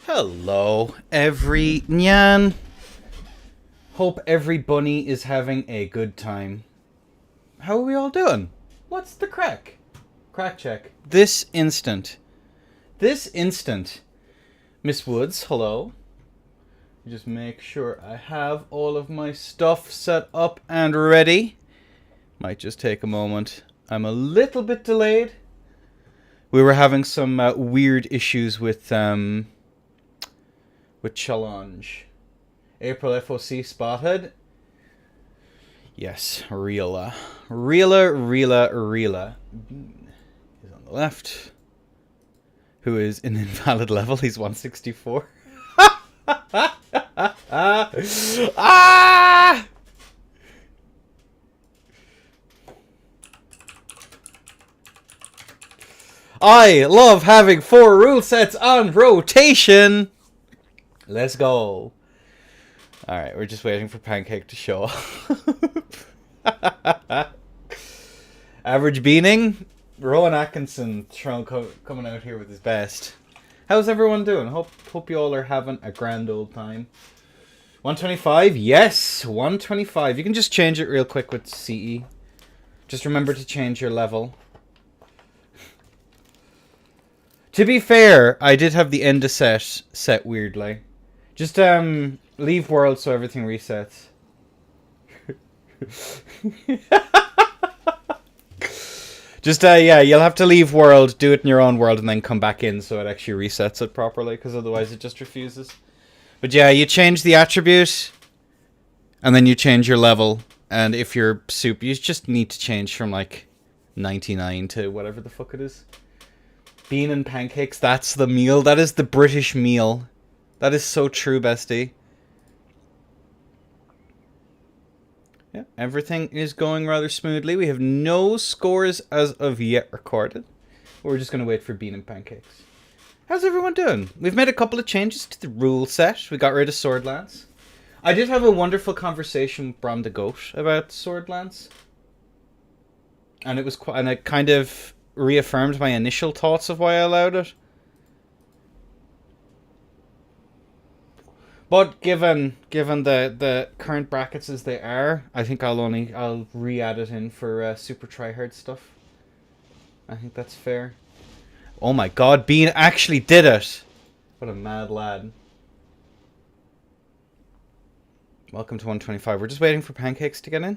Hello, every nyan. Hope every bunny is having a good time. How are we all doing? What's the crack? Crack check. This instant. Miss Woods, hello. Just make sure I have all of my stuff set up and ready. Might just take a moment. I'm a little bit delayed. We were having some weird issues with challenge. April FOC spotted. Yes, Reela. Reela. He's on the left. Who is an invalid level. He's 164. Ah! I love having 4 rule sets on rotation. Let's go. Alright, we're just waiting for Pancake to show up. Average beaning. Rowan Atkinson coming out here with his best. How's everyone doing? Hope you all are having a grand old time. 125? Yes, 125. You can just change it real quick with CE. Just remember to change your level. To be fair, I did have the end of set weirdly. Just leave world so everything resets. Just yeah, you'll have to leave world, do it in your own world, and then come back in so it actually resets it properly, because otherwise it just refuses. But yeah, you change the attribute, and then you change your level, and if you're soup, you just need to change from like 99 to whatever the fuck it is. Bean and pancakes, that's the meal. That is the British meal. That is so true, bestie. Yeah, everything is going rather smoothly. We have no scores as of yet recorded. We're just going to wait for Bean and Pancakes. How's everyone doing? We've made a couple of changes to the rule set. We got rid of Sword Lance. I did have a wonderful conversation with Bram the Goat about Sword Lance. And it was and it kind of reaffirmed my initial thoughts of why I allowed it. But given the current brackets as they are, I think I'll re-add it in for super tryhard stuff. I think that's fair. Oh my god, Bean actually did it! What a mad lad. Welcome to 125. We're just waiting for Pancakes to get in.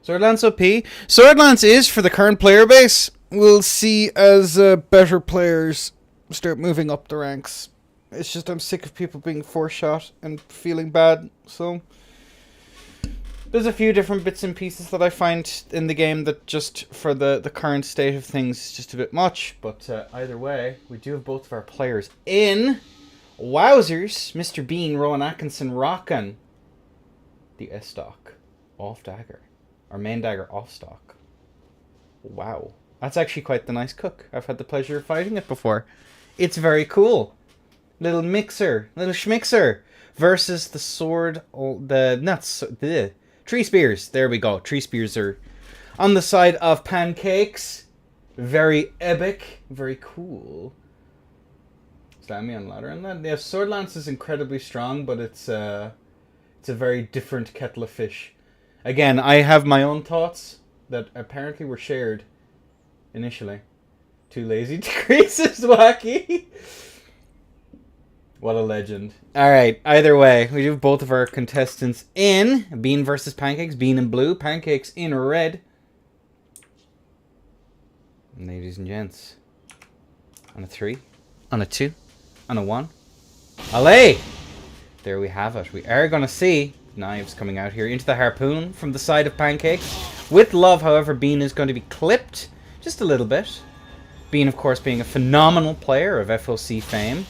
Swordlance OP. Swordlance is for the current player base. We'll see as better players start moving up the ranks. It's just I'm sick of people being 4-shot and feeling bad. So there's a few different bits and pieces that I find in the game that just for the current state of things is just a bit much. But either way, we do have both of our players in. Wowzers. Mr. Bean, Rowan Atkinson rocking the S-Stock off dagger. Our main dagger off stock. Wow. That's actually quite the nice cook. I've had the pleasure of fighting it before. It's very cool. Little schmixer. Versus the sword, the tree spears. There we go. Tree spears are on the side of Pancakes. Very epic. Very cool. Slammy on ladder and that. Yeah, Sword Lance is incredibly strong, but it's a very different kettle of fish. Again, I have my own thoughts that apparently were shared initially. Too lazy to crease is wacky. What a legend. Alright, either way, we have both of our contestants in. Bean versus Pancakes. Bean in blue, Pancakes in red. Ladies and gents. On a 3. On a 2. On a 1. Allez! There we have it. We are going to see knives coming out here into the harpoon from the side of Pancakes. With love, however, Bean is going to be clipped just a little bit. Bean, of course, being a phenomenal player of FOC fame.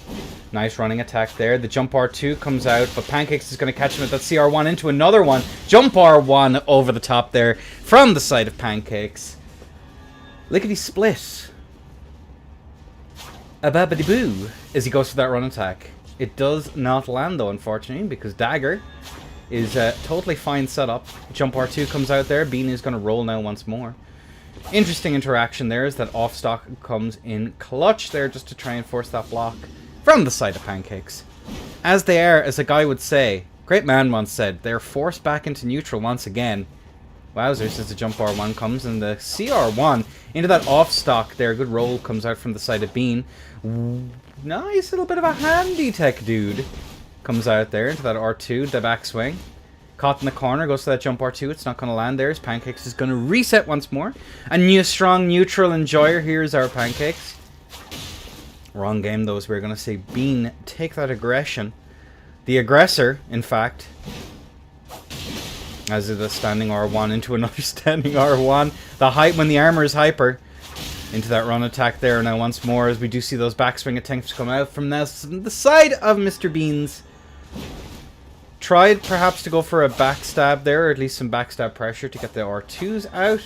Nice running attack there. The jump R2 comes out, but Pancakes is going to catch him with that CR1 into another one. Jump R1 over the top there from the side of Pancakes. Lickety split. A babbity boo as he goes for that run attack. It does not land though, unfortunately, because dagger is a totally fine setup. Jump R2 comes out there. Bean is going to roll now once more. Interesting interaction there is that off stock comes in clutch there just to try and force that block from the side of Pancakes. As they are, as a guy would say, great man once said, they're forced back into neutral once again. Wowzers, as the jump R1 comes and the CR1 into that off stock there. Good roll comes out from the side of Bean. Nice little bit of a handy tech dude comes out there into that R2, the backswing. Caught in the corner, goes to that jump R2. It's not going to land there. As Pancakes is going to reset once more. A new strong neutral enjoyer. Here's our Pancakes. Wrong game, though, as we're going to see Bean take that aggression. The aggressor, in fact, as is a standing R1 into another standing R1. The hype when the armor is hyper. Into that run attack there now once more as we do see those backswing attempts come out from the side of Mr. Beans. Tried perhaps to go for a backstab there, or at least some backstab pressure to get the R2s out.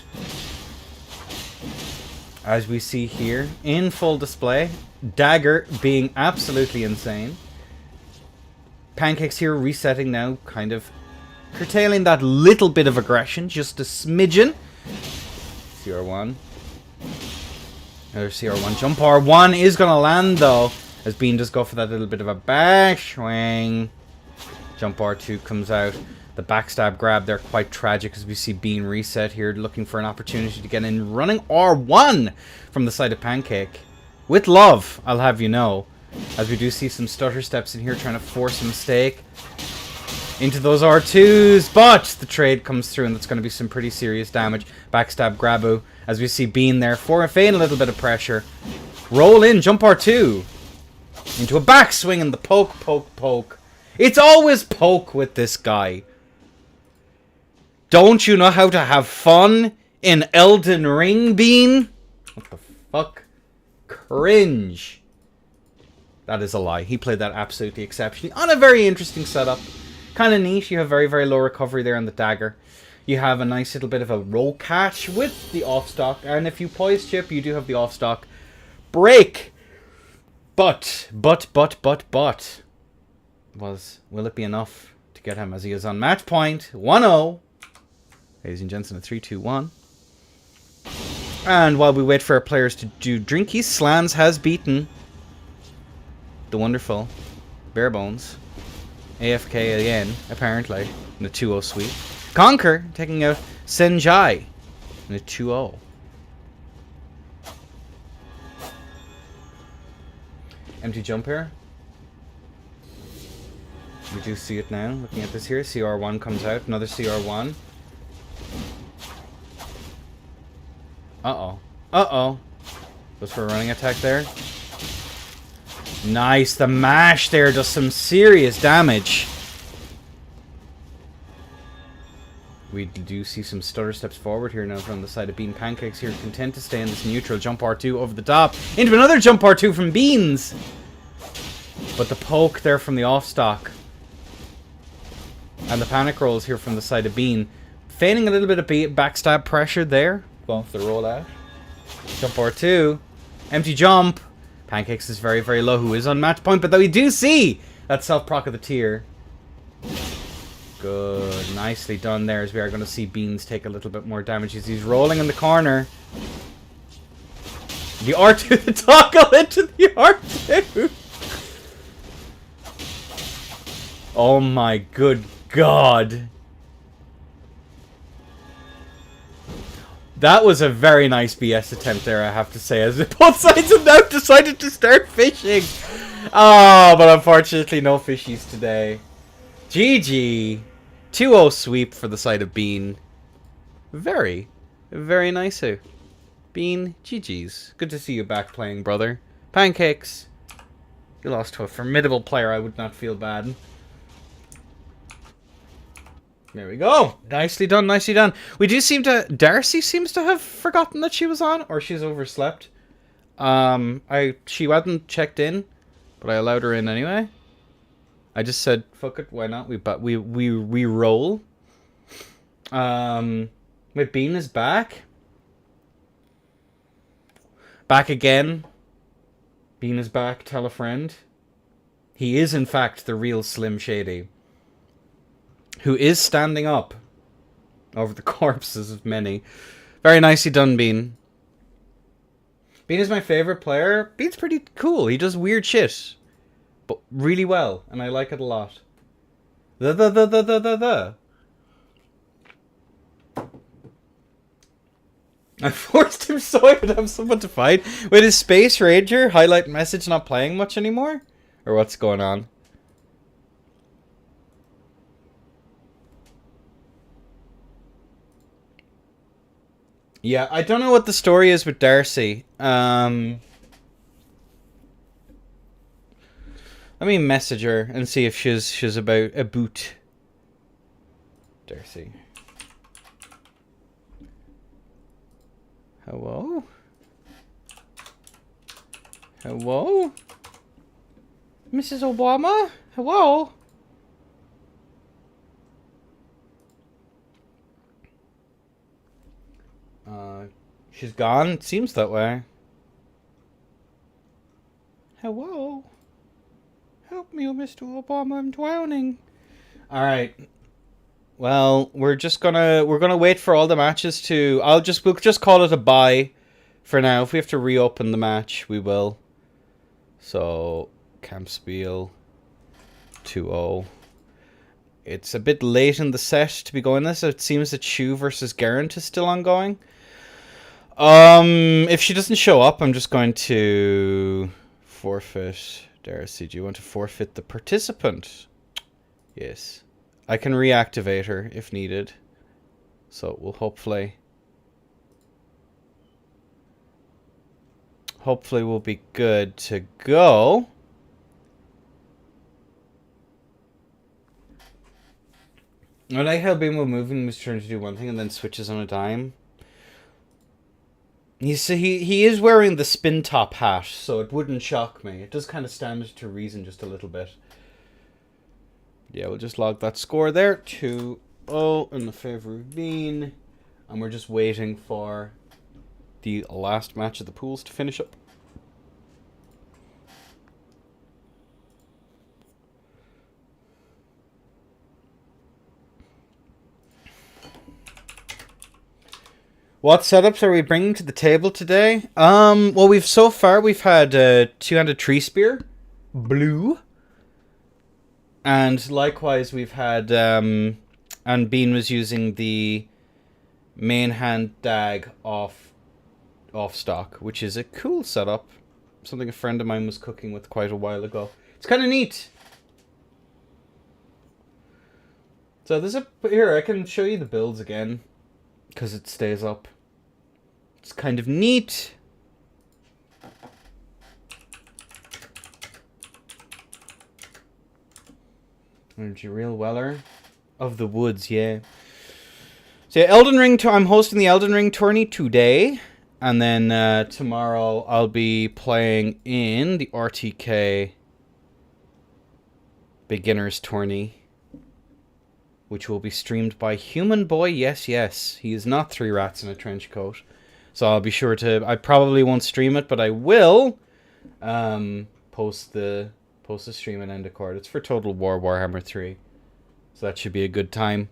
As we see here, in full display, Dagger being absolutely insane. Pancakes here resetting now, kind of curtailing that little bit of aggression, just a smidgen. CR1. Another CR1. Jump R1 is going to land though, as Bean does go for that little bit of a back swing. Jump R2 comes out. The backstab grab there, quite tragic as we see Bean reset here, looking for an opportunity to get in. Running R1 from the side of Pancake. With love, I'll have you know. As we do see some stutter steps in here, trying to force a mistake. Into those R2s, but the trade comes through, and that's going to be some pretty serious damage. Backstab Grabu, as we see Bean there, feign a little bit of pressure. Roll in, jump R2. Into a backswing, and the poke, poke, poke. It's always poke with this guy. Don't you know how to have fun in Elden Ring, Bean? What the fuck? Cringe. That is a lie. He played that absolutely exceptionally on a very interesting setup. Kind of neat. You have very, very low recovery there on the dagger. You have a nice little bit of a roll catch with the off-stock. And if you poise chip, you do have the off-stock break. But. Will it be enough to get him as he is on match point? 1-0. Ladies and gents, in a 3-2-1. And while we wait for our players to do drinkies, Slans has beaten the wonderful Barebones. AFK again, apparently, in a 2-0 sweep. Conquer taking out Senjai in a 2-0. Empty jump here. We do see it now, looking at this here. CR1 comes out, another CR1. Uh-oh. Goes for a running attack there. Nice, the mash there does some serious damage. We do see some stutter steps forward here now from the side of Bean. Pancakes here, content to stay in this neutral. Jump R2 over the top. Into another jump R2 from Beans. But the poke there from the off-stock. And the panic rolls here from the side of Bean. Feigning a little bit of backstab pressure there. Going for the roll out. Jump R2. Empty jump. Pancakes is very, very low, who is on match point, but though we do see that self-proc of the tier. Good. Nicely done there, as we are going to see Beans take a little bit more damage as he's rolling in the corner. The R2, the toggle into the R2. Oh my good God. That was a very nice BS attempt there, I have to say, as both sides have now decided to start fishing. Oh, but unfortunately no fishies today. GG. 2-0 sweep for the side of Bean. Very, very nice. Bean, GG's. Good to see you back playing, brother. Pancakes. You lost to a formidable player, I would not feel bad. There we go. Nicely done, nicely done. We do seem to... Darcy seems to have forgotten that she was on, or she's overslept. She hadn't checked in, but I allowed her in anyway. I just said, fuck it, why not? We roll. Wait, Bean is back? Back again. Bean is back, tell a friend. He is, in fact, the real Slim Shady. who is standing up over the corpses of many. Very nicely done, Bean. Bean is my favorite player. Bean's pretty cool. He does weird shit, but really well, and I like it a lot. I forced him so I would have someone to fight. Wait, is Space Ranger highlight message not playing much anymore? Or what's going on? Yeah, I don't know what the story is with Darcy. Let me message her and see if she's about a boot. Darcy. Hello? Hello? Mrs. Obama? Hello? She's gone? It seems that way. Hello? Help me, Mr. Obama, I'm drowning. Alright. Well, we're gonna wait for all the matches to... we'll just call it a bye for now. If we have to reopen the match, we will. So, Camp Spiel 2-0. It's a bit late in the set to be going this. It seems that Shu versus Garant is still ongoing. If she doesn't show up, I'm just going to forfeit. Darcy, do you want to forfeit the participant? Yes. I can reactivate her if needed. So we'll hopefully we'll be good to go. I like how being while moving was trying to do one thing and then switches on a dime. He is wearing the spin top hat, so it wouldn't shock me. It does kind of stand to reason just a little bit. Yeah, we'll just log that score there. 2-0 in the favor of Bean. And we're just waiting for the last match of the pools to finish up. What setups are we bringing to the table today? Well, we've had two-handed tree spear, blue, and likewise we've had and Bean was using the main hand dag off stock, which is a cool setup. Something a friend of mine was cooking with quite a while ago. It's kind of neat. So here I can show you the builds again because it stays up. It's kind of neat. Energy Real Weller of the Woods, yeah. So yeah, Elden Ring. I'm hosting the Elden Ring tourney today, and then tomorrow I'll be playing in the RTK Beginners tourney, which will be streamed by Human Boy. Yes, he is not 3 rats in a trench coat. So I'll be sure to... I probably won't stream it, but I will post the stream and end record. It's for Total War Warhammer 3. So that should be a good time.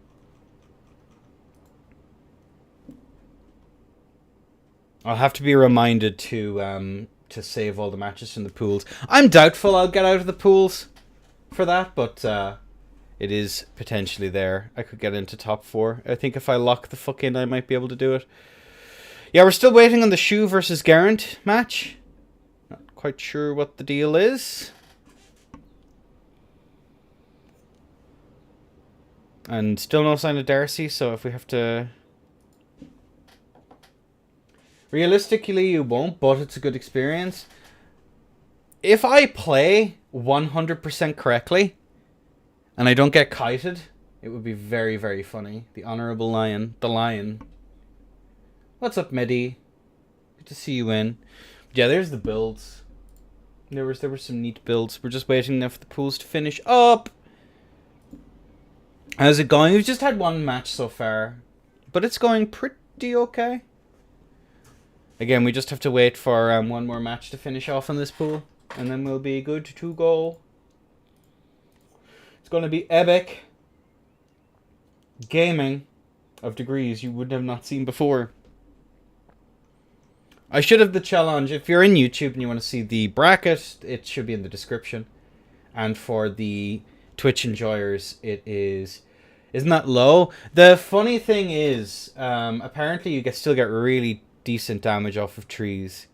I'll have to be reminded to save all the matches from the pools. I'm doubtful I'll get out of the pools for that, but it is potentially there. I could get into top 4. I think if I lock the fuck in, I might be able to do it. Yeah, we're still waiting on the Shu versus Garant match. Not quite sure what the deal is. And still no sign of Darcy, so if we have to... Realistically, you won't, but it's a good experience. If I play 100% correctly, and I don't get kited, it would be very, very funny. The Honorable Lion. The Lion. What's up, Medi? Good to see you in. But yeah, there's the builds. There were some neat builds. We're just waiting now for the pools to finish up. How's it going? We've just had one match so far, but it's going pretty okay. Again, we just have to wait for one more match to finish off in this pool, and then we'll be good to go. It's going to be epic. gaming of degrees you would have not seen before. I should have the challenge. If you're in YouTube and you want to see the bracket, it should be in the description. And for the Twitch enjoyers, it is... Isn't that low? The funny thing is, apparently you still get really decent damage off of trees.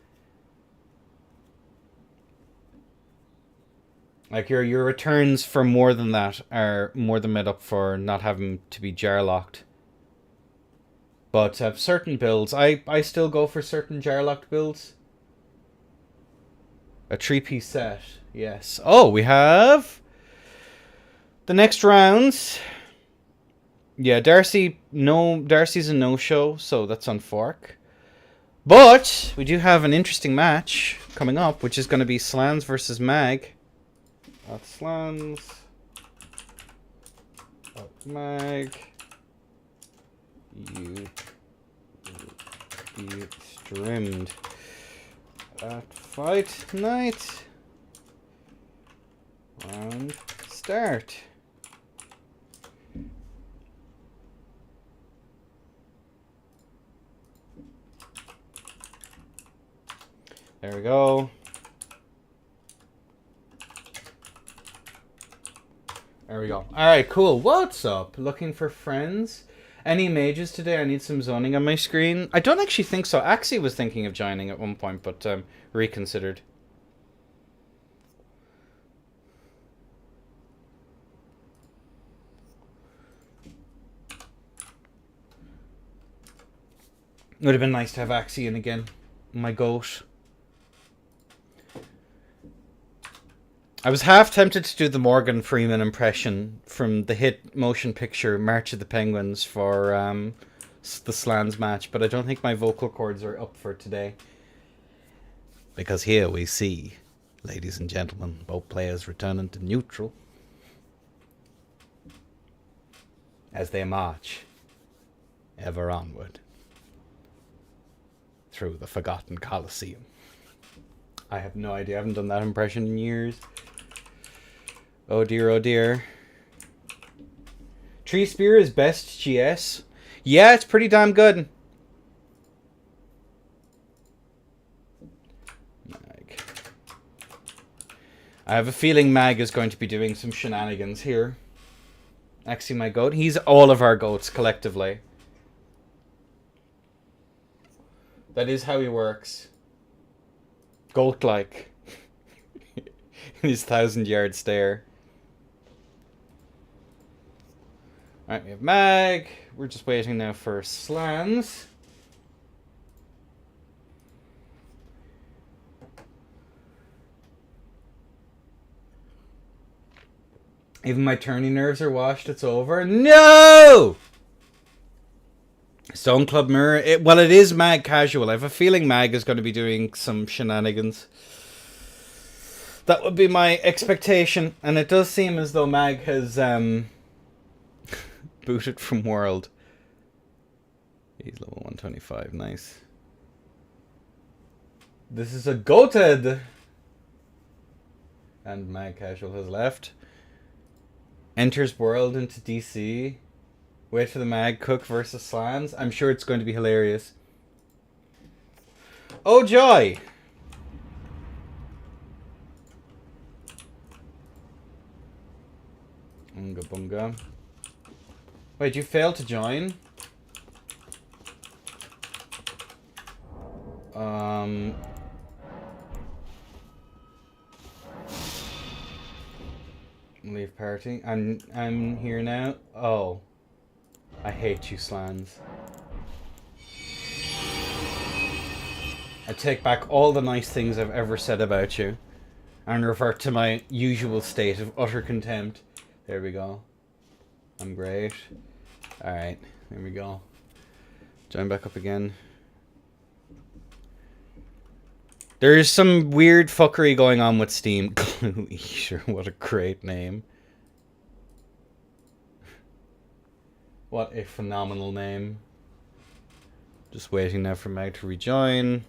Like your returns for more than that are more than made up for not having to be jar locked. But certain builds, I still go for certain jar locked builds. A 3-piece set, yes. Oh, we have the next rounds. Yeah, Darcy's a no-show, so that's on fork. But we do have an interesting match coming up, which is going to be Slans versus Mag. Slans. Mag. You be streamed at fight night. And start. There we go. There we go. Alright, cool. What's up? Looking for friends? Any mages today? I need some zoning on my screen. I don't actually think so. Axie was thinking of joining at one point, but reconsidered. It would have been nice to have Axie in again. My goat. I was half tempted to do the Morgan Freeman impression from the hit motion picture March of the Penguins for the Slans match, but I don't think my vocal cords are up for today. Because here we see, ladies and gentlemen, both players returning to neutral as they march ever onward through the forgotten Colosseum. I have no idea. I haven't done that impression in years. Oh dear, oh dear. Tree Spear is best GS. Yeah, it's pretty damn good. Mag. I have a feeling Mag is going to be doing some shenanigans here. Actually, my goat. He's all of our goats collectively. That is how he works. Goat-like. In his 1,000-yard stare. Alright, we have Mag. We're just waiting now for Slans. Even my turning nerves are washed. It's over. No! Stone Club Mirror. Well, it is Mag casual. I have a feeling Mag is going to be doing some shenanigans. That would be my expectation. And it does seem as though Mag has booted from World. He's level 125. Nice. This is a goated. And Mag casual has left. Enters World into DC. Wait for the Mag Cook versus Slans. I'm sure it's going to be hilarious. Oh joy! Unga bunga. Wait, you failed to join? Leave party. I'm here now. Oh. I hate you, Slans. I take back all the nice things I've ever said about you and revert to my usual state of utter contempt. There we go. I'm great. Alright, there we go. Join back up again. There's some weird fuckery going on with Steam. Glue Eater, what a great name. What a phenomenal name. Just waiting now for Mag to rejoin.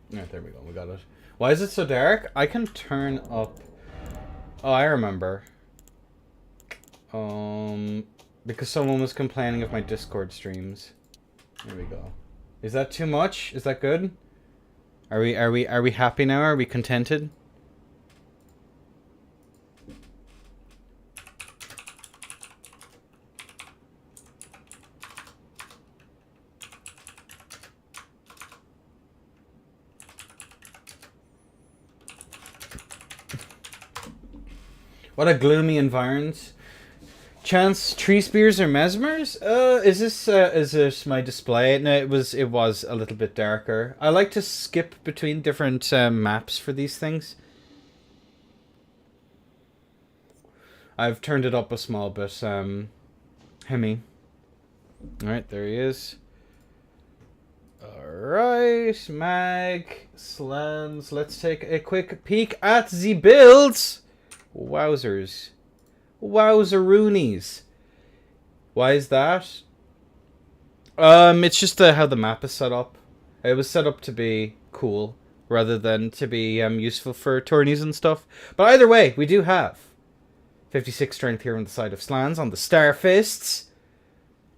Yeah, there we go. We got it. Why is it so dark? I can turn up... Oh, I remember. Because someone was complaining of my Discord streams. There we go. Is that too much? Is that good? Are we happy now? Are we contented? What a gloomy environment. Chance tree spears or mesmers? Is this my display? No, it was a little bit darker. I like to skip between different maps for these things. I've turned it up a small bit. Hemi. Alright, there he is. Alright, mag, slams. Let's take a quick peek at the builds. Wowzers. Wowzeroonies. Why is that? It's just how the map is set up. It was set up to be cool rather than to be useful for tourneys and stuff. But either way, we do have 56 strength here on the side of Slans on the Starfists.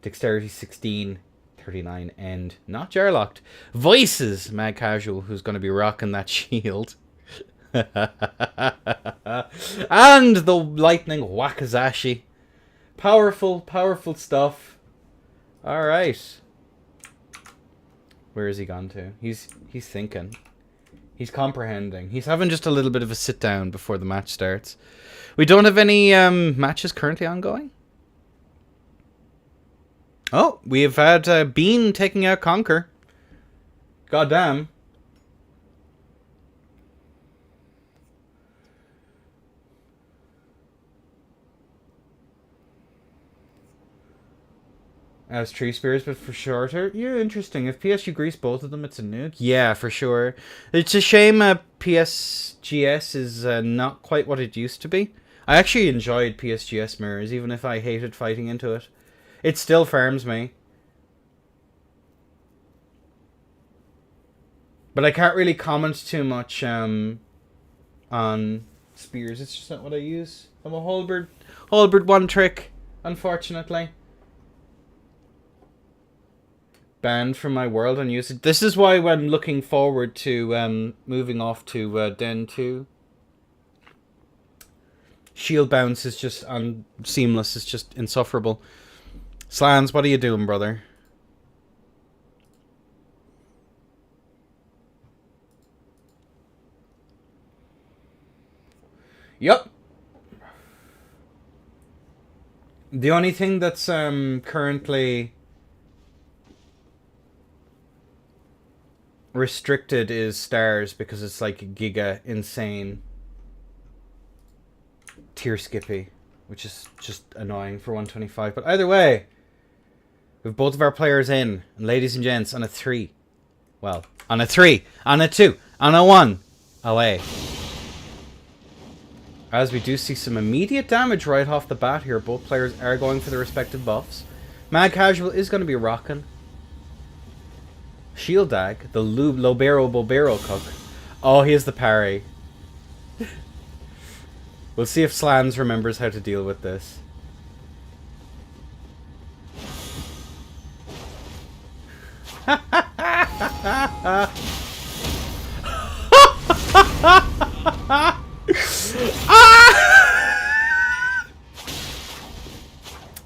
Dexterity 16, 39 end. Not Jarlocked. Voices, Mad Casual, who's going to be rocking that shield. And the lightning Wakazashi. Powerful, powerful stuff. Alright. Where has he gone to? He's thinking. He's comprehending. He's having just a little bit of a sit down before the match starts. We don't have any matches currently ongoing. Oh, we have had Bean taking out Conquer. Goddamn. As tree spears, but for shorter. Yeah, interesting. If PSG grease both of them, it's a nuke. Yeah, for sure. It's a shame PSGS is not quite what it used to be. I actually enjoyed PSGS mirrors, even if I hated fighting into it. It still farms me. But I can't really comment too much on spears. It's just not what I use. I'm a halberd one trick, unfortunately. Banned from my world and usage. This is why I'm looking forward to moving off to Den 2. Shield bounce is just seamless. It's just insufferable. Slans, what are you doing, brother? Yep. The only thing that's currently restricted is stars because it's like a giga insane tier skippy, which is just annoying for 125. But either way, we have both of our players in, and ladies and gents, on a 3. Well, on a 3, on a 2, on a 1, away. As we do see some immediate damage right off the bat here. Both players are going for their respective buffs. Mad Casual is going to be rocking Shield Dag, the Lobero Bobero cook. Oh, he has the parry. We'll see if Slans remembers how to deal with this.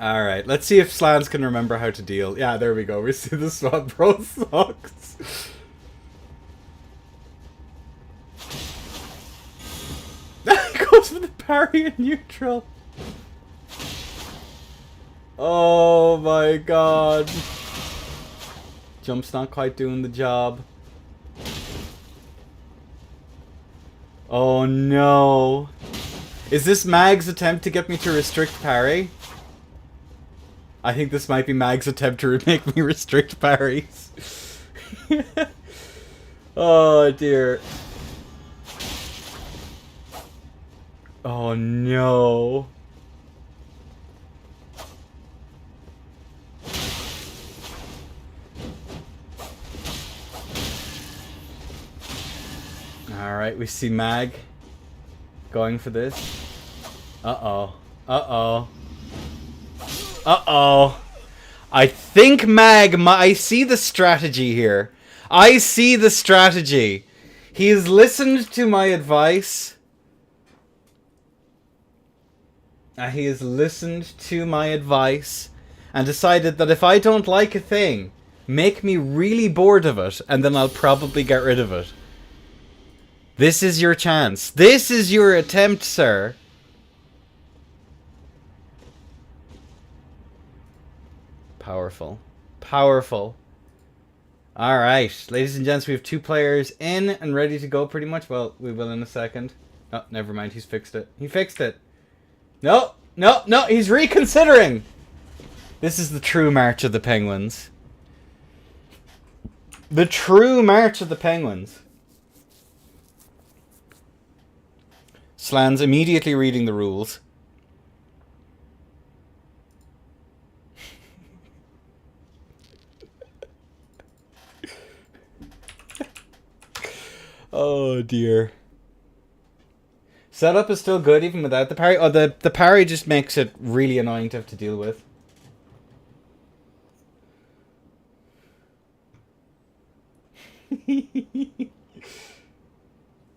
Alright, let's see if Slans can remember how to deal. Yeah, there we go. We see the Swap Bro sucks. Goes for the parry in neutral. Oh my god. Jump's not quite doing the job. Oh no. Is this Mag's attempt to get me to restrict parry? I think this might be Mag's attempt to make me restrict parries. Oh dear. Oh no. Alright, we see Mag going for this. Uh-oh. Uh-oh. Uh-oh. I think Mag... I see the strategy here. I see the strategy. He has listened to my advice. He has listened to my advice and decided that if I don't like a thing, make me really bored of it, and then I'll probably get rid of it. This is your chance. This is your attempt, sir. Powerful. Powerful. Alright, ladies and gents, we have 2 players in and ready to go pretty much. Well, we will in a second. Oh, never mind, he's fixed it. He fixed it. No, no, no, he's reconsidering! This is the true March of the Penguins. The true March of the Penguins. Slan's immediately reading the rules. Oh dear. Setup is still good even without the parry. Oh, the parry just makes it really annoying to have to deal with.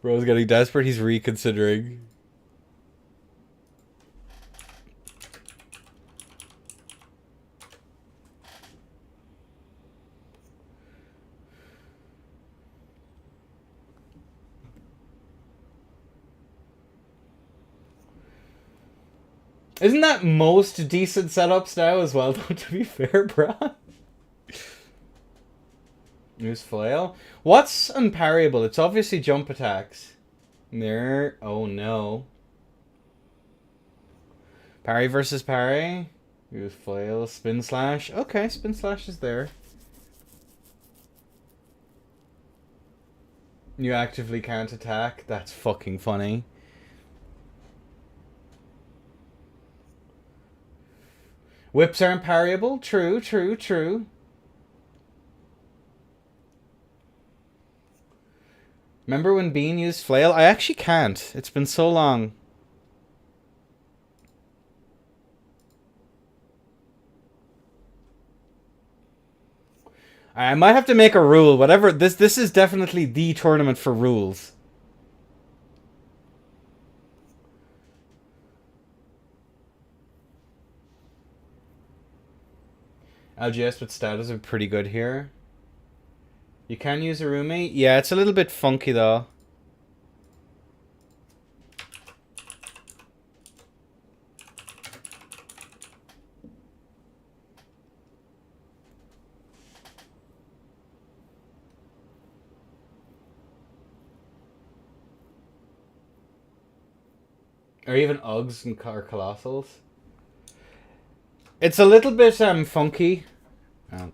Bro's getting desperate. He's reconsidering. Isn't that most decent setups now as well, though, to be fair, bro? Use flail. What's unparryable? It's obviously jump attacks. There. Oh no. Parry versus parry. Use flail. Spin slash. Okay, spin slash is there. You actively can't attack. That's fucking funny. Whips aren't parryable. True, true, true. Remember when Bean used flail? I actually can't. It's been so long. I might have to make a rule. Whatever. This is definitely the tournament for rules. LGS with status are pretty good here. You can use Arumi? Yeah, it's a little bit funky though. Or even Uggs and Colossals. It's a little bit funky. Oh.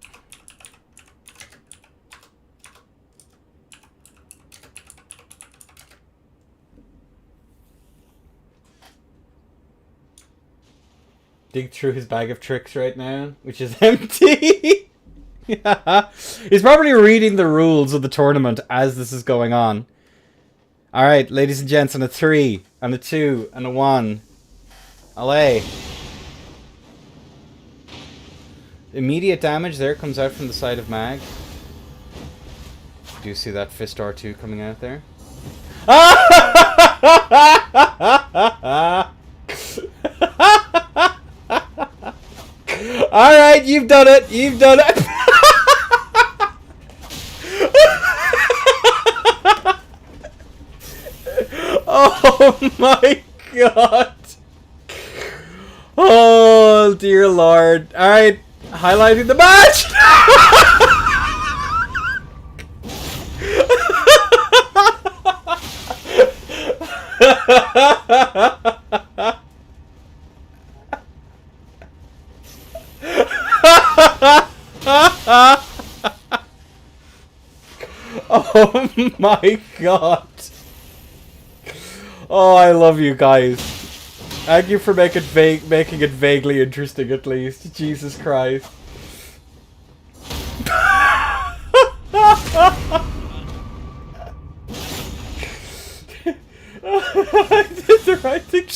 Dig through his bag of tricks right now, which is empty. Yeah. He's probably reading the rules of the tournament as this is going on. Alright, ladies and gents, on a 3, and a 2, and a 1. Allez. Immediate damage there comes out from the side of Mag. Do you see that fist R2 coming out there? Alright, you've done it! You've done it! Oh my god! Oh dear lord. Alright, highlighting the match! Oh my god. Oh, I love you guys. Thank you for making it vaguely interesting at least. Jesus Christ. I did the right thing.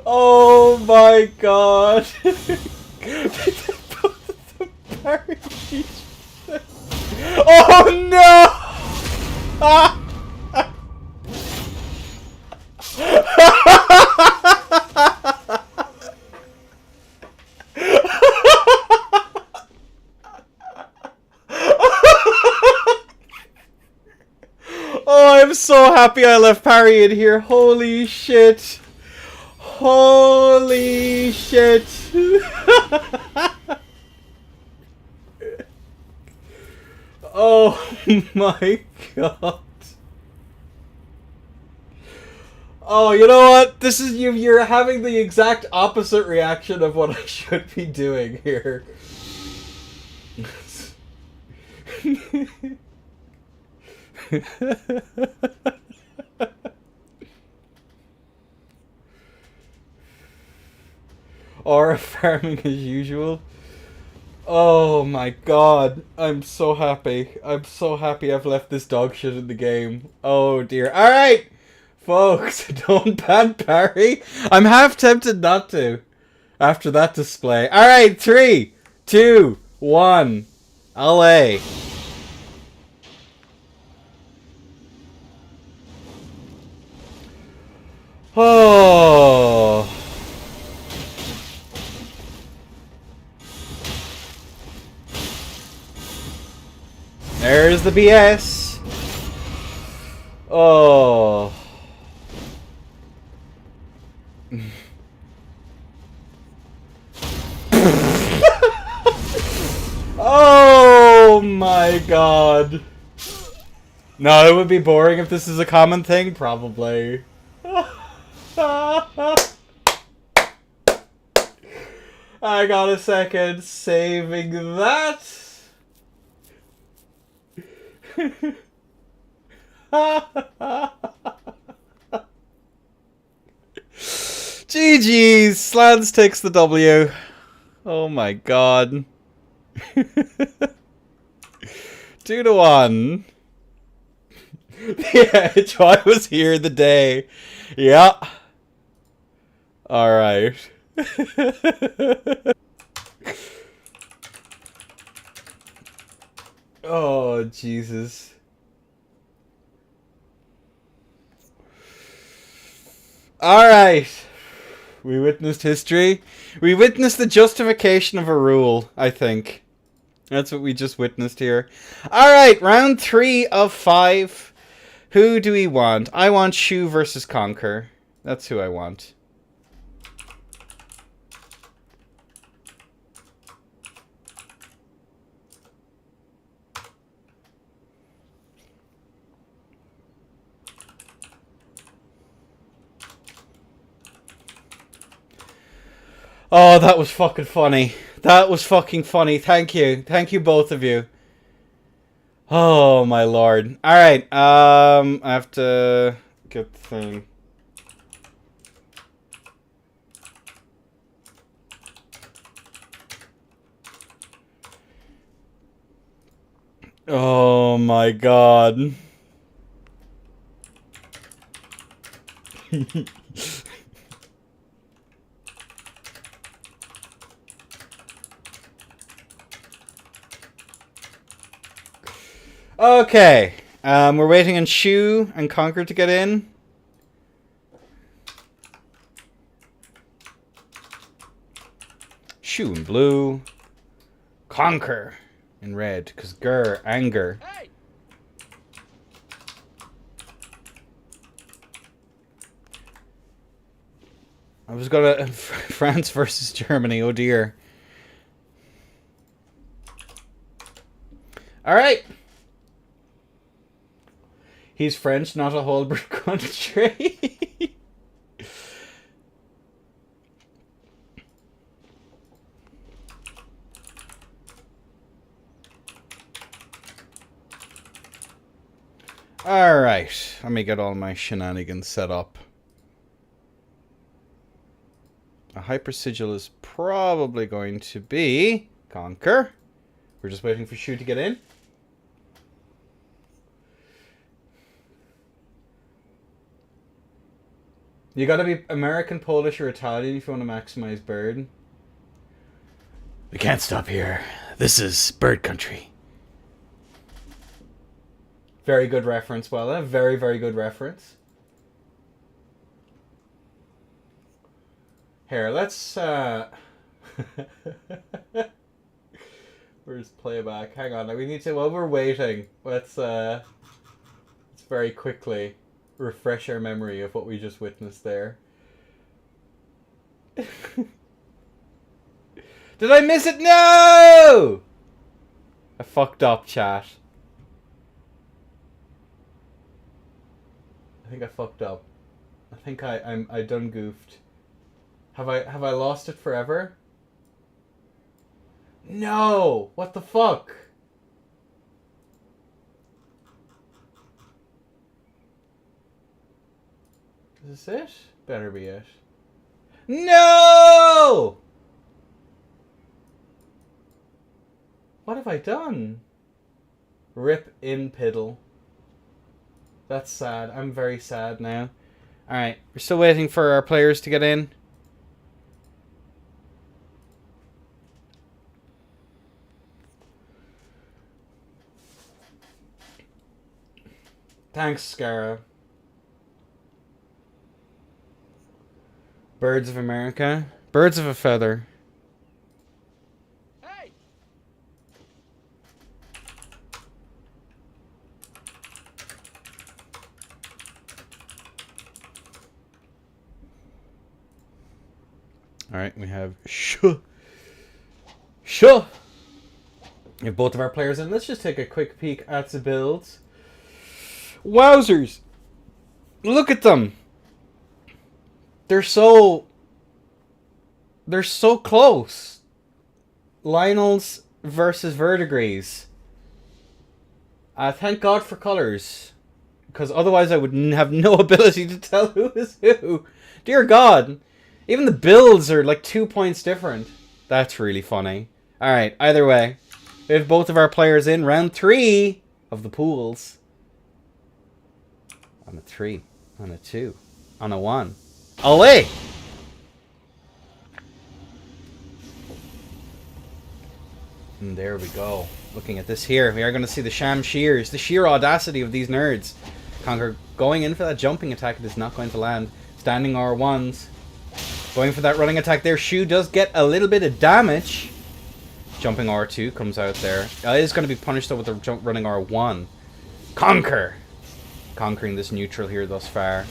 Oh my god. Oh no! Oh, I'm so happy I left Parry in here. Holy shit. Holy shit. Oh my god. Oh, you know what? This is you're having the exact opposite reaction of what I should be doing here. Or farming as usual. Oh my god. I'm so happy. I'm so happy I've left this dog shit in the game. Oh dear. Alright! Folks, don't ban Parry. I'm half tempted not to. After that display. Alright, 3, 2, 1. LA. Oh. There's the BS. Oh. Oh my god. No, it would be boring if this is a common thing, probably. I got a second saving that. GG's. Slans takes the W. Oh my god. 2-1. Yeah, Joy was here the day. Yeah. Alright. Oh, Jesus. Alright. We witnessed history. We witnessed the justification of a rule, I think. That's what we just witnessed here. Alright, round 3 of 5. Who do we want? I want Shu versus Conquer. That's who I want. Oh, that was fucking funny. That was fucking funny. Thank you. Thank you, both of you. Oh, my lord. Alright, I have to get the thing. Oh, my god. Okay, we're waiting on Shu and Conquer to get in. Shu in blue, Conquer in red, because anger. Hey! I was gonna France versus Germany. Oh dear. All right. He's French, not a whole country. Alright, let me get all my shenanigans set up. A hyper sigil is probably going to be Conquer. We're just waiting for Shu to get in. You gotta be American, Polish, or Italian if you want to maximize bird. We can't stop here. This is bird country. Very good reference, Wella. Very, very good reference. Here, let's... Where's playback? Hang on, we need to... While we're waiting, let's very quickly refresh our memory of what we just witnessed there. Did I miss it? No! I fucked up, chat. I think I fucked up. I think I done goofed. Have I lost it forever? No! What the fuck? Is this it? Better be it. No! What have I done? Rip in piddle. That's sad. I'm very sad now. Alright, we're still waiting for our players to get in. Thanks, Scara. Birds of America. Birds of a feather. Hey! Alright, we have We have both of our players in. Let's just take a quick peek at the builds. Wowzers! Look at them! They're so close. Lionels versus verdigris. Thank God for colours. Because otherwise I would have no ability to tell who is who. Dear God. Even the builds are like 2 points different. That's really funny. Alright, either way. We have both of our players in round 3 of the pools. On a 3. On a 2. On a 1. Away! And there we go. Looking at this here, we are going to see the sham shears. The sheer audacity of these nerds. Conquer going in for that jumping attack. It is not going to land. Standing R1s. Going for that running attack there. Shu does get a little bit of damage. Jumping R2 comes out there. It is going to be punished though with the running R1. Conquer! Conquering this neutral here thus far.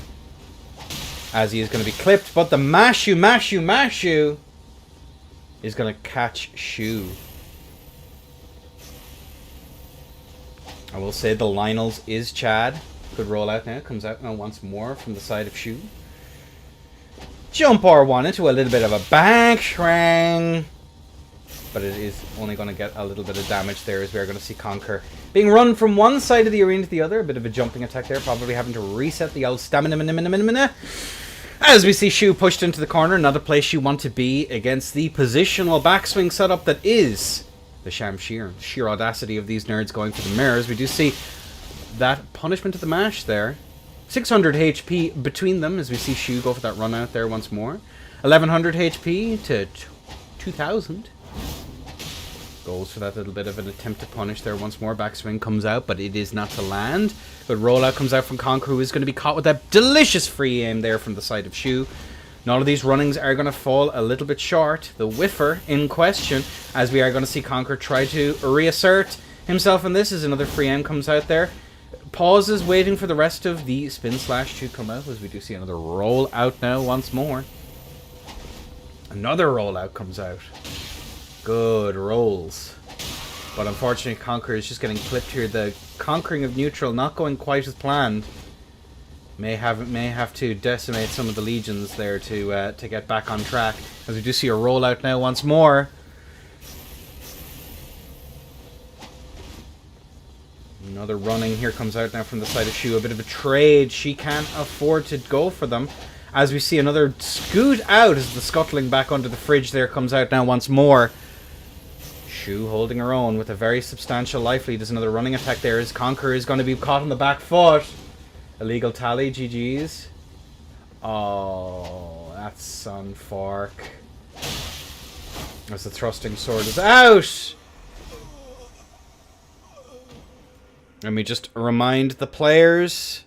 As he is going to be clipped, but the Mashu is going to catch Shu. I will say the Lionels is Chad. Good rollout now. Comes out now once more from the side of Shu. Jump R1 into a little bit of a back shrang. But it is only going to get a little bit of damage there as we are going to see Conquer being run from one side of the arena to the other. A bit of a jumping attack there. Probably having to reset the old stamina. As we see Shu pushed into the corner. Not a place you want to be against the positional backswing setup that is the sham sheer. The sheer audacity of these nerds going for the mirrors. We do see that punishment of the mash there. 600 HP between them as we see Shu go for that run out there once more. 1100 HP to 2000. Goes for that little bit of an attempt to punish there once more. Backswing comes out, but it is not to land. Good rollout comes out from Conquer, who is going to be caught with that delicious free aim there from the side of Shu. And all of these runnings are going to fall a little bit short. The whiffer in question, as we are going to see Conquer try to reassert himself in this as another free aim comes out there. Pauses, waiting for the rest of the spin slash to come out, as we do see another roll out now once more. Another rollout comes out. Good rolls. But unfortunately Conquer is just getting clipped here. The conquering of neutral not going quite as planned. May have to decimate some of the legions there to get back on track. As we do see a rollout now once more. Another running here comes out now from the side of Shu. A bit of a trade. She can't afford to go for them. As we see another scoot out as the scuttling back under the fridge there comes out now once more. Shu holding her own with a very substantial life lead. There's another running attack there as Conquer is going to be caught on the back foot. Illegal tally, GG's. Oh, that's Sun Fork. As the thrusting sword is out! Let me just remind the players.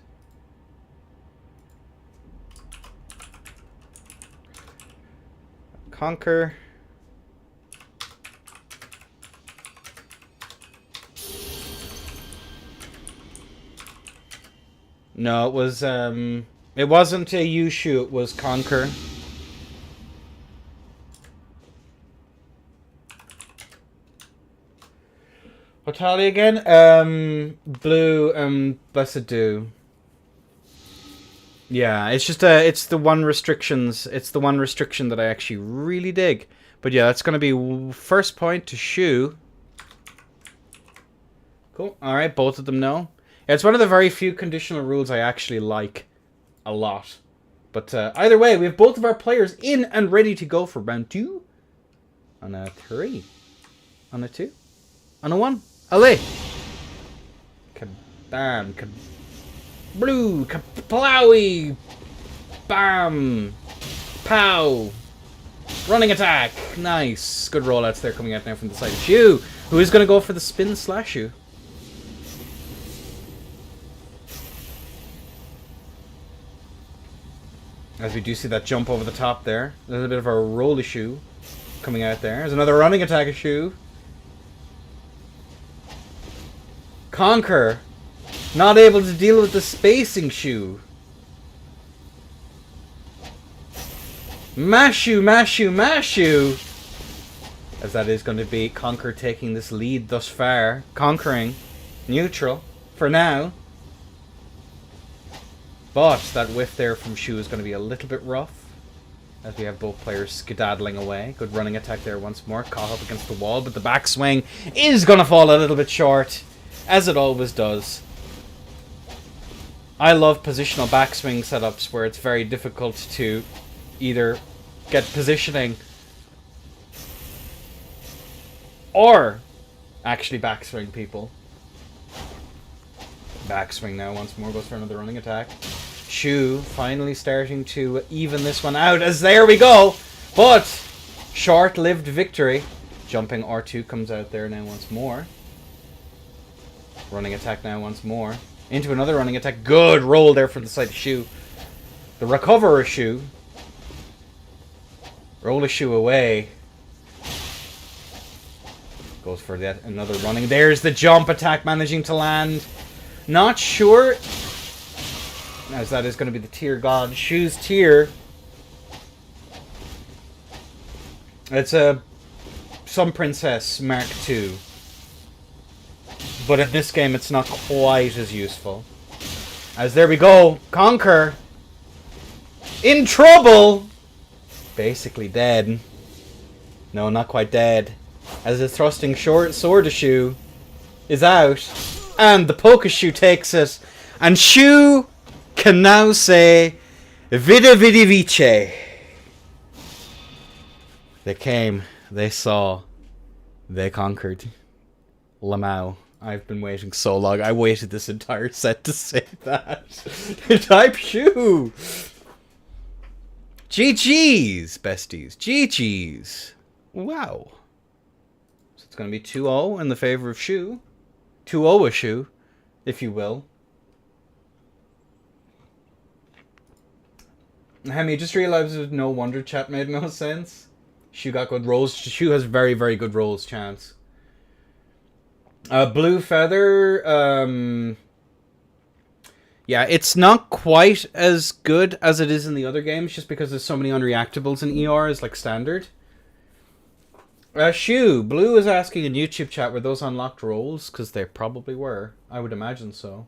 Conquer. No, it wasn't a Yushu, it was Conquer. What tally again? Blue, Blessed Dew. Yeah, it's just it's the one restrictions. It's the one restriction that I actually really dig. But yeah, that's gonna be first point to Shu. Cool. All right, both of them know. Yeah, it's one of the very few conditional rules I actually like a lot. But either way, we have both of our players in and ready to go for round 2. On a 3. On a 2. On a 1. Allez! Kabam! Blue! Kaplowy! Bam! Pow! Running attack! Nice! Good rollouts there coming out now from the side of Shu, who is going to go for the spin slash Shu. As we do see that jump over the top there. There's a bit of a roll Shu coming out there. There's another running attack of Shu. Conquer! Not able to deal with the spacing Shu. Mashu, Mashu, Mashu! As that is going to be Conquer taking this lead thus far. Conquering. Neutral. For now. But that whiff there from Shu is going to be a little bit rough. As we have both players skedaddling away. Good running attack there once more. Caught up against the wall. But the backswing is going to fall a little bit short. As it always does. I love positional backswing setups where it's very difficult to either get positioning or actually backswing people. Backswing now once more, goes for another running attack. Shu finally starting to even this one out as there we go! But short-lived victory. Jumping R2 comes out there now once more. Running attack now once more. Into another running attack. Good roll there from the side of Shu. The recoverer Shu. Roll a Shu away. Goes for that. Another running. There's the jump attack managing to land. Not sure. As that is going to be the tier god. Shu's tier. It's a Sun Princess Mark II. But in this game, it's not quite as useful. As there we go. Conquer. In trouble. Basically dead. No, not quite dead. As the thrusting sword Shu is out. And the Pokashu takes it. And Shu can now say, Vida Vidi Vice. They came. They saw. They conquered. Lamau. I've been waiting so long. I waited this entire set to say that. Type Shu. GG's, besties. GG's. Wow. So it's going to be 2-0 in the favor of Shu. 2-0 a Shu, if you will. Hemi, just realized there's no wonder chat made no sense. Shu got good rolls. Shu has very, very good rolls chance. Blue Feather, yeah, it's not quite as good as it is in the other games, just because there's so many unreactables in ER is like standard. Shu, Blue is asking in YouTube chat, were those unlocked rolls? Because they probably were. I would imagine so.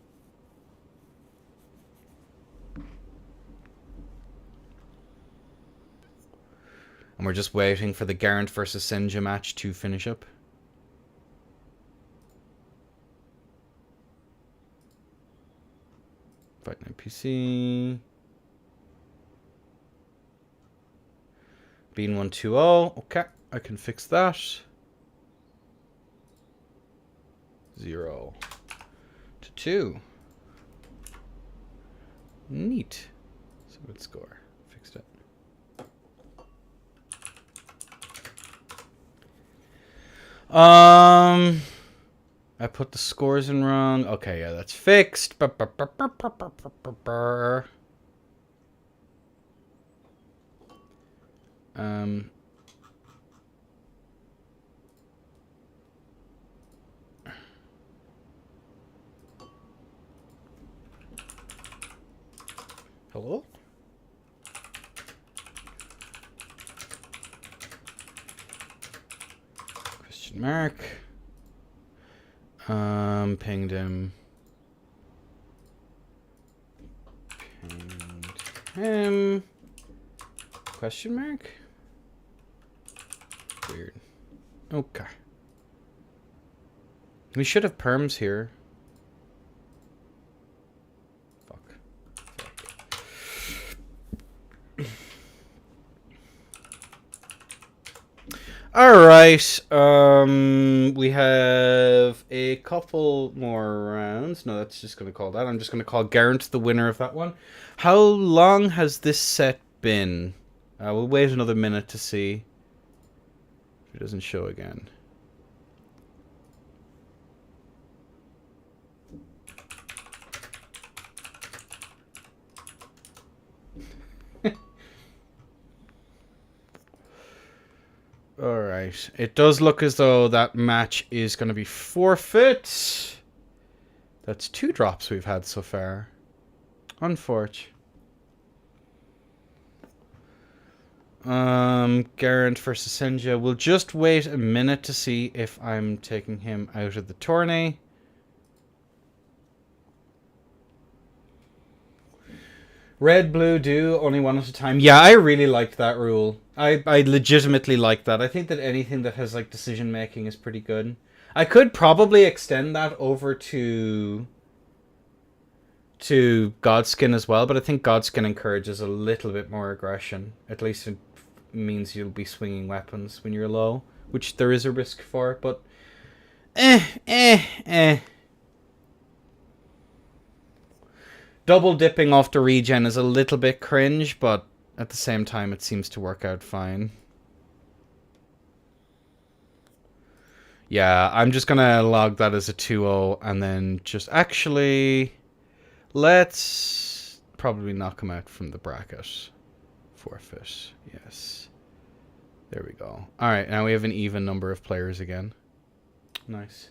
And we're just waiting for the Garant versus Senja match to finish up. Fight Night PC. Bean 120. Okay, I can fix that. 0 to 2. Neat. So Good score. Fixed it. I put the scores in wrong. Okay, yeah, that's fixed. Hello? Question mark. Pinged him. Pinged him. Question mark? Weird. Okay. We should have perms here. Fuck. Alright, we have a couple more rounds. No, that's just going to call that. I'm just going to call Garant the winner of that one. How long has this set been? We'll wait another minute to see if it doesn't show again. Alright, it does look as though that match is going to be forfeit. That's 2 drops we've had so far. Unfortunate. Garant versus Senja. We'll just wait a minute to see if I'm taking him out of the tourney. Red, blue, do, only one at a time. Yeah, I really liked that rule. I legitimately like that. I think that anything that has like decision making is pretty good. I could probably extend that over to Godskin as well, but I think Godskin encourages a little bit more aggression. At least it means you'll be swinging weapons when you're low, which there is a risk for, but Double dipping off the regen is a little bit cringe, but at the same time it seems to work out fine. Yeah, I'm just gonna log that as a 2-0 and then just actually let's probably knock him out from the bracket. Forfeit, yes. There we go. Alright, now we have an even number of players again. Nice.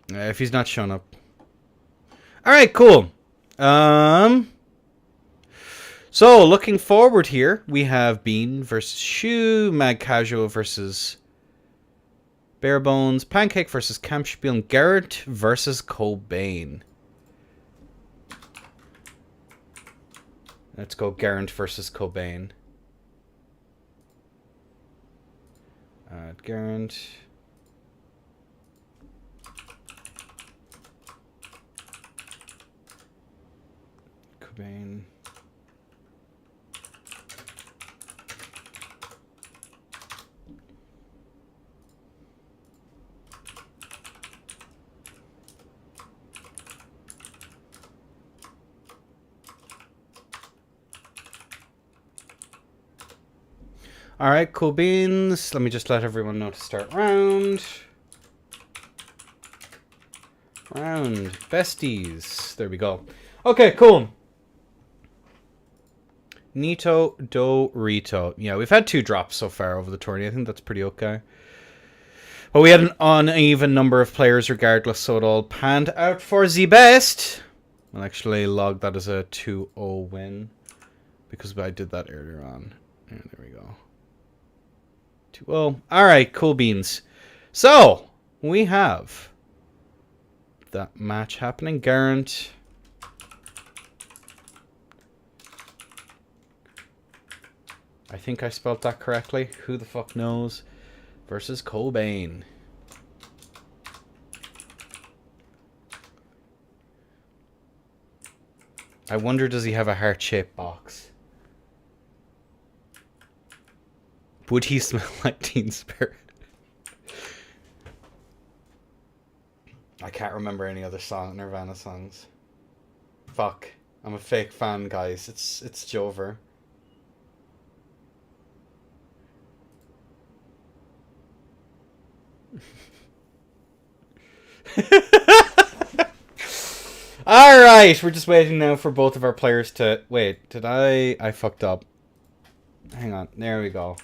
If he's not shown up. Alright, cool. So, looking forward here, we have Bean versus Shu, Mag Casual versus Barebones, Pancake versus Spiel, and Garant versus Cobain. Let's go Garant versus Cobain. Garant. Cobain. Alright, cool beans. Let me just let everyone know to start round. Round. Besties. There we go. Okay, cool. Nito, Do, Rito. Yeah, we've had 2 drops so far over the tourney. I think that's pretty okay. But we had an uneven number of players regardless, so it all panned out for the best. I'll actually log that as a 2-0 win because I did that earlier on. Yeah, there we go. 2-0. Alright, cool beans. So, we have that match happening. Garant. I think I spelled that correctly. Who the fuck knows? Versus Cobain. I wonder, does he have a heart-shaped box? Would he smell like Teen Spirit? I can't remember any other Nirvana songs. fuck. I'm a fake fan, guys. It's Jover. Alright, we're just waiting now for both of our players to... Wait, did I fucked up. Hang on, there we go.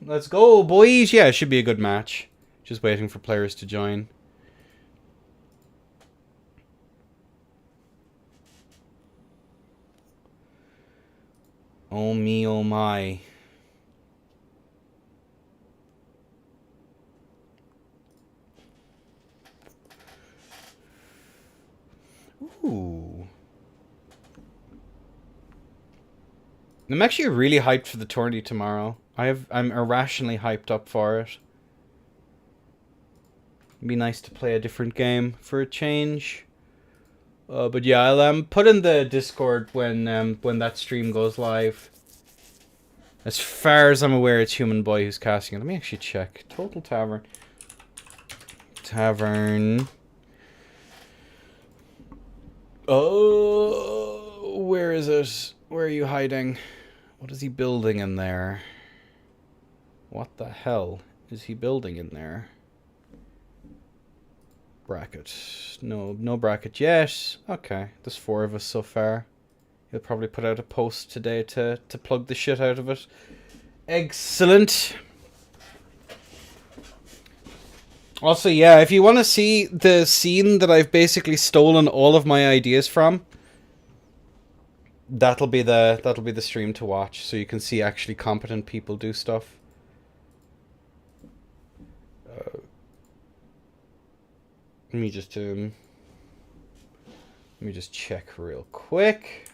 Let's go, boys. Yeah, it should be a good match. Just waiting for players to join. Oh me, oh my. Ooh. I'm actually really hyped for the tourney tomorrow. I'm irrationally hyped up for it. It'd be nice to play a different game for a change. But yeah, I'll put in the Discord when that stream goes live. As far as I'm aware, it's Human Boy who's casting it. Let me actually check. Total Tavern. Tavern. Oh, where is it? Where are you hiding? What is he building in there? What the hell is he building in there? Bracket. No bracket yet. Okay, there's 4 of us so far. He'll probably put out a post today to plug the shit out of it. Excellent. Also, yeah, if you want to see the scene that I've basically stolen all of my ideas from, that'll be the stream to watch, so you can see actually competent people do stuff. Let me just check real quick.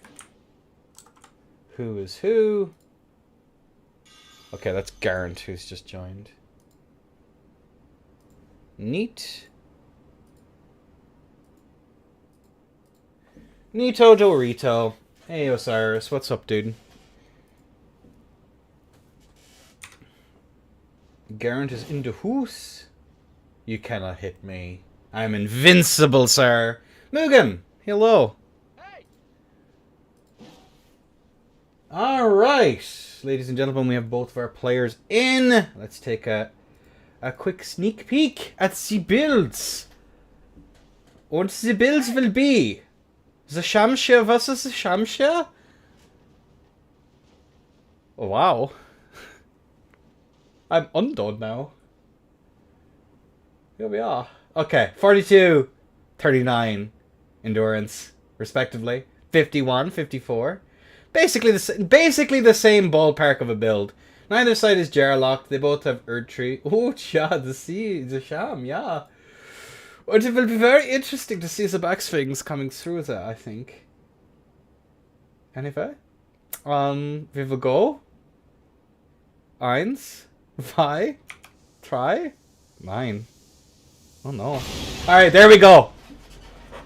Who is who? Okay, that's Garant who's just joined. Neat. Nito Dorito. Hey Osiris, what's up, dude? Garant is in the house. You cannot hit me. I'm invincible, sir. Mugen, hello. Hey. Alright, ladies and gentlemen, we have both of our players in. Let's take a quick sneak peek at the builds. What the builds will be. The Shamsha versus the Shamsha? Oh, wow. I'm undone now. Here we are. Okay, 42, 39 endurance, respectively. 51, 54. Basically the same ballpark of a build. Neither side is jar locked. They both have Erdtree. Oh, yeah, the Sham, yeah. But it will be very interesting to see the backsphinx coming through there, I think. Anyway, we will go. 1, 2, 3, 9. Oh no. Alright, there we go.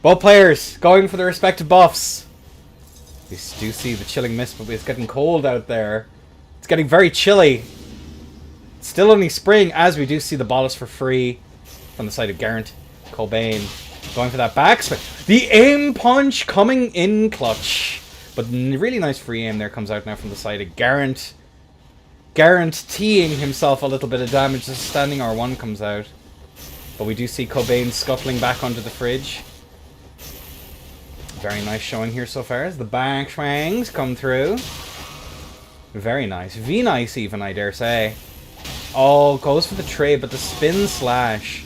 Both players going for their respective buffs. We do see the chilling mist, but it's getting cold out there. It's getting very chilly. It's still only spring, as we do see the ballast for free from the side of Garant. Cobain going for that backspin. The aim punch coming in clutch. But really nice free aim there comes out now from the side of Garant. Guaranteeing himself a little bit of damage as standing R1 comes out. But we do see Cobain scuttling back onto the fridge. Very nice showing here so far as the back swings come through. Very nice. V-nice even, I dare say. Oh, goes for the trade, but the spin slash.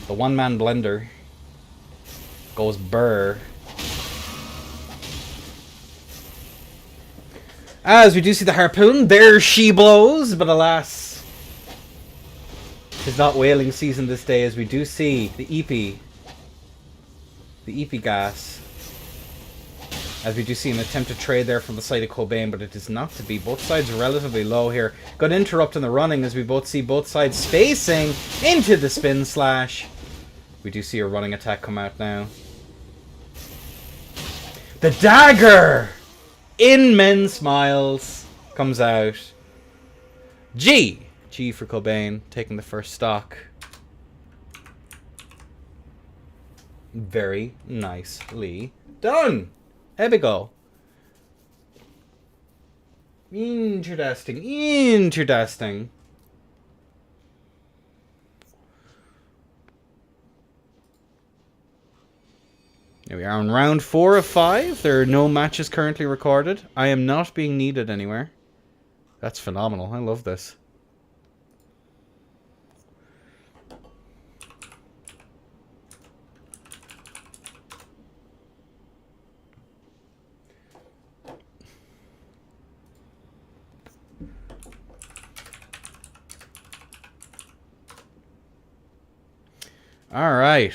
The one-man blender. Goes burr. As we do see the harpoon, there she blows, but alas. It's not whaling season this day, as we do see the EP. The EP gas. As we do see an attempt to trade there from the side of Cobain, but it is not to be. Both sides are relatively low here. Got interrupt in the running as we both see both sides spacing into the spin slash. We do see a running attack come out now. The dagger! In Men Smiles comes out. G! G for Cobain, taking the first stock. Very nicely done. Here we go. Interesting. Interesting. There we are on round 4 of 5. There are no matches currently recorded. I am not being needed anywhere. That's phenomenal. I love this. All right.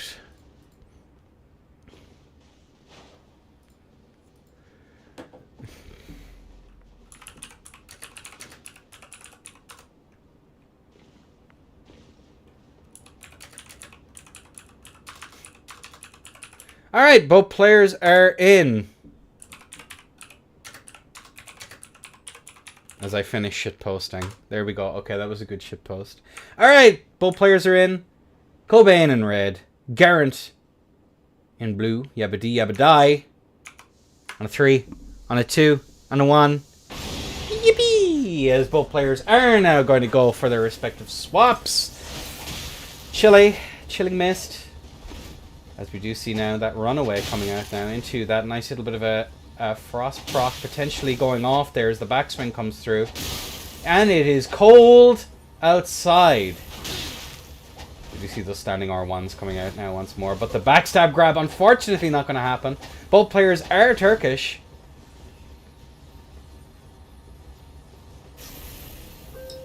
All right, both players are in. As I finish shit posting. There we go. Okay, that was a good shit post. All right, both players are in. Cobain in red. Garant in blue. Yabba dee yabba die. On a 3. On a 2. On a 1. Yippee! As both players are now going to go for their respective swaps. Chilling mist. As we do see now that runaway coming out now into that nice little bit of a frost proc potentially going off there as the backswing comes through. And it is cold outside. You see those standing R1s coming out now once more. But the backstab grab, unfortunately, not going to happen. Both players are Turkish.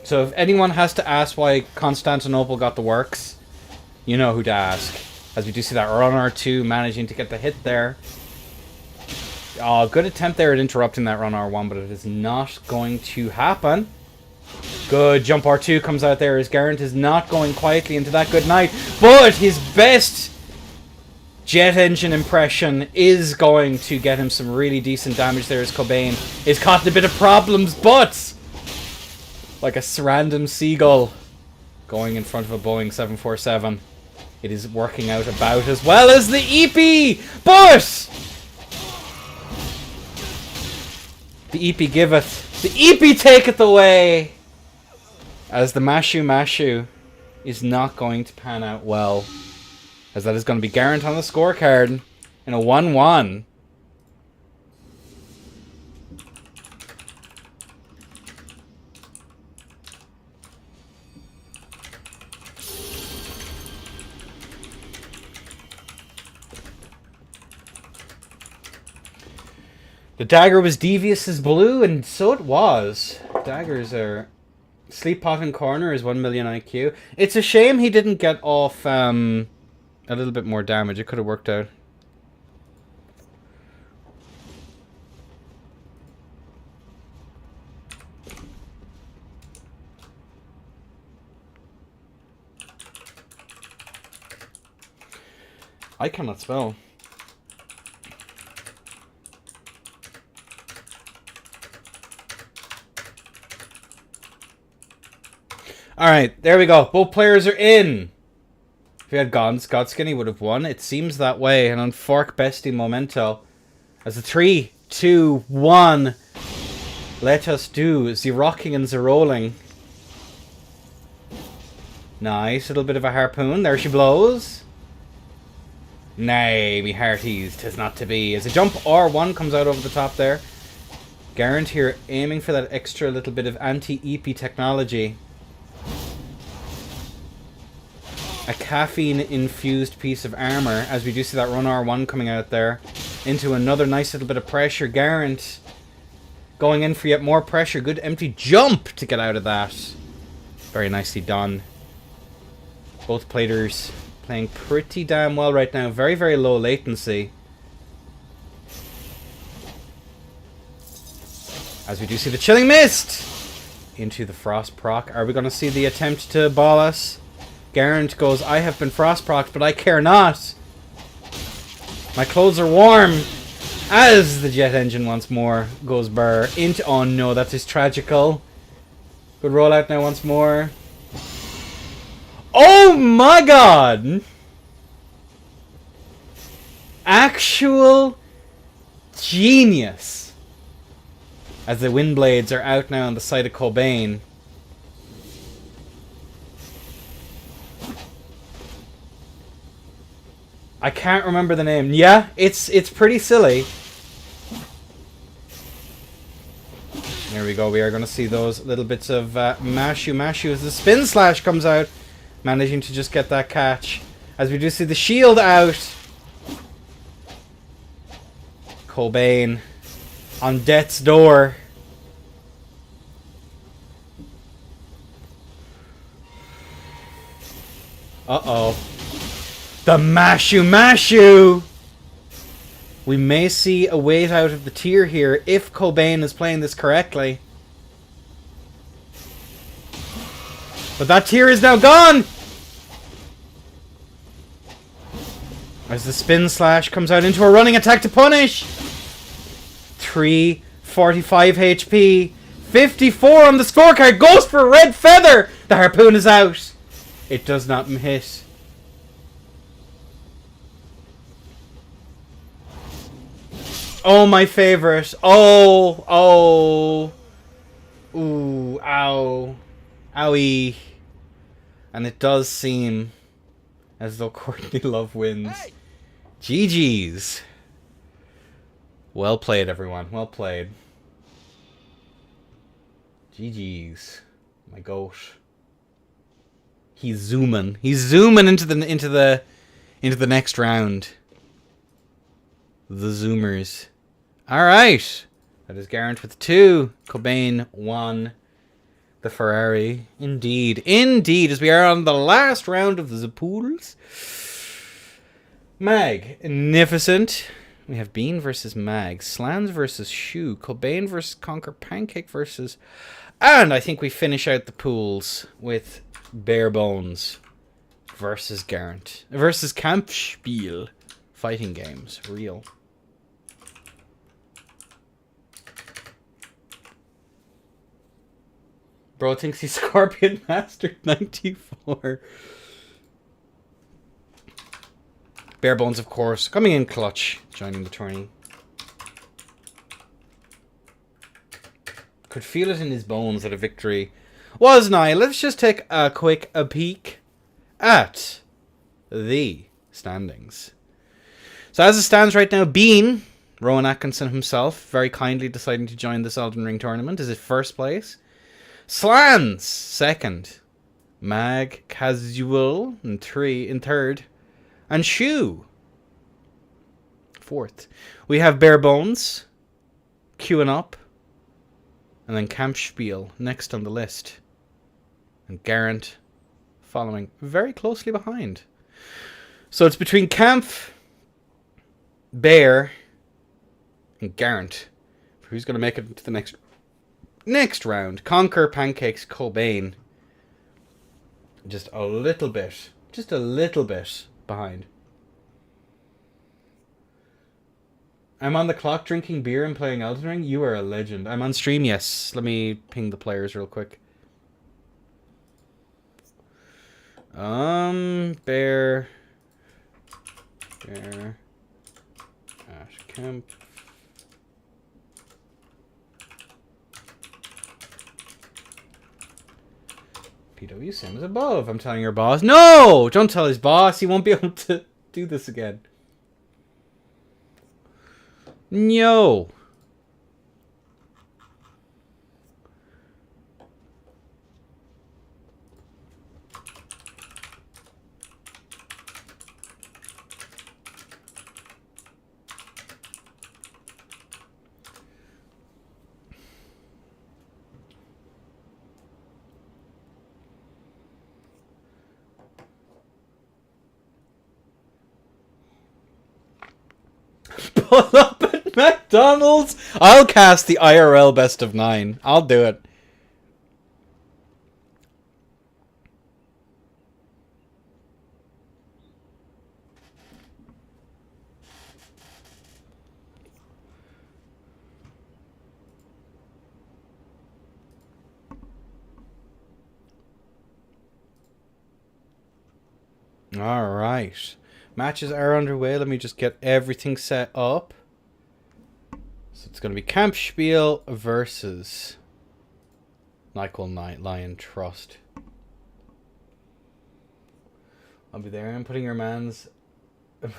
So if anyone has to ask why Constantinople got the works, you know who to ask. As we do see that run R2 managing to get the hit there. Oh, good attempt there at interrupting that run R1, but it is not going to happen. Good jump R2 comes out there as Garant is not going quietly into that good night. But his best jet engine impression is going to get him some really decent damage there as Cobain is caught in a bit of problems. But like a random seagull going in front of a Boeing 747, it is working out about as well as the EP. But the EP giveth, the EP taketh away. As the Mashu is not going to pan out well. As that is going to be Garant on the scorecard in a 1-1. The dagger was devious as blue, and so it was. Daggers are... Sleep pot in corner is 1 million IQ. It's a shame he didn't get off a little bit more damage. It could have worked out. I cannot spell. Alright, there we go. Both players are in. If he had gone Godskin, he would have won. It seems that way. And on Fork Bestie Momento. As a 3, 2, 1. Let us do the rocking and the rolling. Nice. Little bit of a harpoon. There she blows. Nay, me hearties. 'Tis not to be. As a jump R1 comes out over the top there. Garant here aiming for that extra little bit of anti-EP technology. A caffeine-infused piece of armor, as we do see that run R1 coming out there. Into another nice little bit of pressure. Garant going in for yet more pressure. Good empty jump to get out of that. Very nicely done. Both players playing pretty damn well right now. Very, very low latency. As we do see the Chilling Mist. Into the Frost proc. Are we going to see the attempt to ball us? Garant goes, I have been frostprocked, but I care not. My clothes are warm. As the jet engine once more goes burr into... Oh no, that is tragical. Good rollout now once more. Oh my god! Actual genius. As the wind blades are out now on the side of Cobain. I can't remember the name. Yeah, it's pretty silly. There we go. We are going to see those little bits of mashu as the spin slash comes out. Managing to just get that catch. As we do see the shield out. Cobain on death's door. Uh-oh. The mashu! We may see a wait out of the tier here if Cobain is playing this correctly. But that tier is now gone! As the spin slash comes out into a running attack to punish. 345 HP. 54 on the scorecard. Goes for a red feather. The harpoon is out. It does not hit. Oh, my favorite. Oh. Ooh, ow. Owie. And it does seem as though Courtney Love wins. Hey! GG's. Well played, everyone. Well played. GG's. My goat. He's zooming. He's zooming into the next round. The Zoomers. Alright. That is Garant with 2. Cobain 1. The Ferrari. Indeed. Indeed. As we are on the last round of the pools. Magnificent. We have Bean versus Mag. Slans versus Shoe. Cobain versus Conquer. Pancake versus... And I think we finish out the pools with Barebones versus Garant. Versus Spiel. Fighting games. Real. Bro thinks he's Scorpion Master 94. Barebones, of course, coming in clutch, joining the tourney. Could feel it in his bones that a victory was nigh. Let's just take a quick peek at the standings. So as it stands right now, Bean, Rowan Atkinson himself, very kindly deciding to join this Elden Ring tournament, is in first place. Slans, second. Mag, Casual, in third. And Shoe, fourth. We have Barebones, queuing up. And then Spiel next on the list. And Garant following very closely behind. So it's between Camp, Bear, and Garant. Who's going to make it to the next round? Conquer, Pancakes, Cobain. Just a little bit behind. I'm on the clock drinking beer and playing Elden Ring. You are a legend. I'm on stream, yes. Let me ping the players real quick. Bear. Ash Camp. PW same as above. I'm telling your boss. No! Don't tell his boss. He won't be able to do this again. No. Pull up at McDonald's. I'll cast the IRL best of 9. I'll do it. Alright. Matches are underway. Let me just get everything set up. So it's going to be Camp Spiel versus Nyquil Night Lion Trust. I'll be there. I'm putting man's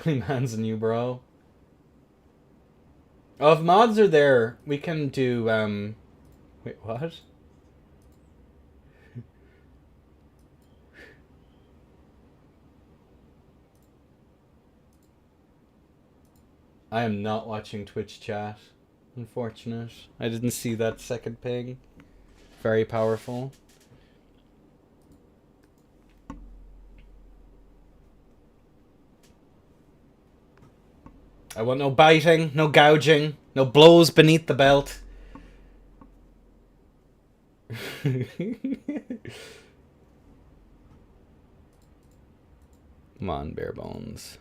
in you, bro. Oh, if mods are there, we can do, wait, what? I am not watching Twitch chat. Unfortunate. I didn't see that second ping. Very powerful. I want no biting, no gouging, no blows beneath the belt. Come on, Barebones.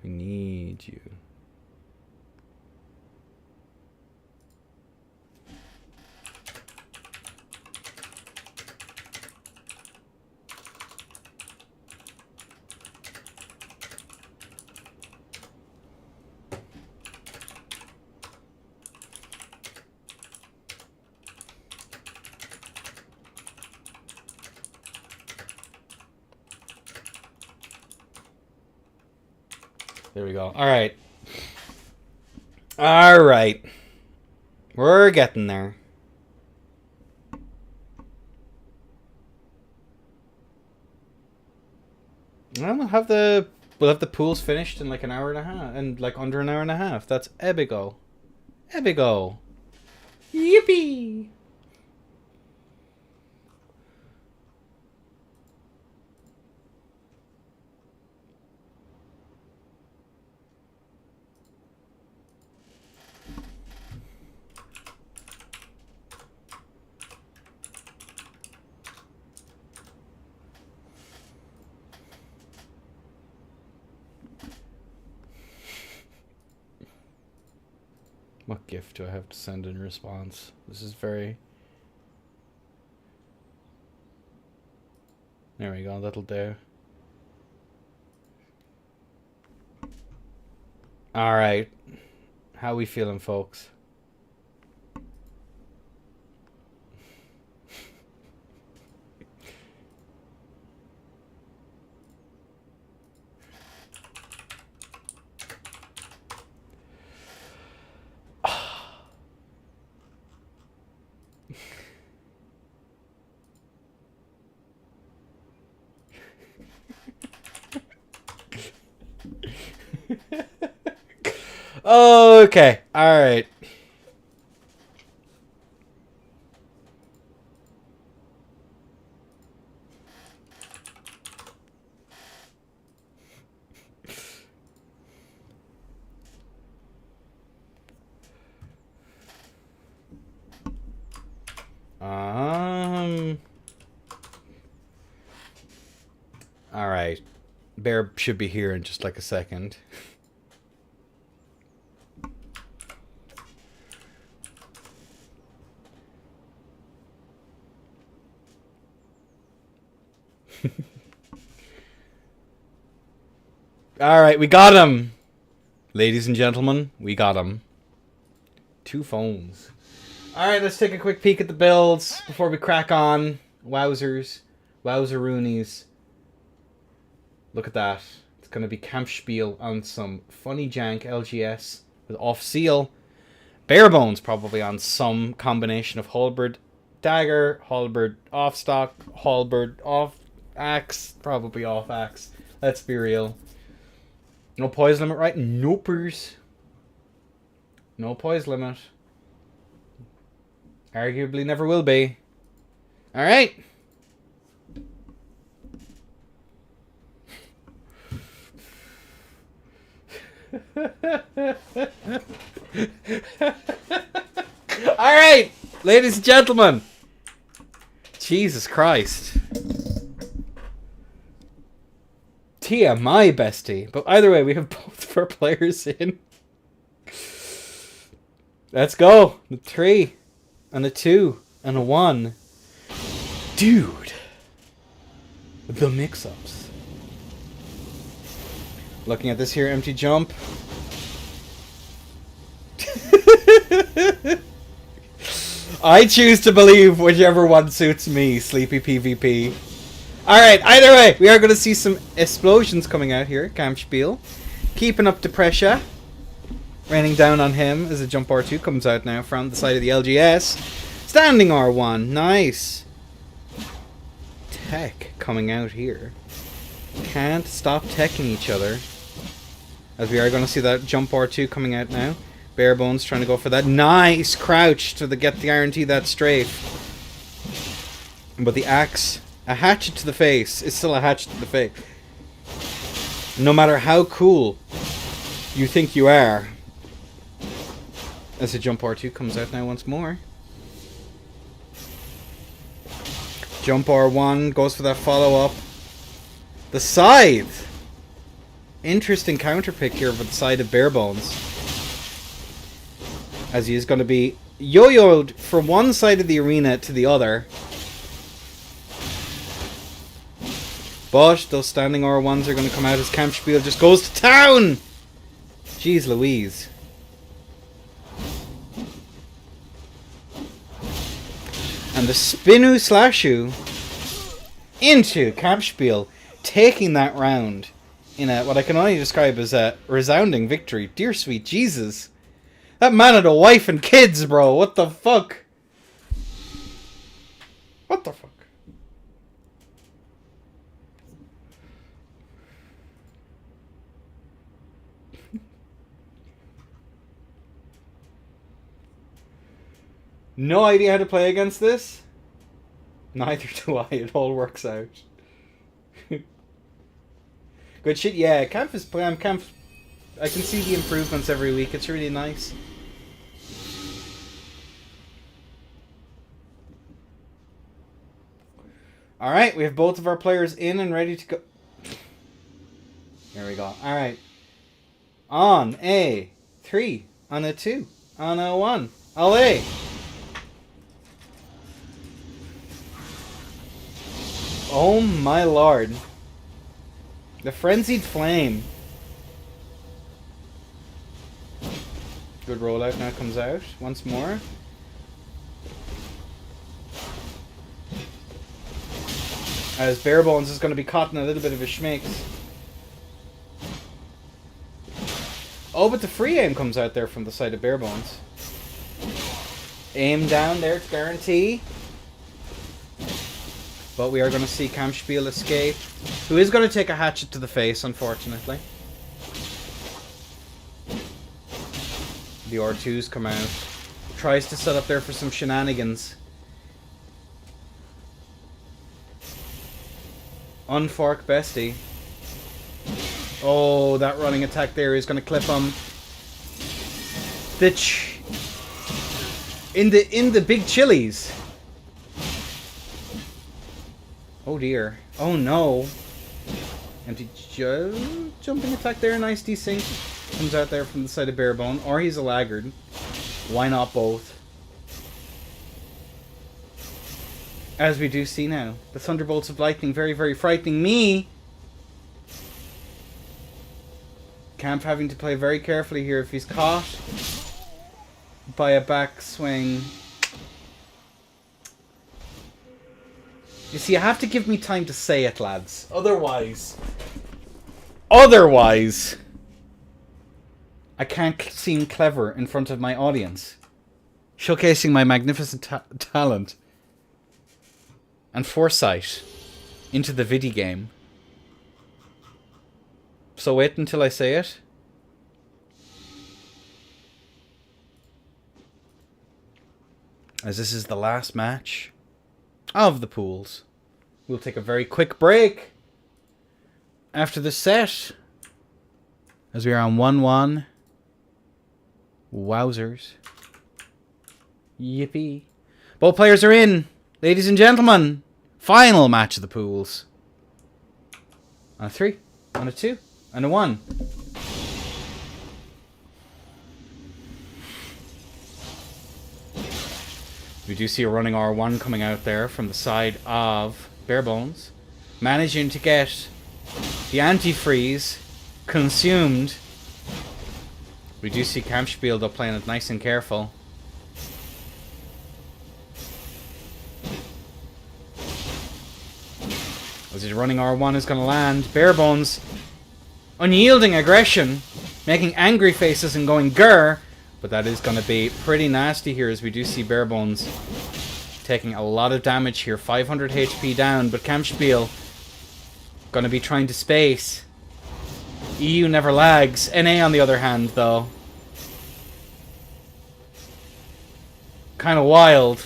We need you. There we go. Alright. Alright. We're getting there. Well, we'll have the pools finished in like an hour and a half. And like under an hour and a half. That's epigo. Epigo. Yippee! What gift do I have to send in response? This is very... There we go, that'll do. Alright. How we feeling, folks? Okay, alright. Alright. Bear should be here in just like a second. Alright, we got him! Ladies and gentlemen, we got him. 2 phones. Alright, let's take a quick peek at the builds before we crack on. Wowzers. Wowzeroonies. Look at that. It's going to be Camp Spiel on some funny jank LGS with off seal. Barebones probably on some combination of halberd dagger, halberd off stock, halberd off axe, probably off axe. Let's be real. No poise limit, right? Nopers. No poise limit. Arguably never will be. Alright. Alright, ladies and gentlemen. Jesus Christ. TMI, bestie. But either way, we have both of our players in. Let's go. The 3 and a 2 and a 1. Dude. The mix-ups. Looking at this here empty jump. I choose to believe whichever one suits me, Sleepy PvP. Alright, either way, we are going to see some explosions coming out here. Spiel. Keeping up the pressure. Raining down on him as a jump R2 comes out now from the side of the LGS. Standing R1. Nice. Tech coming out here. Can't stop teching each other. As we are going to see that jump R2 coming out now. Barebones trying to go for that nice crouch to get the guarantee that strafe. But the axe, a hatchet to the face, is still a hatchet to the face. No matter how cool you think you are. As the jump R2 comes out now once more. Jump R1 goes for that follow-up. The scythe. Interesting counter pick here for the side of Barebones. As he is going to be yo-yoed from one side of the arena to the other. But those standing R1s are going to come out as Spiel just goes to town! Jeez Louise. And the Spinu Slashu into Spiel, taking that round in what I can only describe as a resounding victory. Dear sweet Jesus. That man had a wife and kids, bro. What the fuck? What the fuck? No idea how to play against this? Neither do I. It all works out. Good shit. Yeah, Camp is Camp. I can see the improvements every week. It's really nice. Alright, we have both of our players in and ready to go. Here we go. Alright. On a 3, on a 2, on a 1. Allez! Oh my lord. The frenzied flame. Good rollout now comes out once more. As Barebones is going to be caught in a little bit of a schmix. Oh, but the free aim comes out there from the side of Barebones. Aim down there to guarantee. But we are going to see Spiel escape. Who is going to take a hatchet to the face, unfortunately. The R2s come out. Tries to set up there for some shenanigans. Unfork bestie. Oh, that running attack there is going to clip him. In the big chilies. Oh dear. Oh no. Empty jumping attack there. Nice desync. Comes out there from the side of Barebone. Or he's a laggard. Why not both? As we do see now. The thunderbolts of lightning very, very frightening me. Camp having to play very carefully here if he's caught by a backswing. You see, you have to give me time to say it, lads. Otherwise, I can't seem clever in front of my audience. Showcasing my magnificent talent and foresight into the video game. So wait until I say it. As this is the last match of the pools. We'll take a very quick break after the set. As we are on 1-1. Wowzers. Yippee. Both players are in. Ladies and gentlemen. Final match of the pools. On a 3. On a 2. And a 1. We do see a running R1 coming out there from the side of Barebones. Managing to get the anti-freeze consumed. We do see Spiel though playing it nice and careful. As he's running R1 is going to land. Barebones, unyielding aggression, making angry faces and going grr. But that is going to be pretty nasty here as we do see Barebones taking a lot of damage here. 500 HP down, but Spiel going to be trying to space. EU never lags. NA on the other hand though. Kind of wild.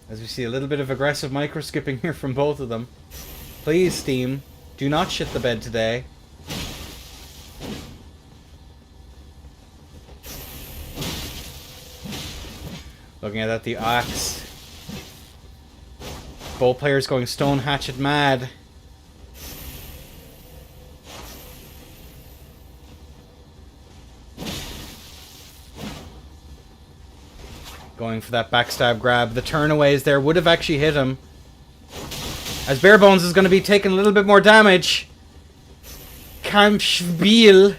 As we see a little bit of aggressive micro-skipping here from both of them. Please, Steam, do not shit the bed today. Looking at that, the axe. Both players going stone hatchet mad. Going for that backstab grab. The turnaways there would have actually hit him. As Barebones is going to be taking a little bit more damage. Spiel.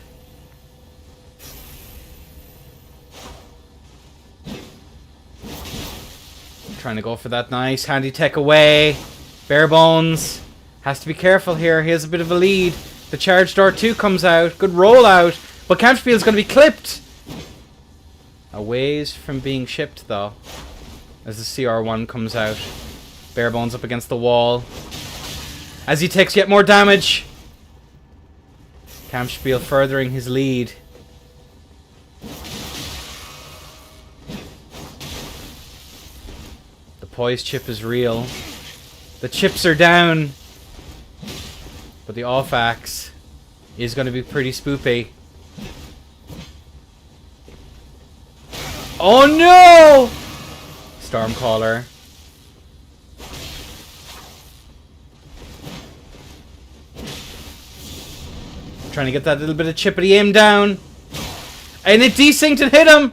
Trying to go for that nice handy tech away. Barebones has to be careful here. He has a bit of a lead. The charge door 2 comes out. Good rollout. But Spiel is going to be clipped. A ways from being shipped though, as the CR1 comes out. Barebones up against the wall. As he takes yet more damage. Spiel furthering his lead. The poise chip is real. The chips are down. But the off axe is going to be pretty spoopy. Oh no! Stormcaller. Trying to get that little bit of chippity aim down. And it desynced and hit him!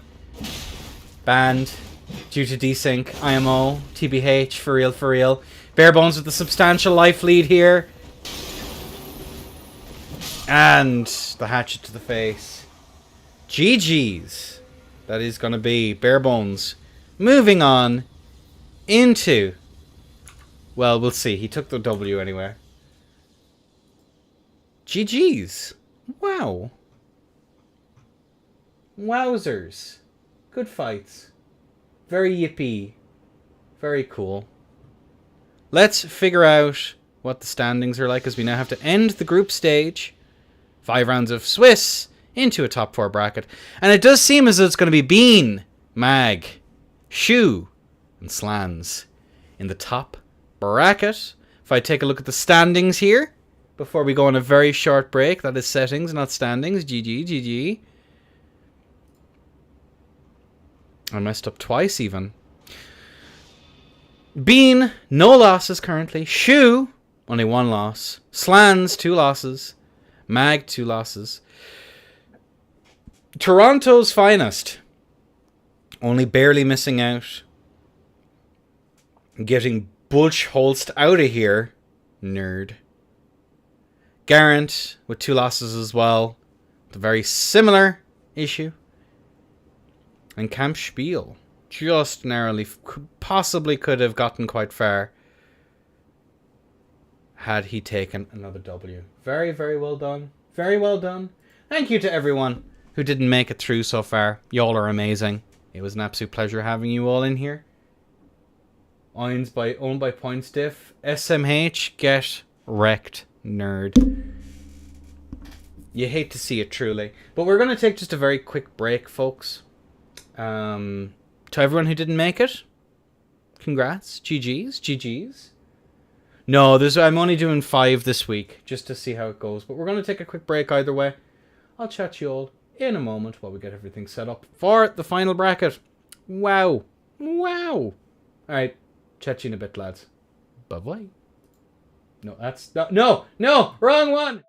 Banned. Due to desync. IMO. TBH. For real, for real. Barebones with a substantial life lead here. And the hatchet to the face. GG's. That is going to be Barebones moving on into... Well, we'll see. He took the W anyway. GG's. Wow. Wowzers. Good fights. Very yippee. Very cool. Let's figure out what the standings are like as we now have to end the group stage. 5 rounds of Swiss into a top 4 bracket. And it does seem as though it's going to be Bean, Mag, Shoe, and Slans in the top bracket. If I take a look at the standings here, before we go on a very short break, that is settings, not standings. GG, GG. I messed up twice even. Bean, no losses currently. Shoe, only 1 loss. Slans, 2 losses. Mag, 2 losses. Toronto's finest. Only barely missing out. Getting Bulch Holst out of here. Nerd. Garant with 2 losses as well. The very similar issue. And Spiel just narrowly possibly could have gotten quite far had he taken another W. Very, very well done. Very well done. Thank you to everyone who didn't make it through so far. Y'all are amazing. It was an absolute pleasure having you all in here. Owned by Points Diff. SMH, get wrecked, nerd. You hate to see it, truly. But we're going to take just a very quick break, folks. To everyone who didn't make it, congrats. GG's. GG's. No, I'm only doing 5 this week, just to see how it goes. But we're going to take a quick break either way. I'll chat to you all in a moment while we get everything set up for the final bracket. Wow. Wow. Alright, chat you in a bit, lads. Bye-bye. No, that's... No! No! Wrong one!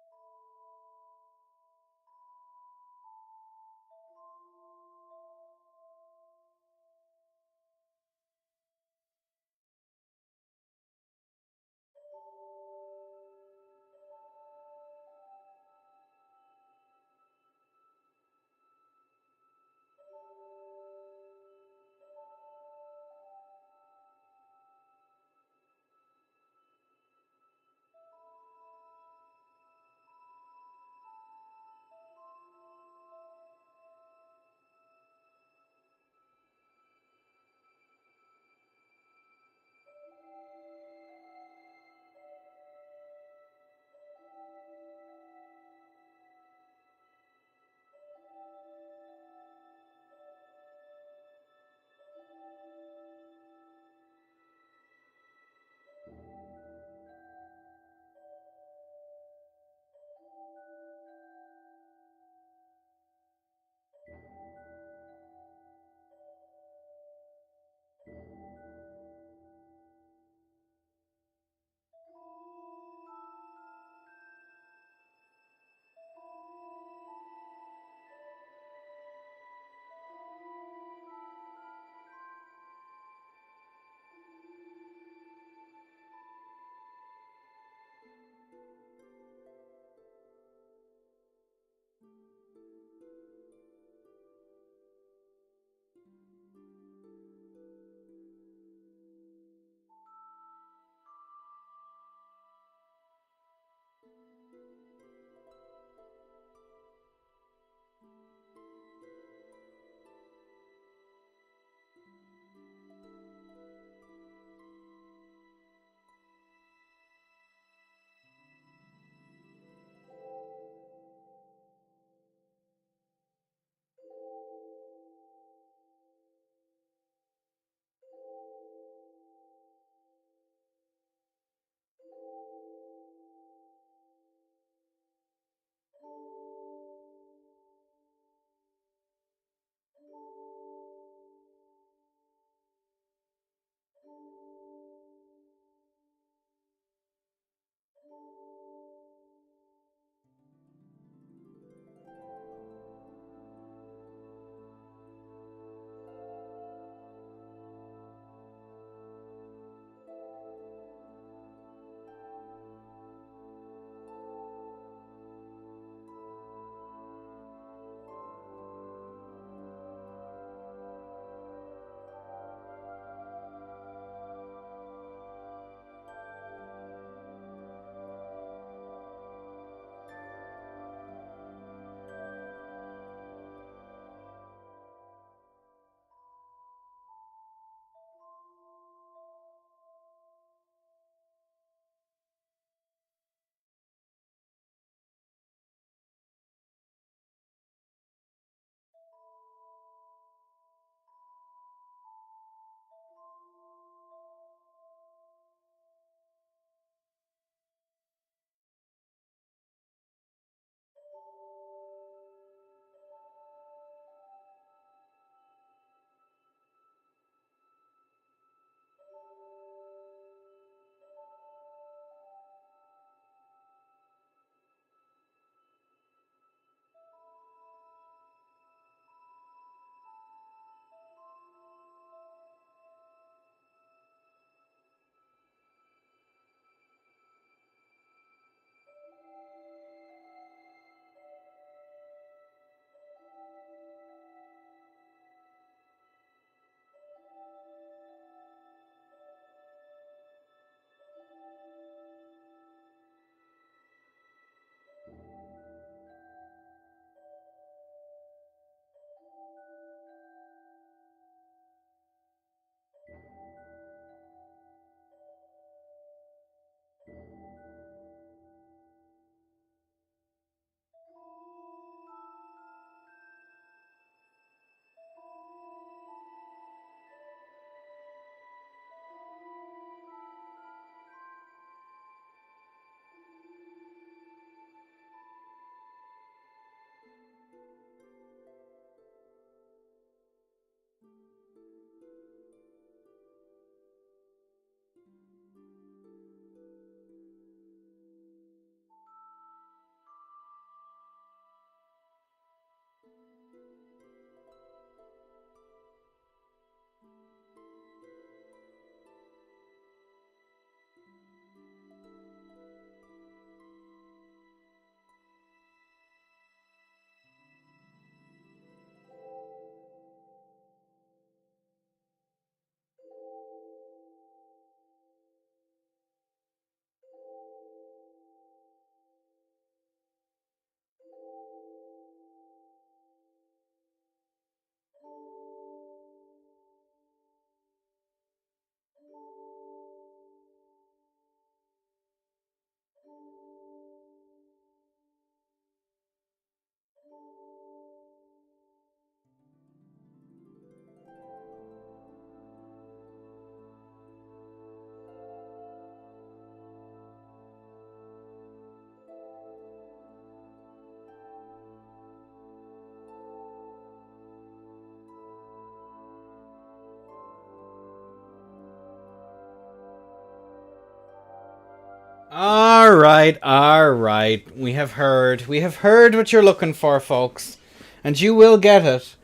Alright, alright. We have heard. We have heard what you're looking for, folks. And you will get it.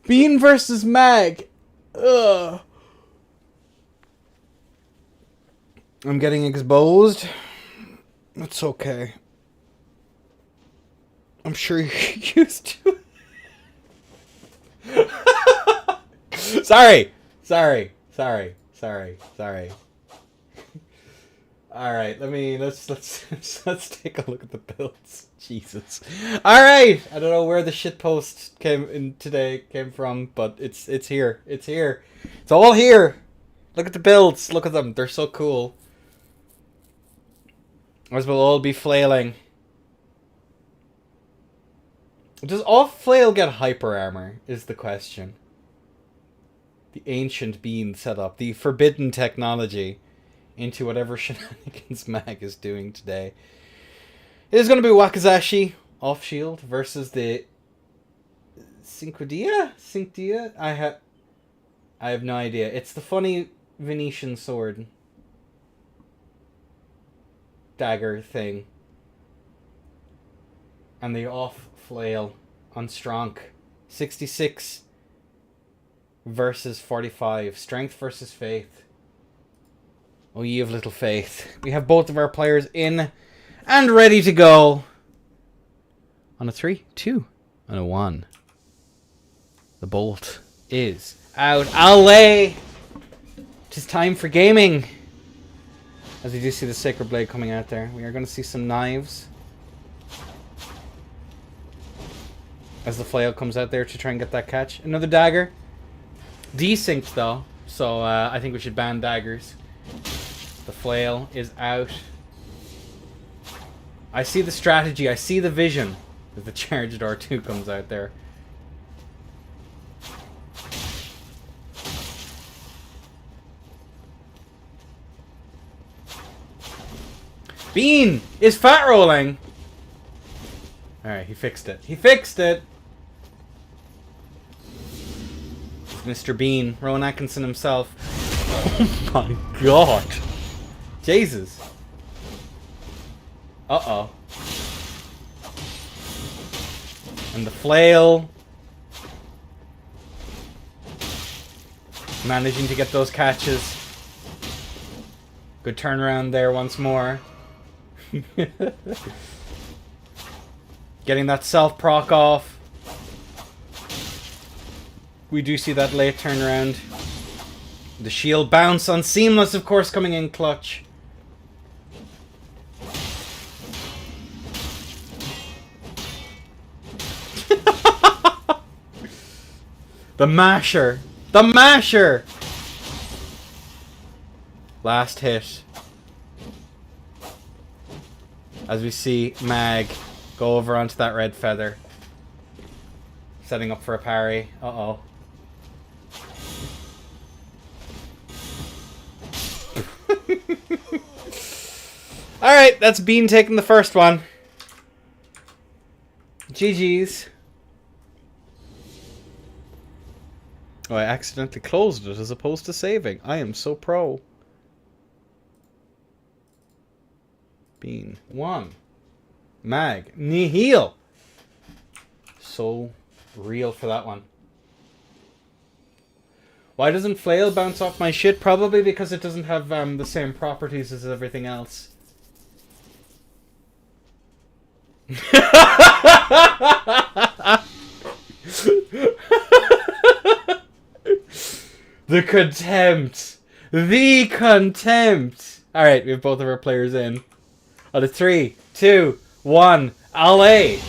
Bean versus Mag. Ugh. I'm getting exposed. It's okay. I'm sure you're used to it. Sorry. Alright, let's take a look at the builds. Jesus. Alright! I don't know where the shitpost came from, but it's here. It's here. It's all here. Look at the builds. Look at them. They're so cool. As we'll all be flailing. Does all flail get hyper armor, is the question. The ancient bean setup. The forbidden technology into whatever shenanigans Mag is doing today. It is going to be Wakizashi off shield versus the Cinctia? I have no idea. It's the funny Venetian sword dagger thing. And the off flail on Stronk. 66 versus 45. Strength versus faith. Oh, ye of little faith. We have both of our players in and ready to go. On a 3, 2, and a 1. The bolt is out. Alley! 'Tis time for gaming. As we do see the Sacred Blade coming out there. We are going to see some knives. As the flail comes out there to try and get that catch. Another dagger. Desynced though. So I think we should ban daggers. The flail is out. I see the strategy. I see the vision. As the charged R2 comes out there. Bean is fat rolling. Alright, he fixed it. He fixed it. It's Mr. Bean, Rowan Atkinson himself. Oh my god. Jesus. Uh-oh. And the flail. Managing to get those catches. Good turnaround there once more. Getting that self-proc off. We do see that late turnaround. The shield bounce on Seamless, of course, coming in clutch. The masher. The masher! Last hit. As we see Mag go over onto that red feather. Setting up for a parry. Uh-oh. Alright, that's Bean taking the first one. GG's. Oh, I accidentally closed it as opposed to saving. I am so pro. Bean. 1. Mag. Nihil. So real for that one. Why doesn't flail bounce off my shit? Probably because it doesn't have the same properties as everything else. The contempt. The contempt. Alright, we have both of our players in. On a 3, 2, 1, alley!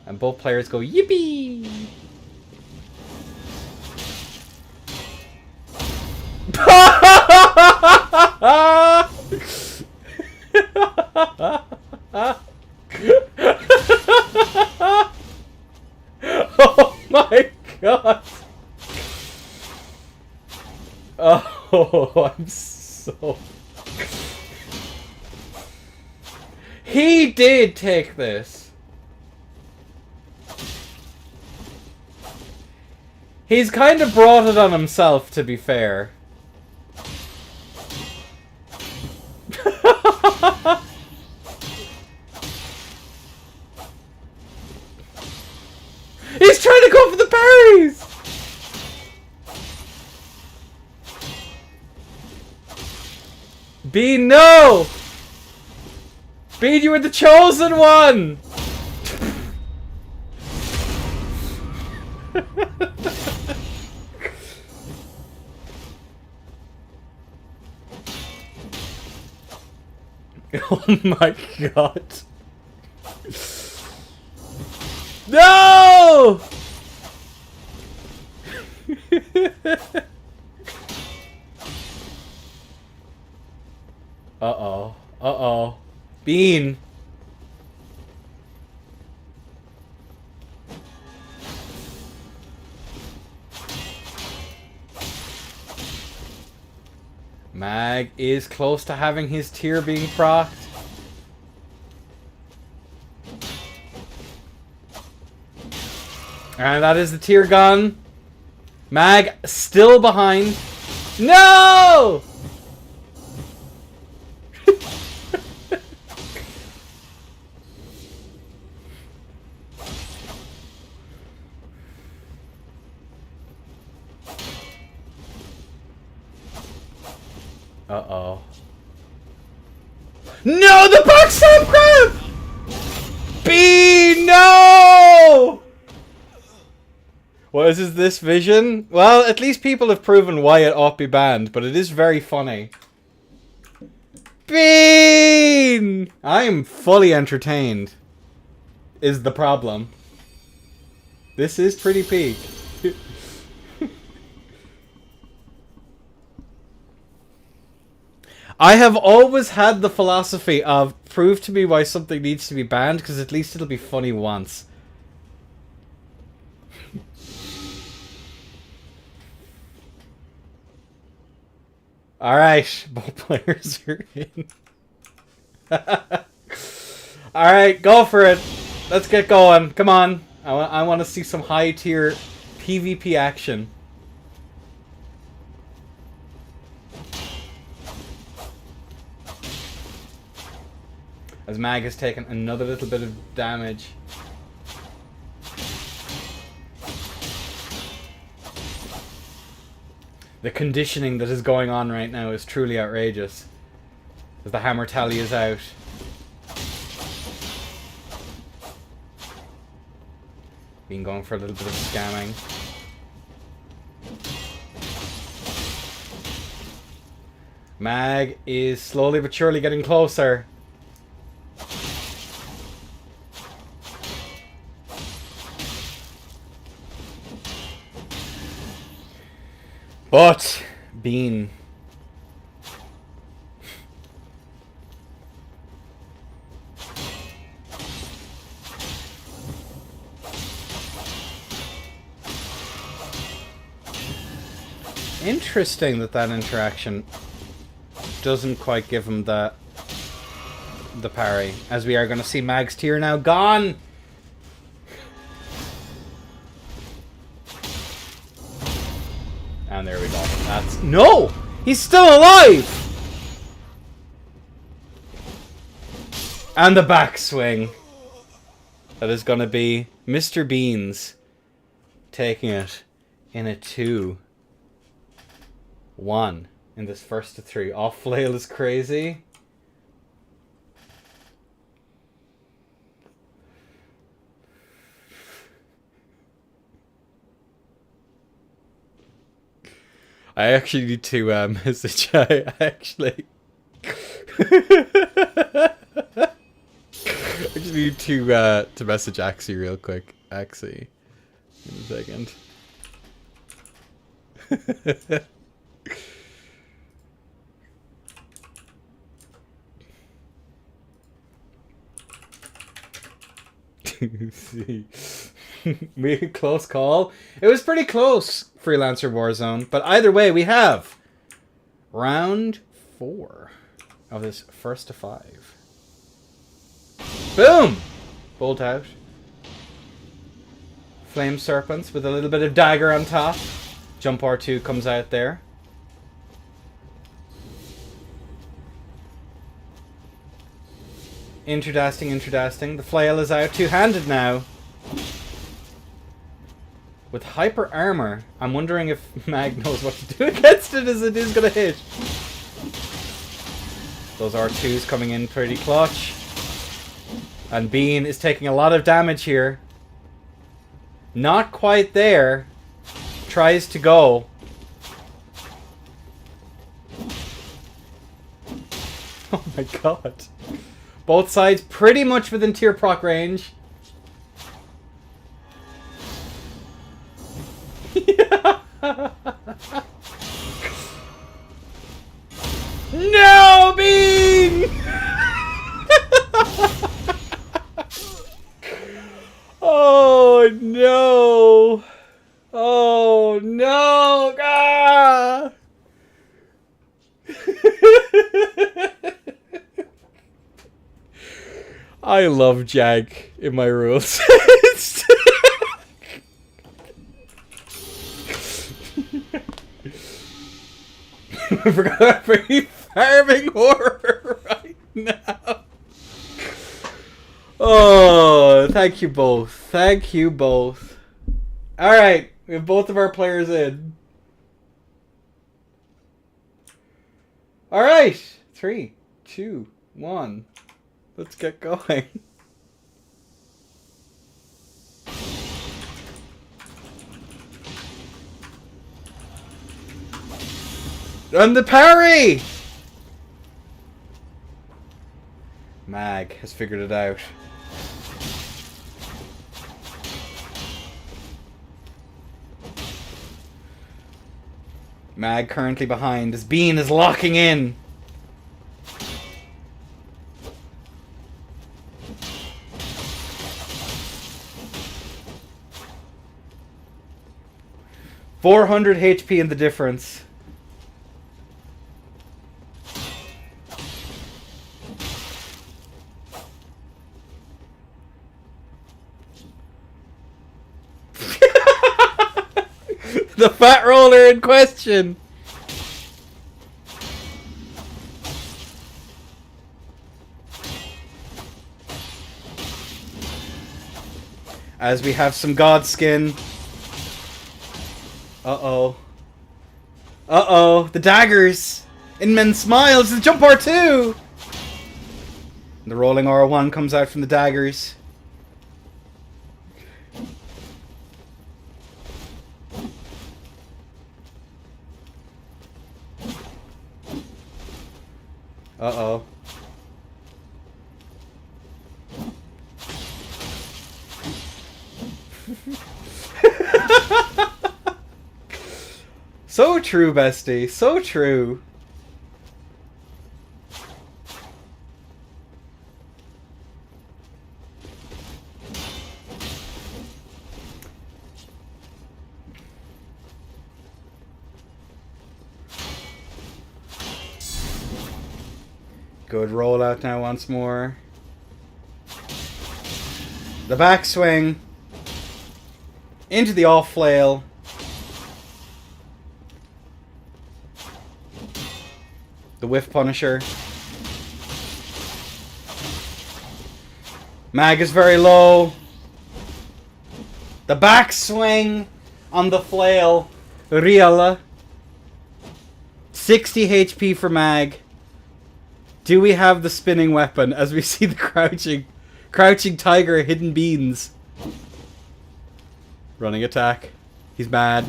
And both players go, yippee! Oh my god! Oh, I'm so... He did take this. He's kind of brought it on himself, to be fair. He's trying to go for the parries! Bean, no! Bean, you were the chosen one! Oh my god. No! Uh-oh. Uh-oh. Bean. Mag is close to having his tier being procced. And that is the tier gun. Mag still behind. No! Uh-oh. No, the backstab grab! B, no! What is this vision? Well, at least people have proven why it ought to be banned, but it is very funny. Bean! I am fully entertained. Is the problem. This is pretty peak. I have always had the philosophy of prove to me why something needs to be banned, because at least it'll be funny once. Alright, both players are in. Alright, go for it. Let's get going. Come on. I want to see some high tier PvP action. As Mag has taken another little bit of damage. The conditioning that is going on right now is truly outrageous. As the hammer tally is out. Been going for a little bit of scamming. Mag is slowly but surely getting closer. But Bean. Interesting that interaction doesn't quite give him the parry, as we are going to see Mag's tier now gone. And there we go. That's... No! He's still alive! And the backswing. That is going to be Mr. Beans taking it in a 2-1 in this first of 3. Off flail is crazy. I actually need to message. I actually need to message Axie real quick. Axie, in a second. See. Close call. It was pretty close, Freelancer Warzone. But either way, we have round 4 of this first to 5. Boom! Bolt out. Flame Serpents with a little bit of dagger on top. Jump R2 comes out there. Interdasting. The flail is out two-handed now. With hyper armor, I'm wondering if Mag knows what to do against it as it is going to hit. Those R2s coming in pretty clutch. And Bean is taking a lot of damage here. Not quite there. Tries to go. Oh my god. Both sides pretty much within tier proc range. No, Bean! Oh no! Oh no! Ah! I love Jag in my rules. I forgot I'm pretty farming horror right now. Oh, thank you both. Thank you both. Alright, we have both of our players in. Alright, 3, 2, 1. Let's get going. And the parry! Mag has figured it out. Mag currently behind as Bean is locking in. $400 HP in the difference. The fat roller in question. As we have some god skin. Uh-oh. Uh-oh. The daggers. Inman smiles. The jump R2. The rolling R1 comes out from the daggers. Uh-oh. So true, bestie. So true. Good rollout now once more. The backswing. Into the off flail. The whiff punisher. Mag is very low. The backswing on the flail. Real. 60 HP for Mag. Do we have the spinning weapon as we see the crouching tiger hidden beans? Running attack. He's mad.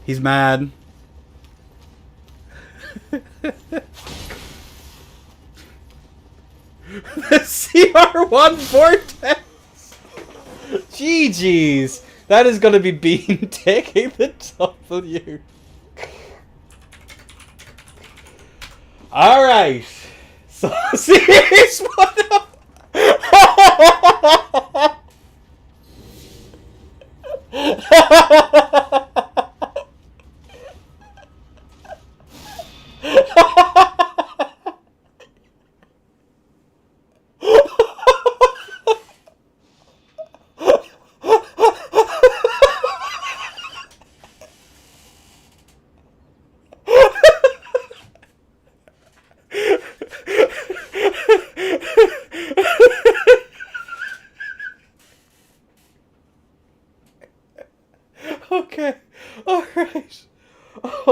He's mad. The CR1 vortex. GG's. That is going to be Bean taking the W. Alright. So, serious one up.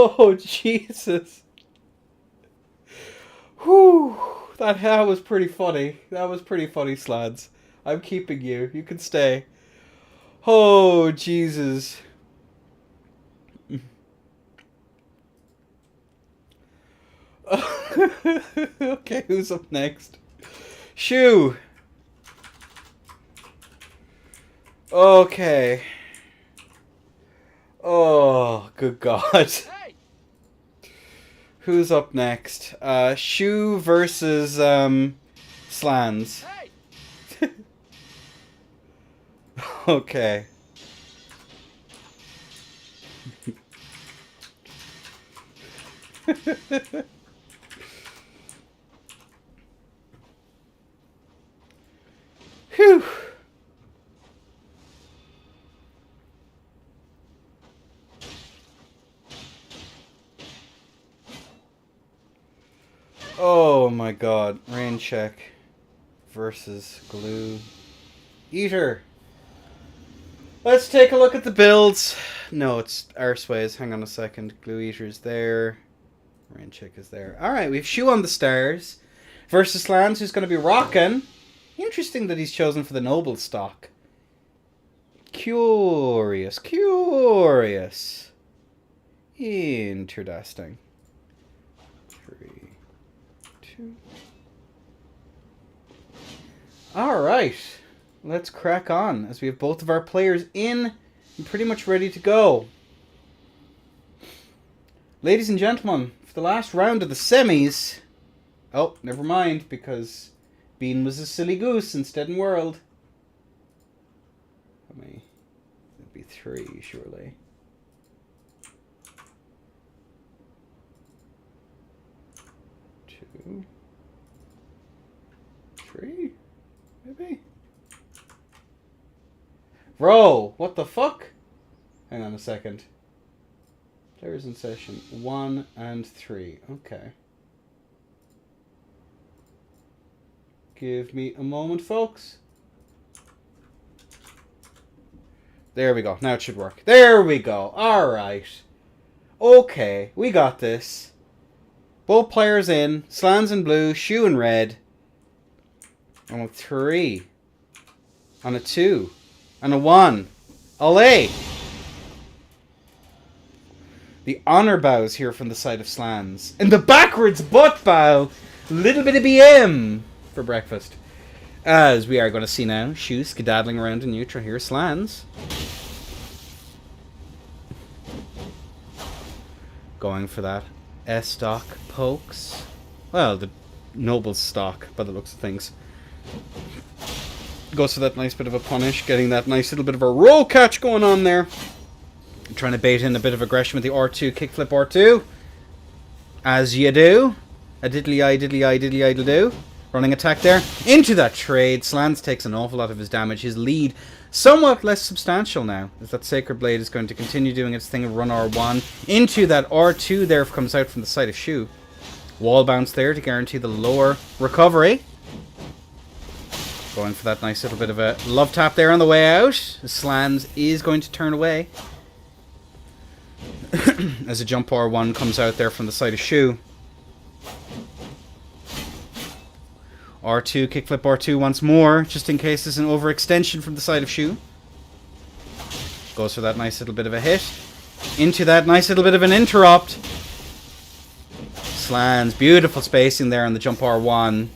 Oh, Jesus. Whew. That was pretty funny. That was pretty funny, Slads. I'm keeping you. You can stay. Oh, Jesus. Okay, who's up next? Shoo. Okay. Oh, good God. Hey! Who's up next? Shoo versus Slans. Hey! Okay. Whew. Oh my God. Rain check versus glue eater. Let's take a look at the builds. No, it's Arseways. Hang on a second. Glue eater's there. Rain check is there. Alright, we have Shoe on the stars versus Slans, who's going to be rocking. Interesting that he's chosen for the noble stock. Curious. Curious. Interesting. 3, 2. Alright. Let's crack on as we have both of our players in and pretty much ready to go. Ladies and gentlemen, for the last round of the semis... Oh, never mind, because Bean was a silly goose instead in world. How many? It'd be 3, surely. Two, 3, maybe? Bro, what the fuck? Hang on a second. Players in session 1 and 3. Okay. Give me a moment, folks. There we go. Now it should work. There we go. Alright. Okay, we got this. Both players in. Slans in blue, Shoe in red. On a 3. On a 2. On a 1. Olé! The honor bows here from the side of Slans. And the backwards butt bow. Little bit of BM for breakfast. As we are going to see now, Shoe skedaddling around in neutral here. Slans. Going for that S-stock pokes. Well, the noble stock by the looks of things. Goes for that nice bit of a punish. Getting that nice little bit of a roll catch going on there. Trying to bait in a bit of aggression with the R2, kickflip R2. As you do. A diddly-eye, diddly-eye, diddly-eye do. Running attack there. Into that trade. Slans takes an awful lot of his damage. His lead somewhat less substantial now, as that Sacred Blade is going to continue doing its thing of run R1. Into that R2 there comes out from the side of Shoe. Wall bounce there to guarantee the lower recovery. Going for that nice little bit of a love tap there on the way out. Slans is going to turn away. As a jump R1 comes out there from the side of Shoe. R2, kickflip R2 once more, just in case there's an overextension from the side of Shoe. Goes for that nice little bit of a hit. Into that nice little bit of an interrupt. Slans, beautiful spacing there on the jump R1.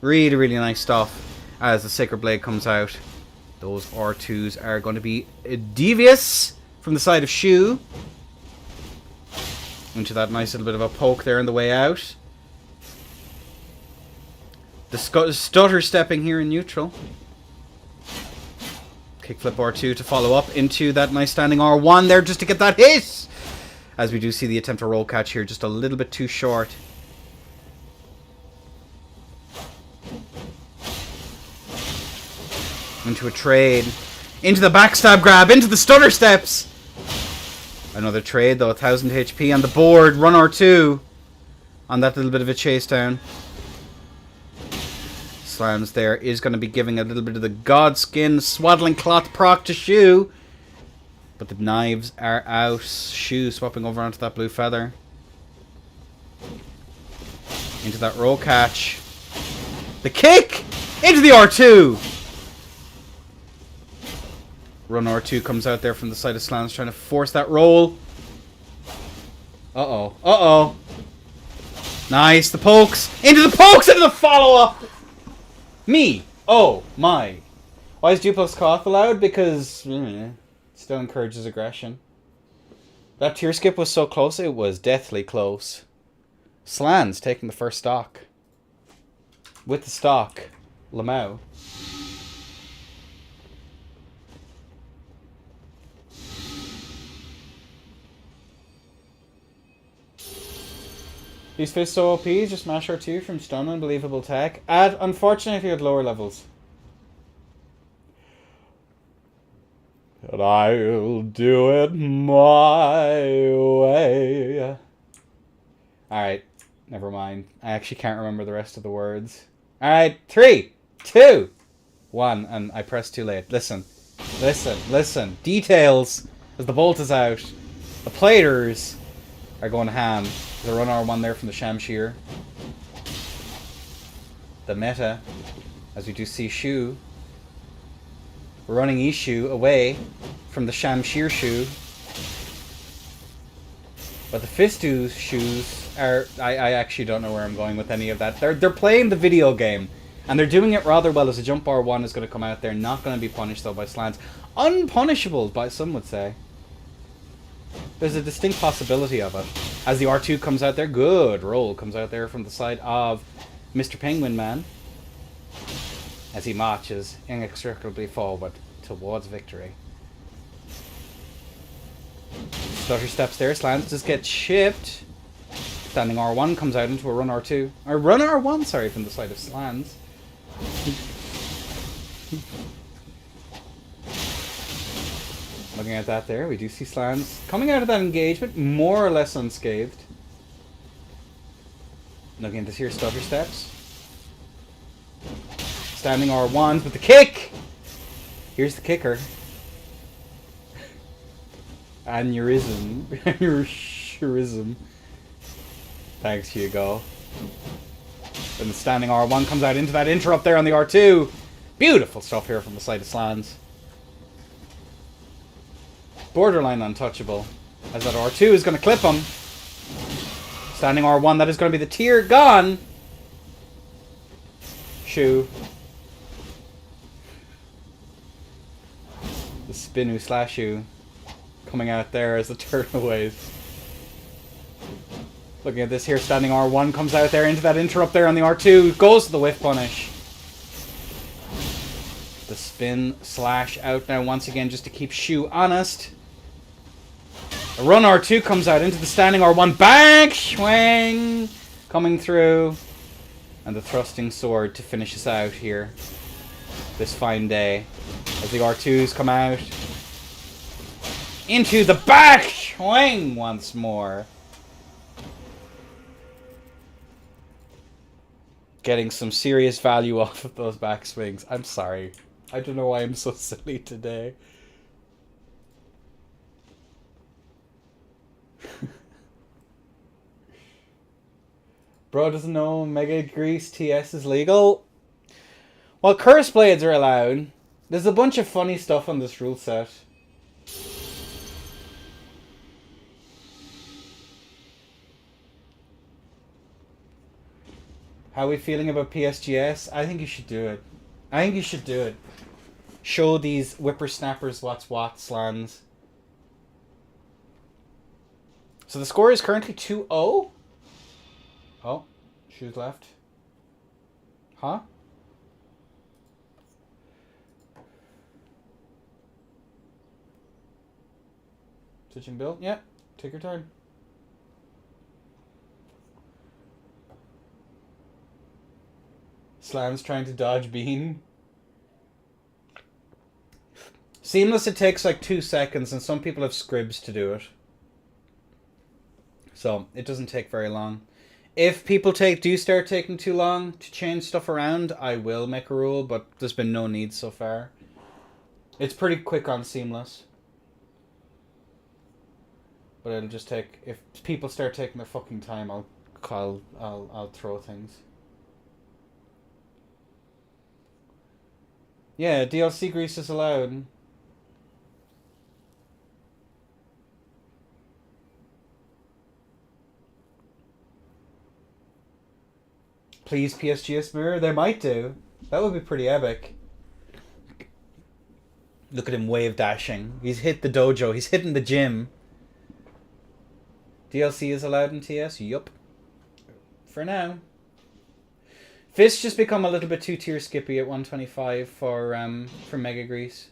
Really, really nice stuff. As the Sacred Blade comes out. Those R2s are going to be devious from the side of Shoe. Into that nice little bit of a poke there on the way out. The stutter stepping here in neutral. Kickflip R2 to follow up into that nice standing R1 there just to get that hit. As we do see the attempt to roll catch here just a little bit too short. Into a trade. Into the backstab grab. Into the stutter steps. Another trade though. 1000 HP on the board. Run R2. On that little bit of a chase down. Slams there is going to be giving a little bit of the Godskin swaddling cloth proc to Shoe. But the knives are out. Shoe swapping over onto that blue feather. Into that roll catch. The kick! Into the R2! Run R2 comes out there from the side of Slans, trying to force that roll. Uh-oh. Uh-oh. Nice. The pokes. Into the pokes! Into the follow-up! Me. Oh, my. Why is duplex cough allowed? Because still encourages aggression. That tier skip was so close, it was deathly close. Slans taking the first stock. With the stock, Lamau. These fists so OP, just mash R2 from stun, unbelievable tech. Unfortunately at lower levels. And I'll do it my way. Alright, never mind. I actually can't remember the rest of the words. Alright, 3, 2, 1, and I pressed too late. Listen, listen, listen. Details as the bolt is out. The platers are going ham. The run R1 there from the Shamshir. The meta, as we do see Shu. We're running Ishu away from the Shamshir Shu. But the Fistu shoes are... I actually don't know where I'm going with any of that. They're playing the video game. And they're doing it rather well as a jump R1 is going to come out there. Not going to be punished though by Slants. Unpunishable, by some would say. There's a distinct possibility of it. As the R2 comes out there, good roll comes out there from the side of Mr. Penguin Man. As he marches inextricably forward towards victory. Stutter steps there, Slants just get chipped. Standing R1 comes out into a run R2. Or run R1, sorry, from the side of Slants. Looking at that there, we do see Slans coming out of that engagement more or less unscathed. Looking at this here, stutter steps. Standing R1s with the kick! Here's the kicker. Aneurysm. Aneurysm. Thanks, Hugo. Then the standing R1 comes out into that interrupt there on the R2. Beautiful stuff here from the side of Slans. Borderline untouchable. As that R2 is going to clip him. Standing R1, that is going to be the tier gone. Shu. The Spinu Slashu coming out there as the turnaways. Looking at this here, standing R1 comes out there into that interrupt there on the R2. Goes to the whiff punish. The spin slash out now once again just to keep Shu honest. A run R2 comes out into the standing R1. Back swing coming through. And the thrusting sword to finish us out here. This fine day. As the R2s come out. Into the back swing once more. Getting some serious value off of those back swings. I'm sorry. I don't know why I'm so silly today. Bro doesn't know Mega Grease TS is legal. Well, Curse Blades are allowed. There's a bunch of funny stuff on this rule set. How are we feeling about PSGS? I think you should do it. I think you should do it. Show these whippersnappers what's what, Slans. So the score is currently 2-0. Oh, shoes left. Huh? Switching build? Yeah, take your turn. Slams trying to dodge bean. Seamless, it takes like 2 seconds, and some people have scribs to do it. So, it doesn't take very long. If people do start taking too long to change stuff around, I will make a rule, but there's been no need so far. It's pretty quick on Seamless. But it'll just take, if people start taking their fucking time, I'll throw things. Yeah, DLC grease is allowed. Please PSGS mirror? They might do. That would be pretty epic. Look at him wave dashing. He's hit the dojo. He's hitting the gym. DLC is allowed in TS? Yup. For now. Fist just become a little bit too tier skippy at 125 for Mega Grease.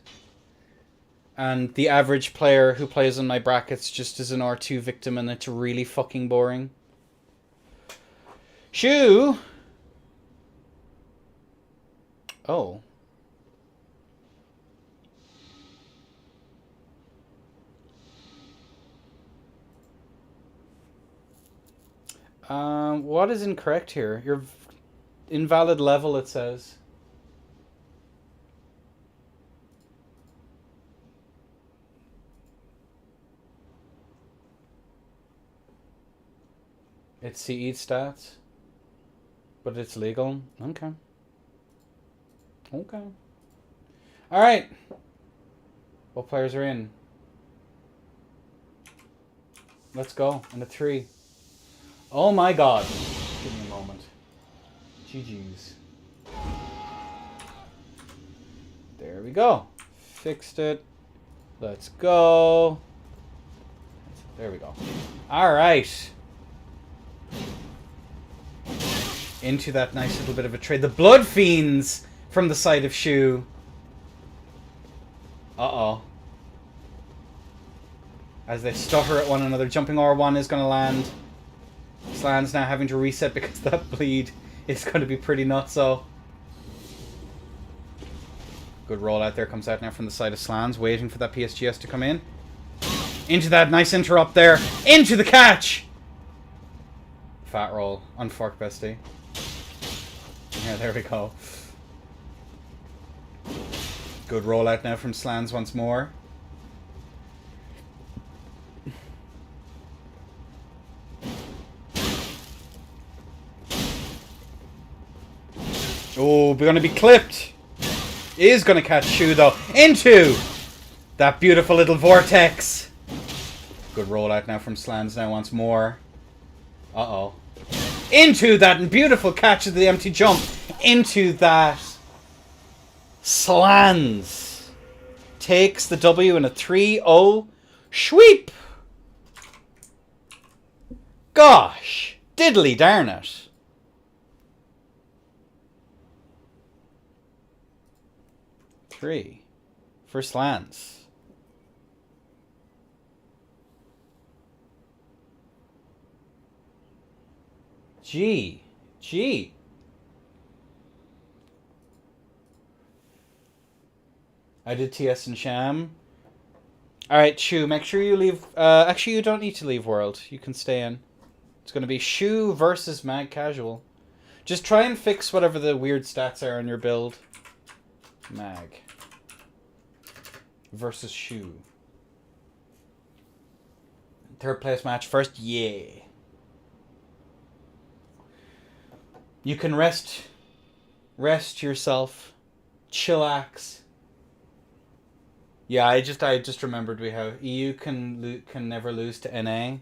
And the average player who plays in my brackets just is an R2 victim and it's really fucking boring. Shoo! Oh. What is incorrect here? Your invalid level, it says. It's CE stats, but it's legal. Okay. Okay. All right. What players are in? Let's go. In a 3. Oh my god. Give me a moment. GG's. There we go. Fixed it. Let's go. There we go. All right. Into that nice little bit of a trade. The Blood Fiends from the side of Shu. Uh-oh. As they stutter at one another. Jumping R1 is going to land. Slan's now having to reset because that bleed is going to be pretty nutso. Good roll out there comes out now from the side of Slans. Waiting for that PSGS to come in. Into that nice interrupt there. Into the catch! Fat roll. Unfork bestie. Yeah, there we go. Good roll out now from Slans once more. Oh, we're going to be clipped. Is going to catch Shu though. Into that beautiful little vortex. Good roll out now from Slans now once more. Uh-oh. Into that beautiful catch of the empty jump. Into that. Slans takes the W in a 3-0 sweep. Gosh. Diddly darn it. Three for Slans. G. I did TS and Sham. Alright, Shu, make sure you leave... actually, you don't need to leave World. You can stay in. It's going to be Shu versus Mag Casual. Just try and fix whatever the weird stats are on your build. Mag. Versus Shu. Third place match first? Yeah. You can rest yourself. Chillax. Yeah, I just remembered we have EU can never lose to NA.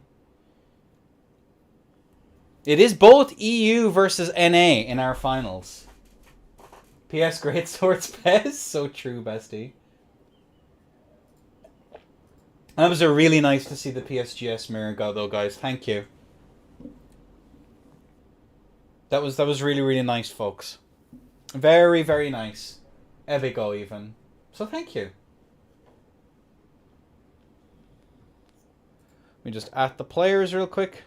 It is both EU versus NA in our finals. PS Great Swords Pez, so true, bestie. That was a really nice to see the PSGS mirror go though, guys. Thank you. That was really, really nice, folks. Very, very nice. Evigo even. So thank you. Let me just at the players real quick.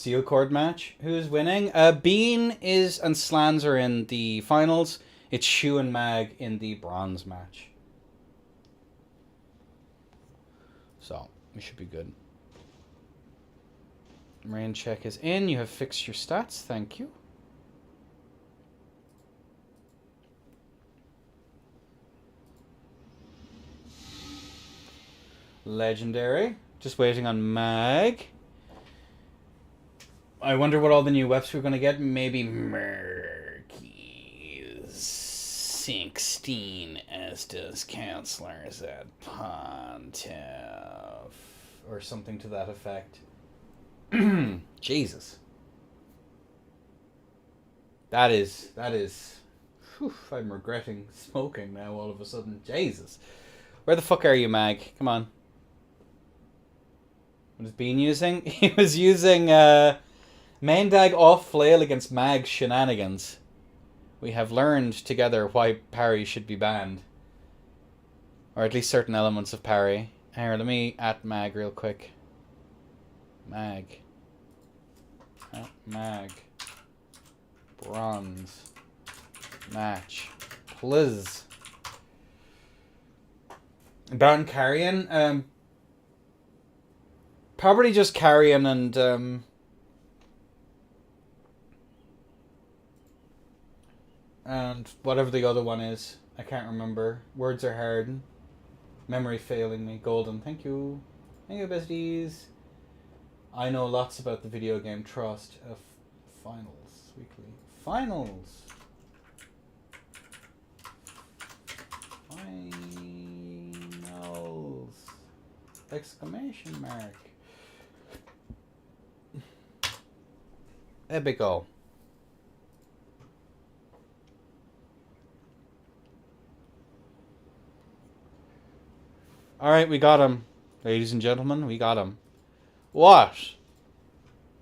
Seal Cord match. Who's winning? Bean is and Slans are in the finals. It's Shu and Mag in the bronze match. So, we should be good. Rain check is in. You have fixed your stats. Thank you. Legendary. Just waiting on Mag. I wonder what all the new weps we're going to get. Maybe Murky's 16 Estes Counselors at Pontiff. Or something to that effect. Jesus. That is. Whew, I'm regretting smoking now all of a sudden. Jesus. Where the fuck are you, Mag? Come on. What is Bean using? He was using main dag off flail against Mag's shenanigans. We have learned together why parry should be banned. Or at least certain elements of parry. Here, let me at Mag real quick. Mag. At Mag. Bronze. Match. Please. Baron Carrion? Probably just Carrion and whatever the other one is. I can't remember. Words are hard. Memory failing me. Golden. Thank you. Thank you, besties. I know lots about the video game Trust. Finals. Weekly. Finals. Finals. Exclamation mark. Epico. Alright, we got him. Ladies and gentlemen, we got him. What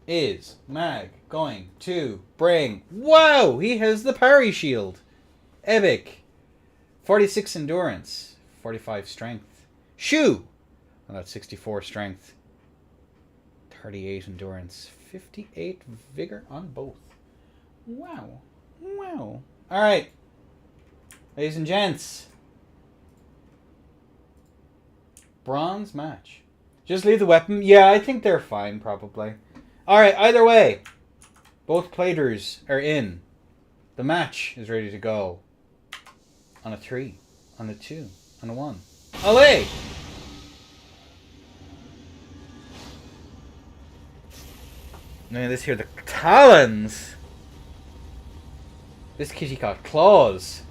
is Mag going to bring? Wow! He has the parry shield. Epic. 46 endurance. 45 strength. Shu! Oh, that's 64 strength. 38 endurance. 58 vigor on both. Wow. Wow. Alright. Ladies and gents. Bronze match. Just leave the weapon. Yeah, I think they're fine, probably. Alright, either way. Both players are in. The match is ready to go. On a 3. On a 2. On a 1. Allez! Look at this here, the talons! This kitty got claws.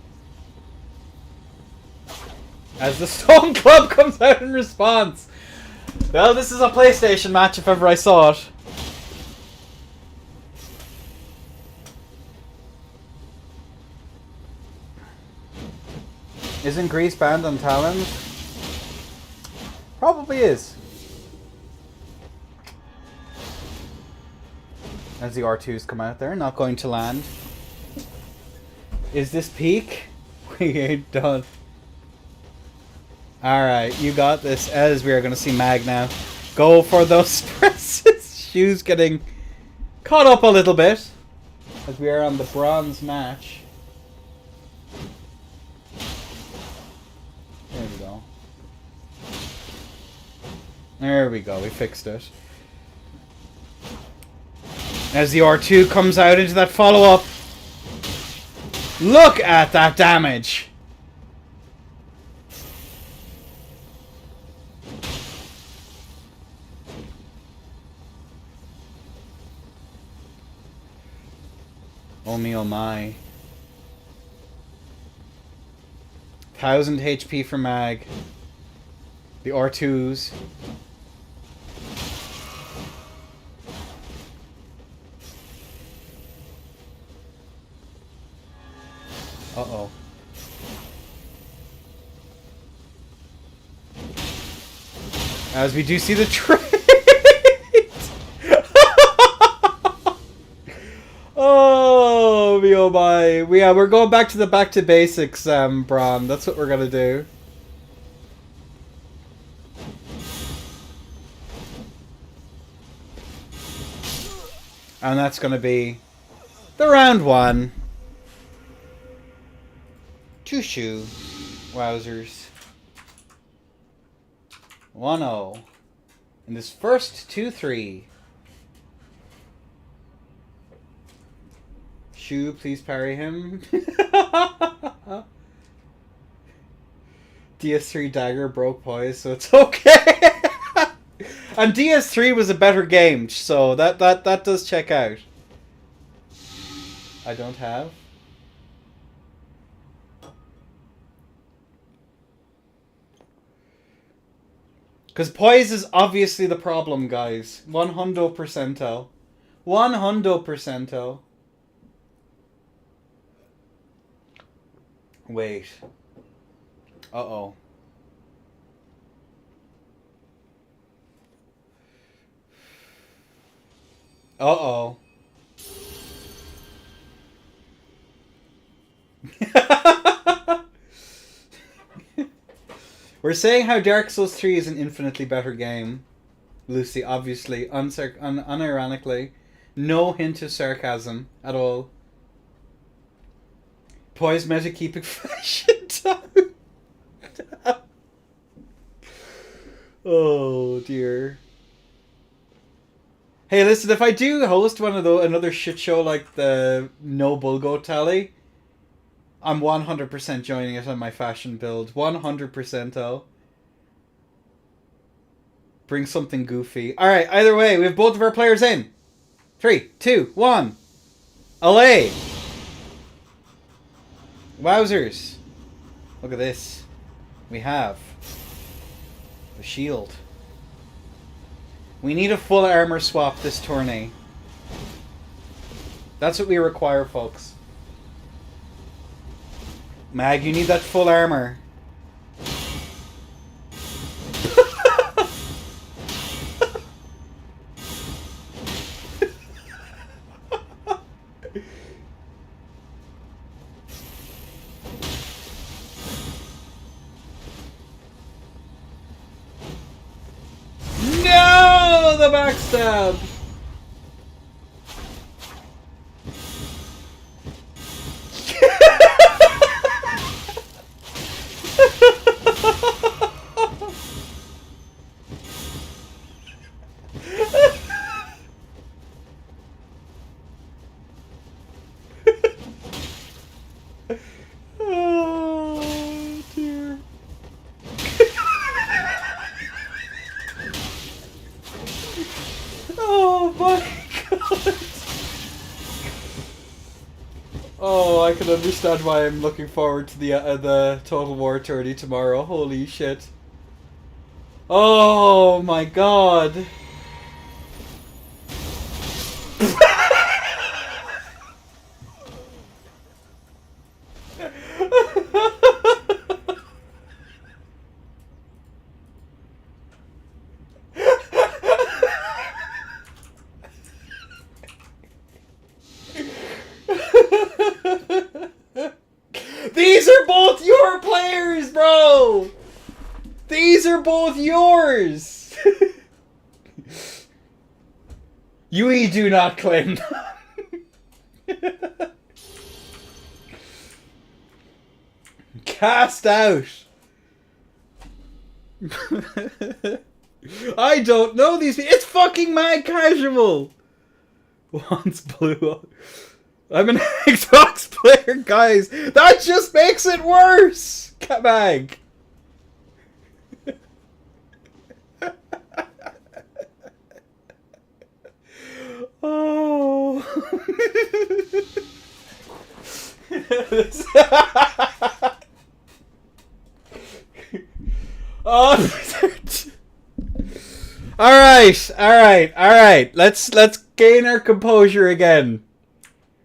As the Stone Club comes out in response. Well, this is a PlayStation match if ever I saw it. Isn't Grease banned on talons? Probably is. As the R2s come out there, not going to land. Is this peak? We ain't done. Alright, you got this. As we are going to see Mag now go for those presses. Shu's getting caught up a little bit. As we are on the bronze match. There we go. There we go, we fixed it. As the R2 comes out into that follow-up. Look at that damage! Oh me, oh my. 1000 HP for Mag. The R2s. Uh-oh. As we do see the trade! Oh, me oh my. Yeah, we're going back to basics, Bron. That's what we're gonna do. And that's going to be the round one. Choo-choo. Wowzers. 1-0. In this first 2-3. Shu, please parry him. DS3 dagger broke poise, so it's okay. And DS3 was a better game, so that does check out. I don't have. Because poise is obviously the problem, guys. 100%. 100%. Wait. Uh-oh. Uh-oh. We're saying how Dark Souls 3 is an infinitely better game. Lucy, obviously, unironically. No hint of sarcasm at all. Poise meta keeping fashion down. Oh dear. Hey, listen, if I do host another shit show like the No Bulgo Tally, I'm 100% joining it on my fashion build. 100%, oh. Bring something goofy. Alright, either way, we have both of our players in. 3, 2, 1. Allay! Wowzers. Look at this. We have the shield. We need a full armor swap this tourney. That's what we require, folks. Mag, you need that full armor. No! The backstab! Oh, dear. Oh my god. Oh, I can understand why I'm looking forward to the Total War tourney tomorrow. Holy shit. Oh my god. These are both your players, bro! These are both yours! You do not claim them. Cast out! I don't know these people. It's fucking mad casual! Once blue. I'm an Xbox player, guys. That just makes it worse. Catbag. Oh. Oh. All right. Let's gain our composure again.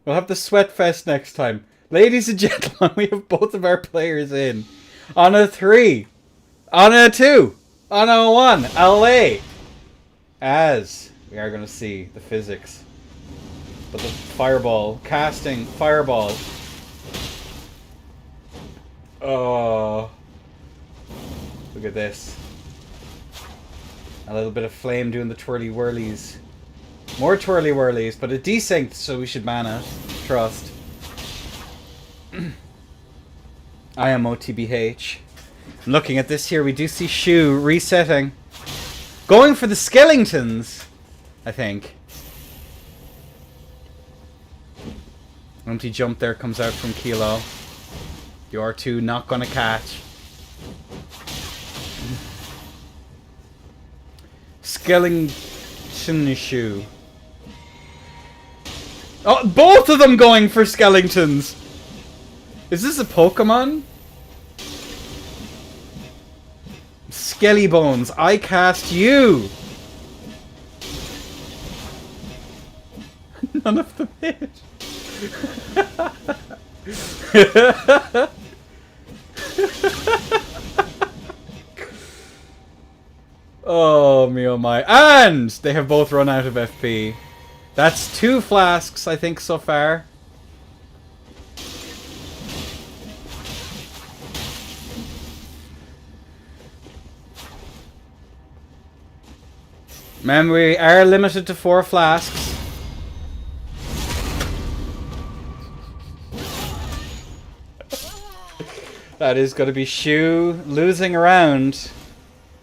We'll have the sweat fest next time. Ladies and gentlemen, we have both of our players in. On a 3. On a 2. On a 1. LA. As we are going to see the physics. But the fireball. Casting. Fireball. Oh. Look at this. A little bit of flame doing the twirly whirlies. More twirly whirlies, but it desynced, so we should ban it. Trust. IMOTBH. I'm looking at this here. We do see Shu resetting. Going for the skeletons, I think. Empty jump there comes out from Kilo. The R2 not gonna catch. Skeleton Shu. Oh, both of them going for skeletons! Is this a Pokemon? Skellybones, I cast you! None of them hit. Oh me oh my. And they have both run out of FP. That's 2 flasks, I think, so far. Man, we are limited to 4 flasks. That is going to be Shu losing a round.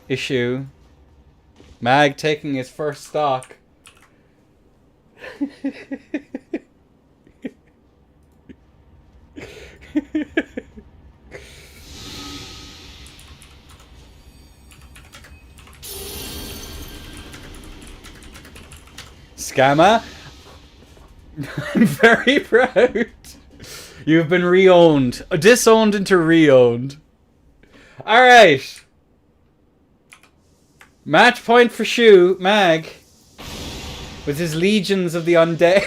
Issue. Mag taking his first stock. Scammer, I'm very proud. You've been re-owned. Disowned into re-owned. Alright. Match point for Shu, Mag. With his legions of the undead.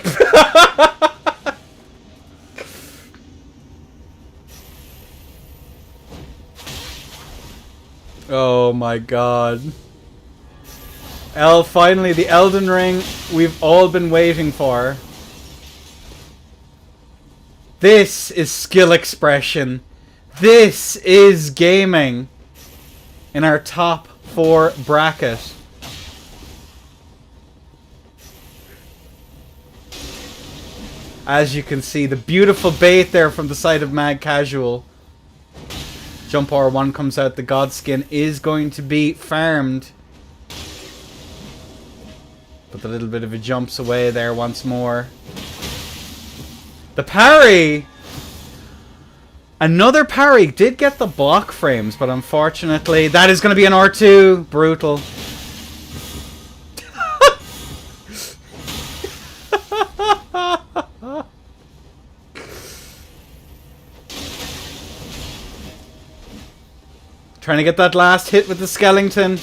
Oh my god. Finally, the Elden Ring we've all been waiting for. This is skill expression. This is gaming. In our top 4 bracket. As you can see, the beautiful bait there from the side of Mag Casual. Jump R1 comes out. The Godskin is going to be farmed. But the little bit of a jumps away there once more. The parry! Another parry did get the block frames, but unfortunately that is going to be an R2. Brutal. Trying to get that last hit with the skeleton.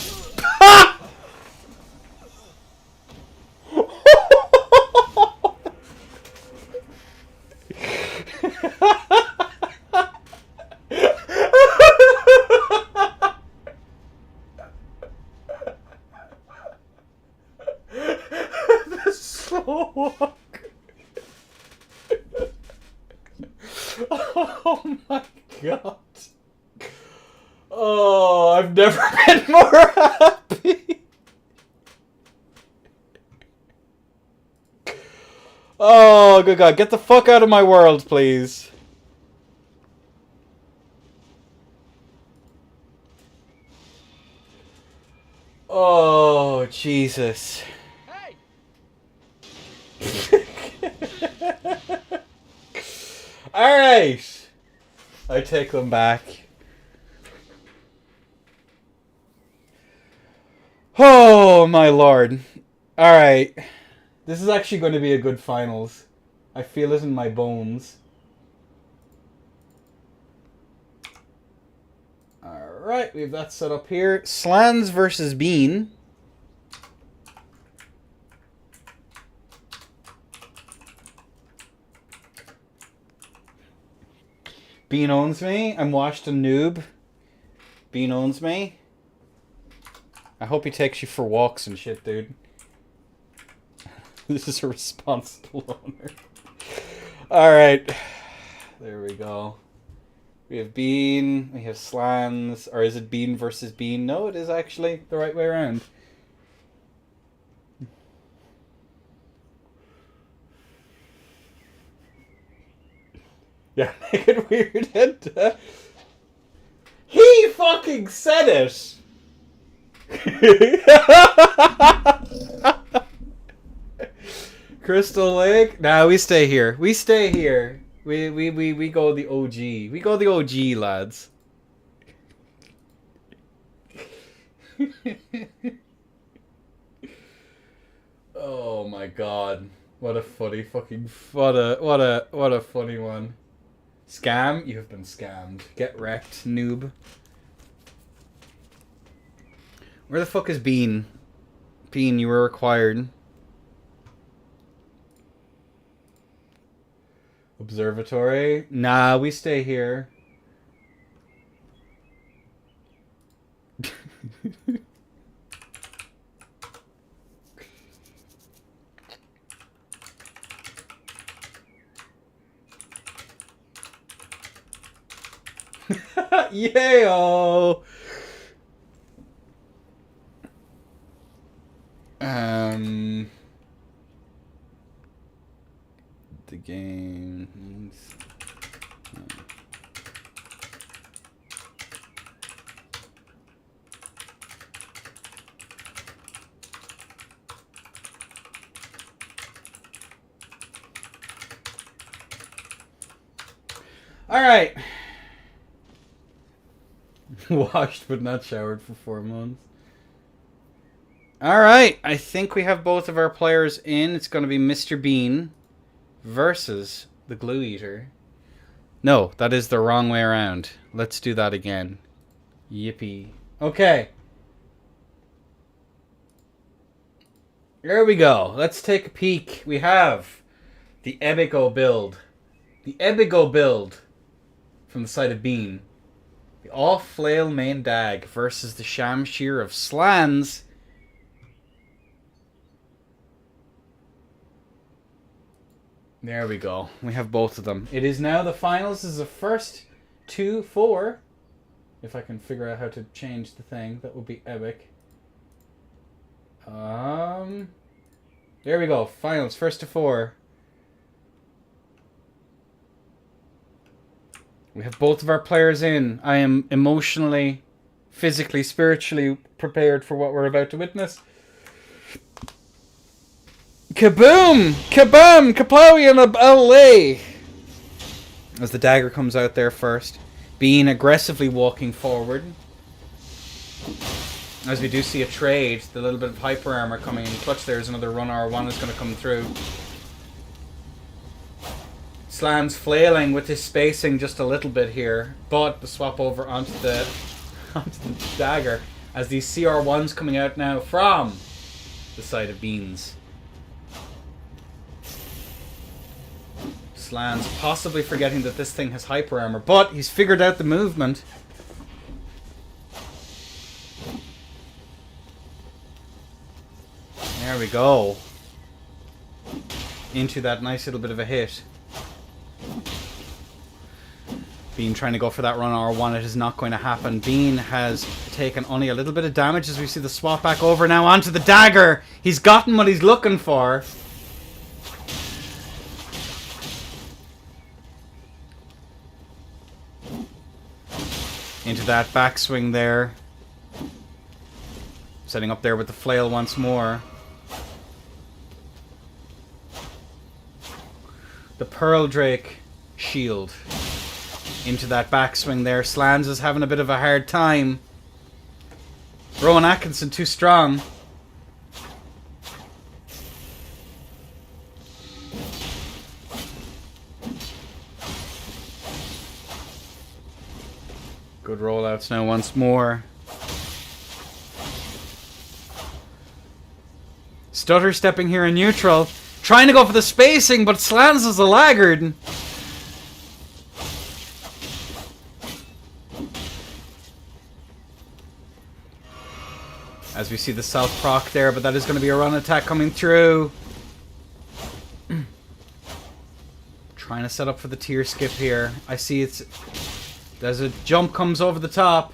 Oh my god. Oh, I've never been more happy. Oh, good god. Get the fuck out of my world, please. Oh, Jesus. Hey. Alright. I take them back. Oh, my lord. Alright. This is actually going to be a good finals. I feel it in my bones. Alright, we have that set up here. Slans versus Bean. Bean owns me. I'm washed a noob. Bean owns me. I hope he takes you for walks and shit, dude. This is a responsible owner. Alright. There we go. We have Bean. We have Slans. Or is it Bean versus Bean? No, it is actually the right way around. Yeah, make it weird. And, he fucking said it! Crystal Lake? Nah, we stay here. We stay here. We go the OG. We go the OG, lads. Oh my god. What a funny fucking what a funny one. Scam? You have been scammed. Get wrecked, noob. Where the fuck is Bean? Bean, you were required. Observatory? Nah, we stay here. Yayo! The game needs... Alright. Washed but not showered for 4 months. Alright, I think we have both of our players in. It's going to be Mr. Bean versus the Glue Eater. No, that is the wrong way around. Let's do that again. Yippee. Okay. There we go. Let's take a peek. We have the Ebigo build. The Ebigo build from the side of Bean. The All-Flail Main Dag versus the Shamshir of Slans. There we go. We have both of them. It is now the finals. This is the first 2-4. If I can figure out how to change the thing, that would be epic. There we go. Finals, first to 4. We have both of our players in. I am emotionally, physically, spiritually prepared for what we're about to witness. Kaboom! Kabam! Kaplowy and LA! As the dagger comes out there first. Bean aggressively walking forward. As we do see a trade, the little bit of hyper armor coming in clutch. There's another run R1 is going to come through. Slan's flailing with his spacing just a little bit here, but the swap over onto the dagger as these CR1s coming out now from the side of Beans. Slan's possibly forgetting that this thing has hyper armor, but he's figured out the movement. There we go. Into that nice little bit of a hit. Bean trying to go for that run R1. It is not going to happen. Bean has taken only a little bit of damage as we see the swap back over now onto the dagger. He's gotten what he's looking for. Into that backswing there. Setting up there with the flail once more. The Pearl Drake shield. Into that backswing there. Slans is having a bit of a hard time. Rowan Atkinson too strong. Good rollouts now once more. Stutter stepping here in neutral. Trying to go for the spacing, but Slans is a laggard. As we see the south proc there, but that is going to be a run attack coming through. Trying to set up for the tier skip here. I see it's... There's a jump comes over the top.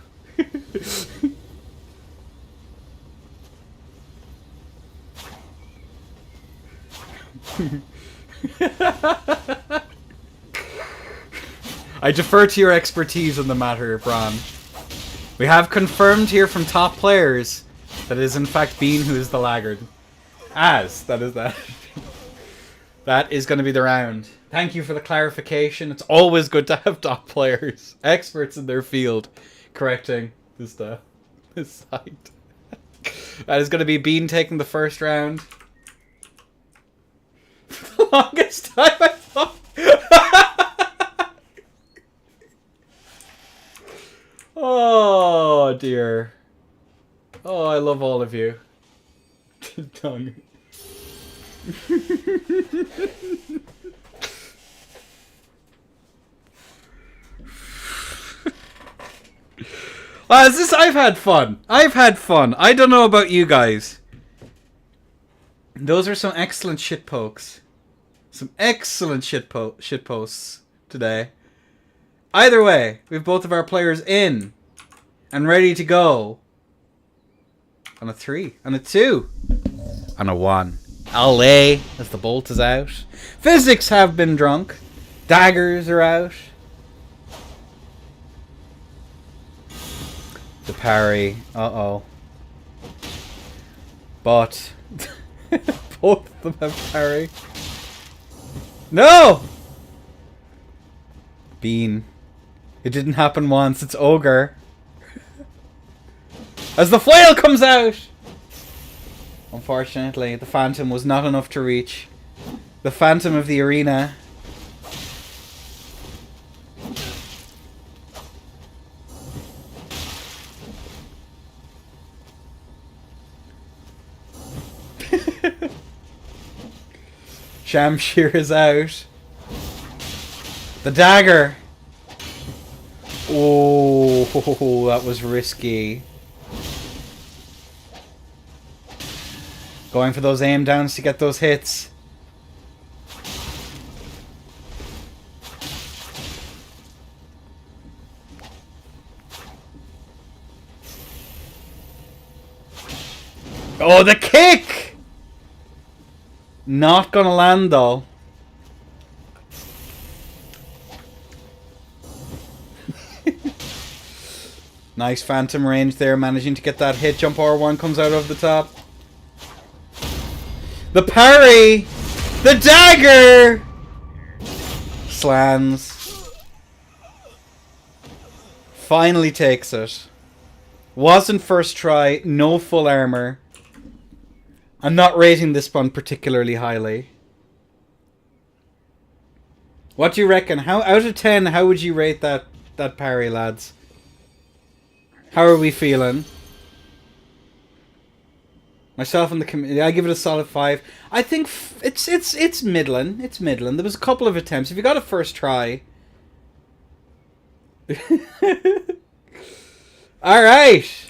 I defer to your expertise on the matter, Bron. We have confirmed here from top players that it is in fact Bean who is the laggard. That is that. That is going to be the round. Thank you for the clarification. It's always good to have top players, experts in their field, correcting this site. That is going to be Bean taking the first round. For the longest time I thought. Oh dear. Oh, I love all of you. Tongue. I've had fun. I don't know about you guys. Those are some excellent shit pokes. Some excellent shit posts today. Either way, we have both of our players in and ready to go. On a 3, on a 2, on a 1. I'll lay as the bolt is out. Physics have been drunk. Daggers are out. The parry. Uh-oh. But both of them have parry. No! Bean. It didn't happen once. It's Ogre. As the flail comes out! Unfortunately, the Phantom was not enough to reach. The Phantom of the arena. Shamshir is out. The dagger. Oh, that was risky. Going for those aim downs to get those hits. Oh, the kick! Not gonna land though. Nice phantom range there, managing to get that hit. Jump R1 comes out of the top. The parry! The dagger! Slams. Finally takes it. Wasn't first try, no full armor. I'm not rating this one particularly highly. What do you reckon? How out of 10, how would you rate that parry, lads? How are we feeling? Myself and the community, I give it a solid 5. I think it's middling. It's middling. There was a couple of attempts. If you got a first try. All right.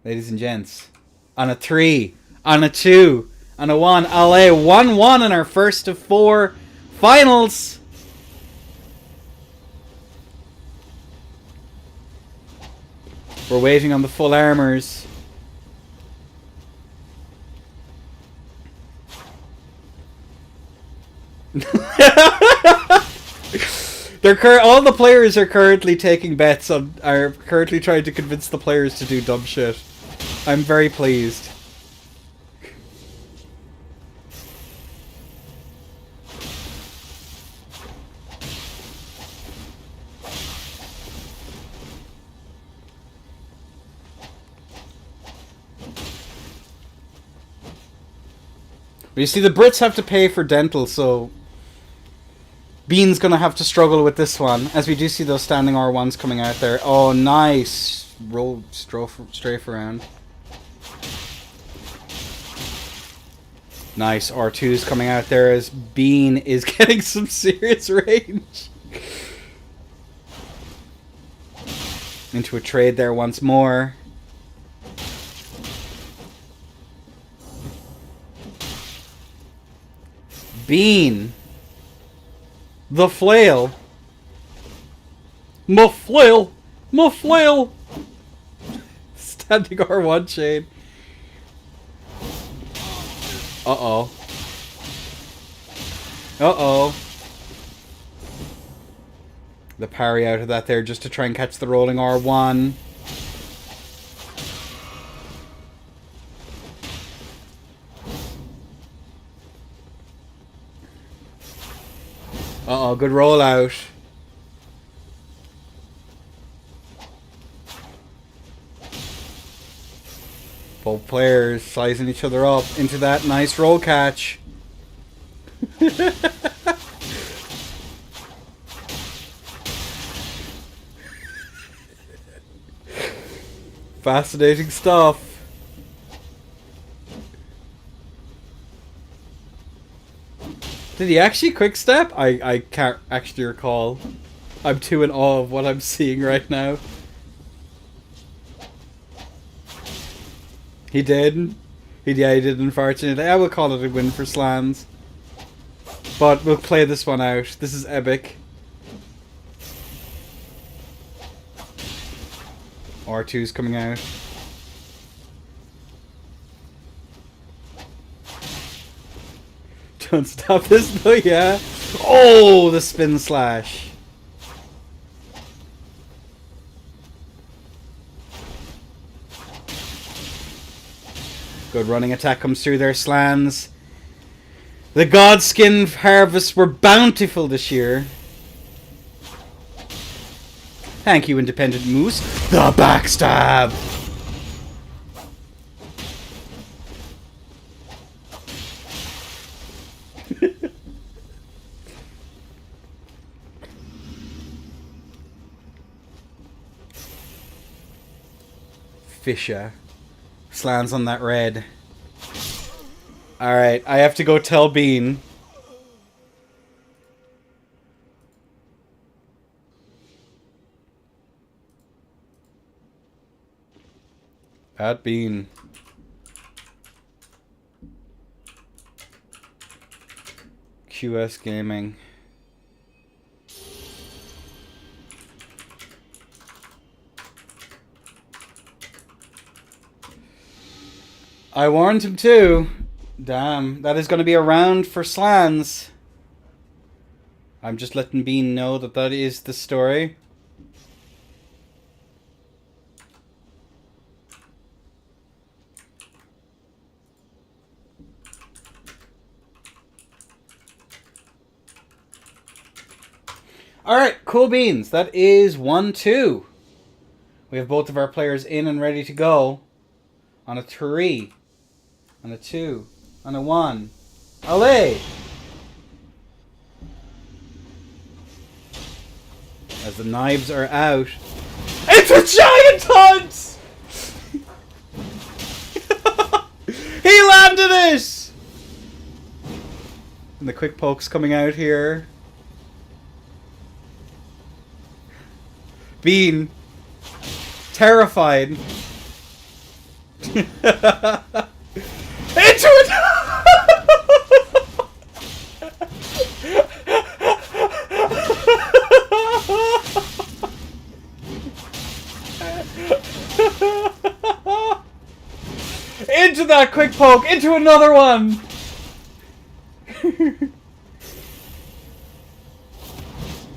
Ladies and gents, on a 3, on a 2, on a 1, I'll lay 1-1 in our first of 4 finals. We're waiting on the full armors. All the players are currently taking bets on, are currently trying to convince the players to do dumb shit. I'm very pleased. But you see, the Brits have to pay for dental, so Bean's gonna have to struggle with this one, as we do see those standing R1s coming out there. Oh, nice. Roll strafe around. Nice R2s coming out there as Bean is getting some serious range. Into a trade there once more. Bean. The flail. My flail. My flail. Standing R1 chain. Uh-oh. Uh-oh. the parry out of that there just to try and catch the rolling R1. Uh-oh, good rollout. Both players sizing each other up into that nice roll catch. Fascinating stuff. Did he actually quick step? I can't actually recall. I'm too in awe of what I'm seeing right now. He did. Yeah, he did, unfortunately. I will call it a win for Slans. But we'll play this one out. This is epic. R2's coming out. Don't stop this though, yeah. Oh, the spin slash. Good running attack comes through there, Slans. The Godskin harvests were bountiful this year. Thank you, Independent Moose. The backstab! Fisher. Slans on that red. Alright, I have to go tell Bean. At Bean. QS Gaming. I warned him too. Damn, that is going to be a round for Slans. I'm just letting Bean know that that is the story. Alright, cool beans. That is 1-2. We have both of our players in and ready to go. On a 3. On a 2. On a 1. Allez! As the knives are out. It's a giant hunt! He landed it! And the quick poke's coming out here. Bean. Terrified. Into it! Into that quick poke! Into another one!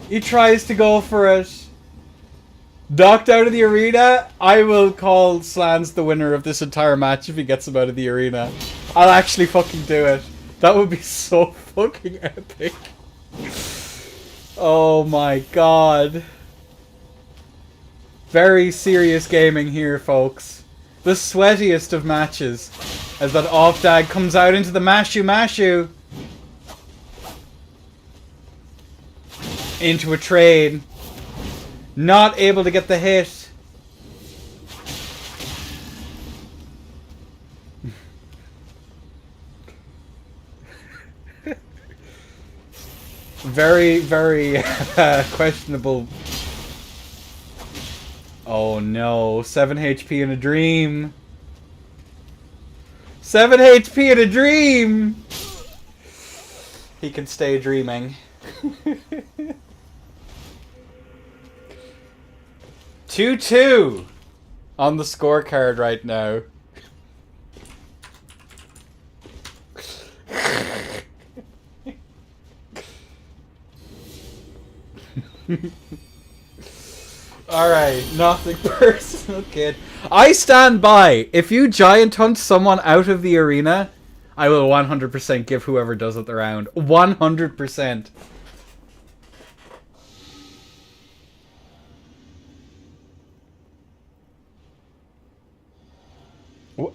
He tries to go for it. Knocked out of the arena. I will call Slans the winner of this entire match if he gets him out of the arena. I'll actually fucking do it. That would be so fucking epic. Oh my god. Very serious gaming here, folks. The sweatiest of matches. As that off-dag comes out into the Mashu. Into a trade. Not able to get the hit. Very, very questionable. Oh no, 7 HP in a dream. 7 HP in a dream! He can stay dreaming. 2-2 on the scorecard right now. Alright, nothing personal, kid. I stand by. If you giant hunt someone out of the arena, I will 100% give whoever does it the round. 100%. Oh,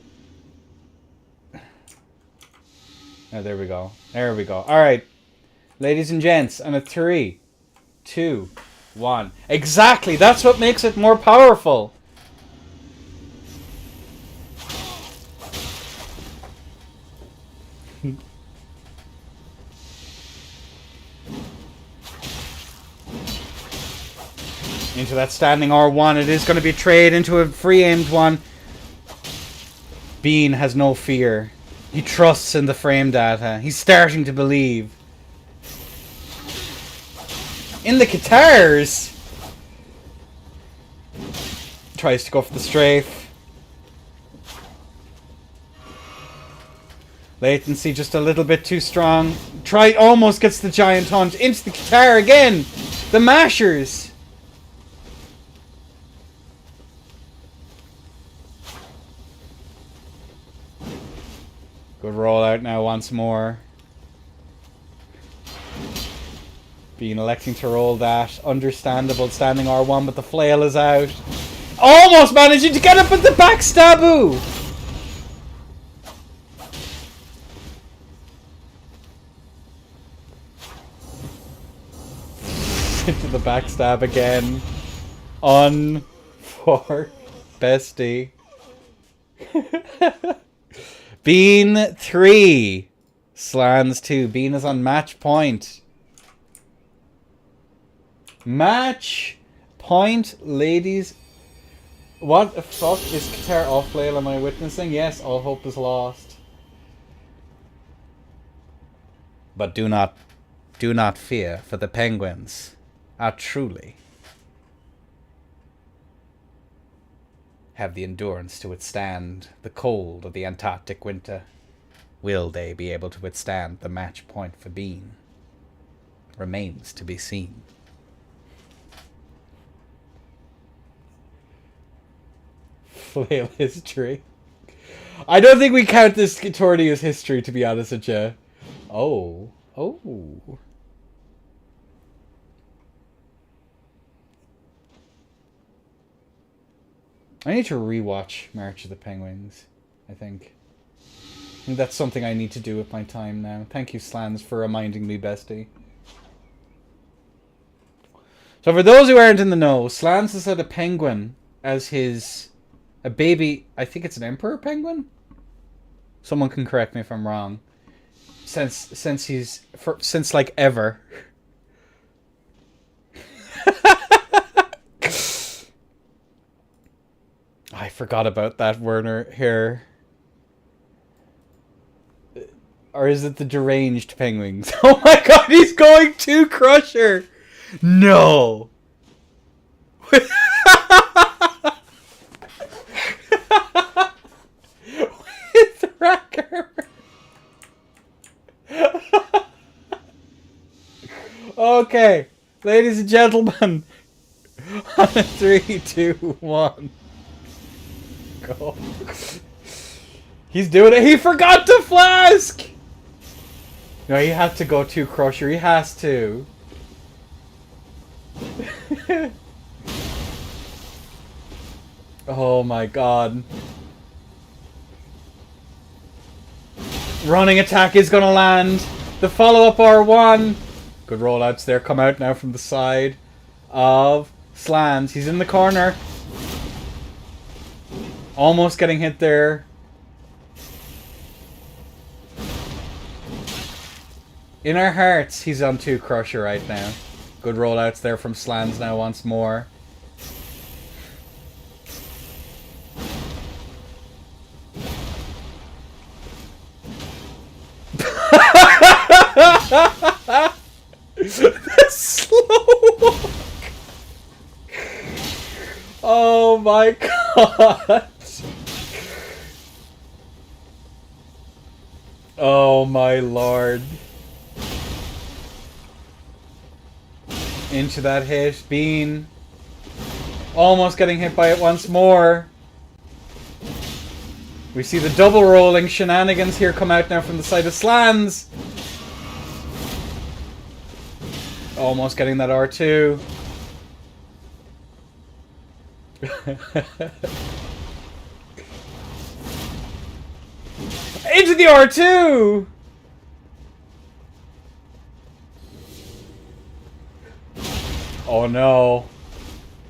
there we go. There we go. Alright. Ladies and gents, and a 3, 2, 1. Exactly! That's what makes it more powerful! Into that standing R1. It is going to be trade into a free aimed one. Bean has no fear. He trusts in the frame data. He's starting to believe. In the guitars! Tries to go for the strafe. Latency just a little bit too strong. Almost gets the giant hunt. Into the guitar again! The mashers! Good rollout now once more. Being electing to roll that. Understandable standing R1, but the flail is out. Almost managing to get it, but the backstaboo! Into the backstab again. On for bestie. Bean 3. Slans 2. Bean is on match point. Match point, ladies. What the fuck is guitar off flail am I witnessing? Yes, all hope is lost. But do not fear, for the penguins are truly have the endurance to withstand the cold of the Antarctic winter. Will they be able to withstand the match point for Bean? Remains to be seen. Flail history. I don't think we count this tourney as history, to be honest with you. Oh. Oh. I need to rewatch March of the Penguins, I think. That's something I need to do with my time now. Thank you, Slans, for reminding me, bestie. So for those who aren't in the know, Slans has had a penguin as his... a baby... I think it's an emperor penguin? Someone can correct me if I'm wrong. Since like ever. I forgot about that, Werner, here. Or is it the deranged penguins? Oh my god, he's going to Crusher! No! With Racker! Okay, ladies and gentlemen, on a 3, 2, 1. Go. He's doing it. He forgot to flask! No, he had to go to Crusher. He has to. Oh my god. Running attack is gonna land. The follow-up R1. Good rollouts there. Come out now from the side of Slans. He's in the corner. Almost getting hit there. In our hearts, he's on 2 Crusher right now. Good rollouts there from Slans now once more. The slow walk. Oh my god. Oh my lord. Into that hit. Bean. Almost getting hit by it once more. We see the double rolling shenanigans here come out now from the side of Slans. Almost getting that R2. Into the R2! Oh no.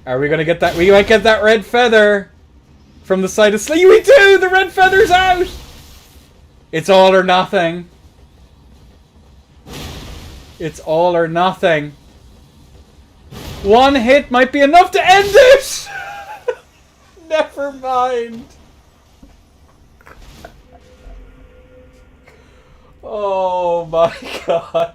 Are we gonna get that? We might get that red feather from the side of Slee. We do! The red feather's out! It's all or nothing. It's all or nothing. One hit might be enough to end it! Never mind. Oh my god.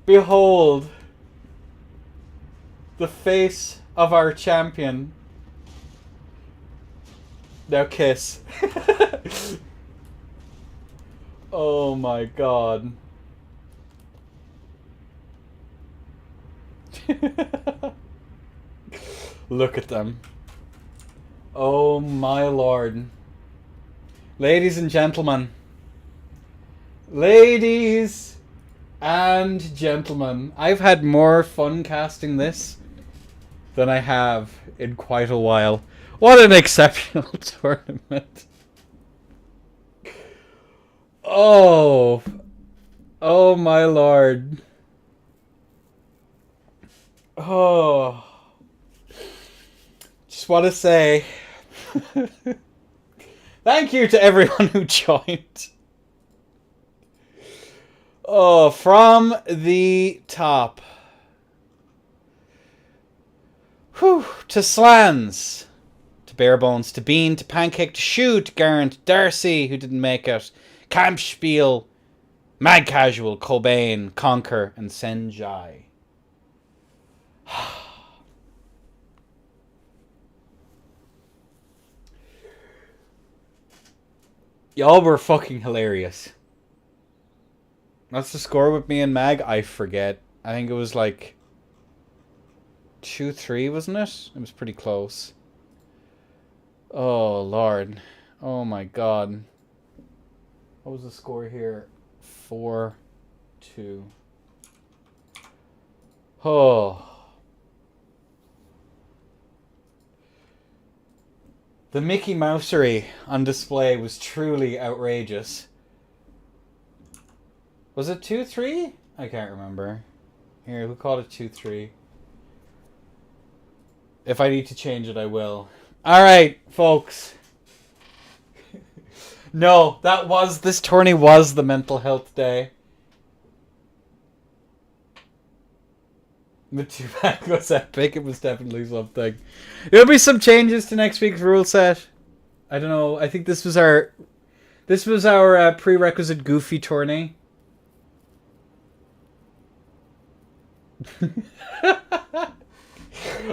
Behold the face of our champion. Now kiss. Oh my god. Look at them. Oh my lord. Ladies and gentlemen. Ladies and gentlemen. I've had more fun casting this than I have in quite a while. What an exceptional tournament. Oh. Oh my lord. Oh. Just want to say thank you to everyone who joined. Oh, from the top. Whew. To Slans. To Barebones. To Bean. To Pancake. To Shoot. Garant. Darcy, who didn't make it. Camp Spiel. Mad Casual. Cobain. Conquer. And Senjai. Y'all were fucking hilarious. That's the score with me and Mag? I forget. I think it was like 2-3, wasn't it? It was pretty close. Oh, Lord. Oh, my God. What was the score here? 4-2. Oh. The Mickey Mousery on display was truly outrageous. Was it 2-3? I can't remember. Here, we'll call it 2-3. If I need to change it, I will. Alright, folks. No, this tourney was the mental health day. The 2-pack was epic. It was definitely something. There'll be some changes to next week's rule set. I don't know. I think this was our prerequisite goofy tourney.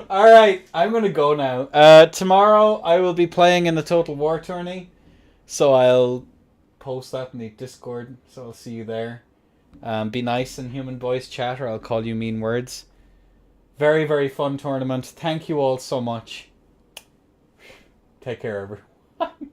Alright, I'm gonna go now. Tomorrow I will be playing in the Total War tourney. So I'll post that in the Discord. So I'll see you there. Be nice in Human Boys chat or I'll call you mean words. Very, very fun tournament. Thank you all so much. Take care, everyone.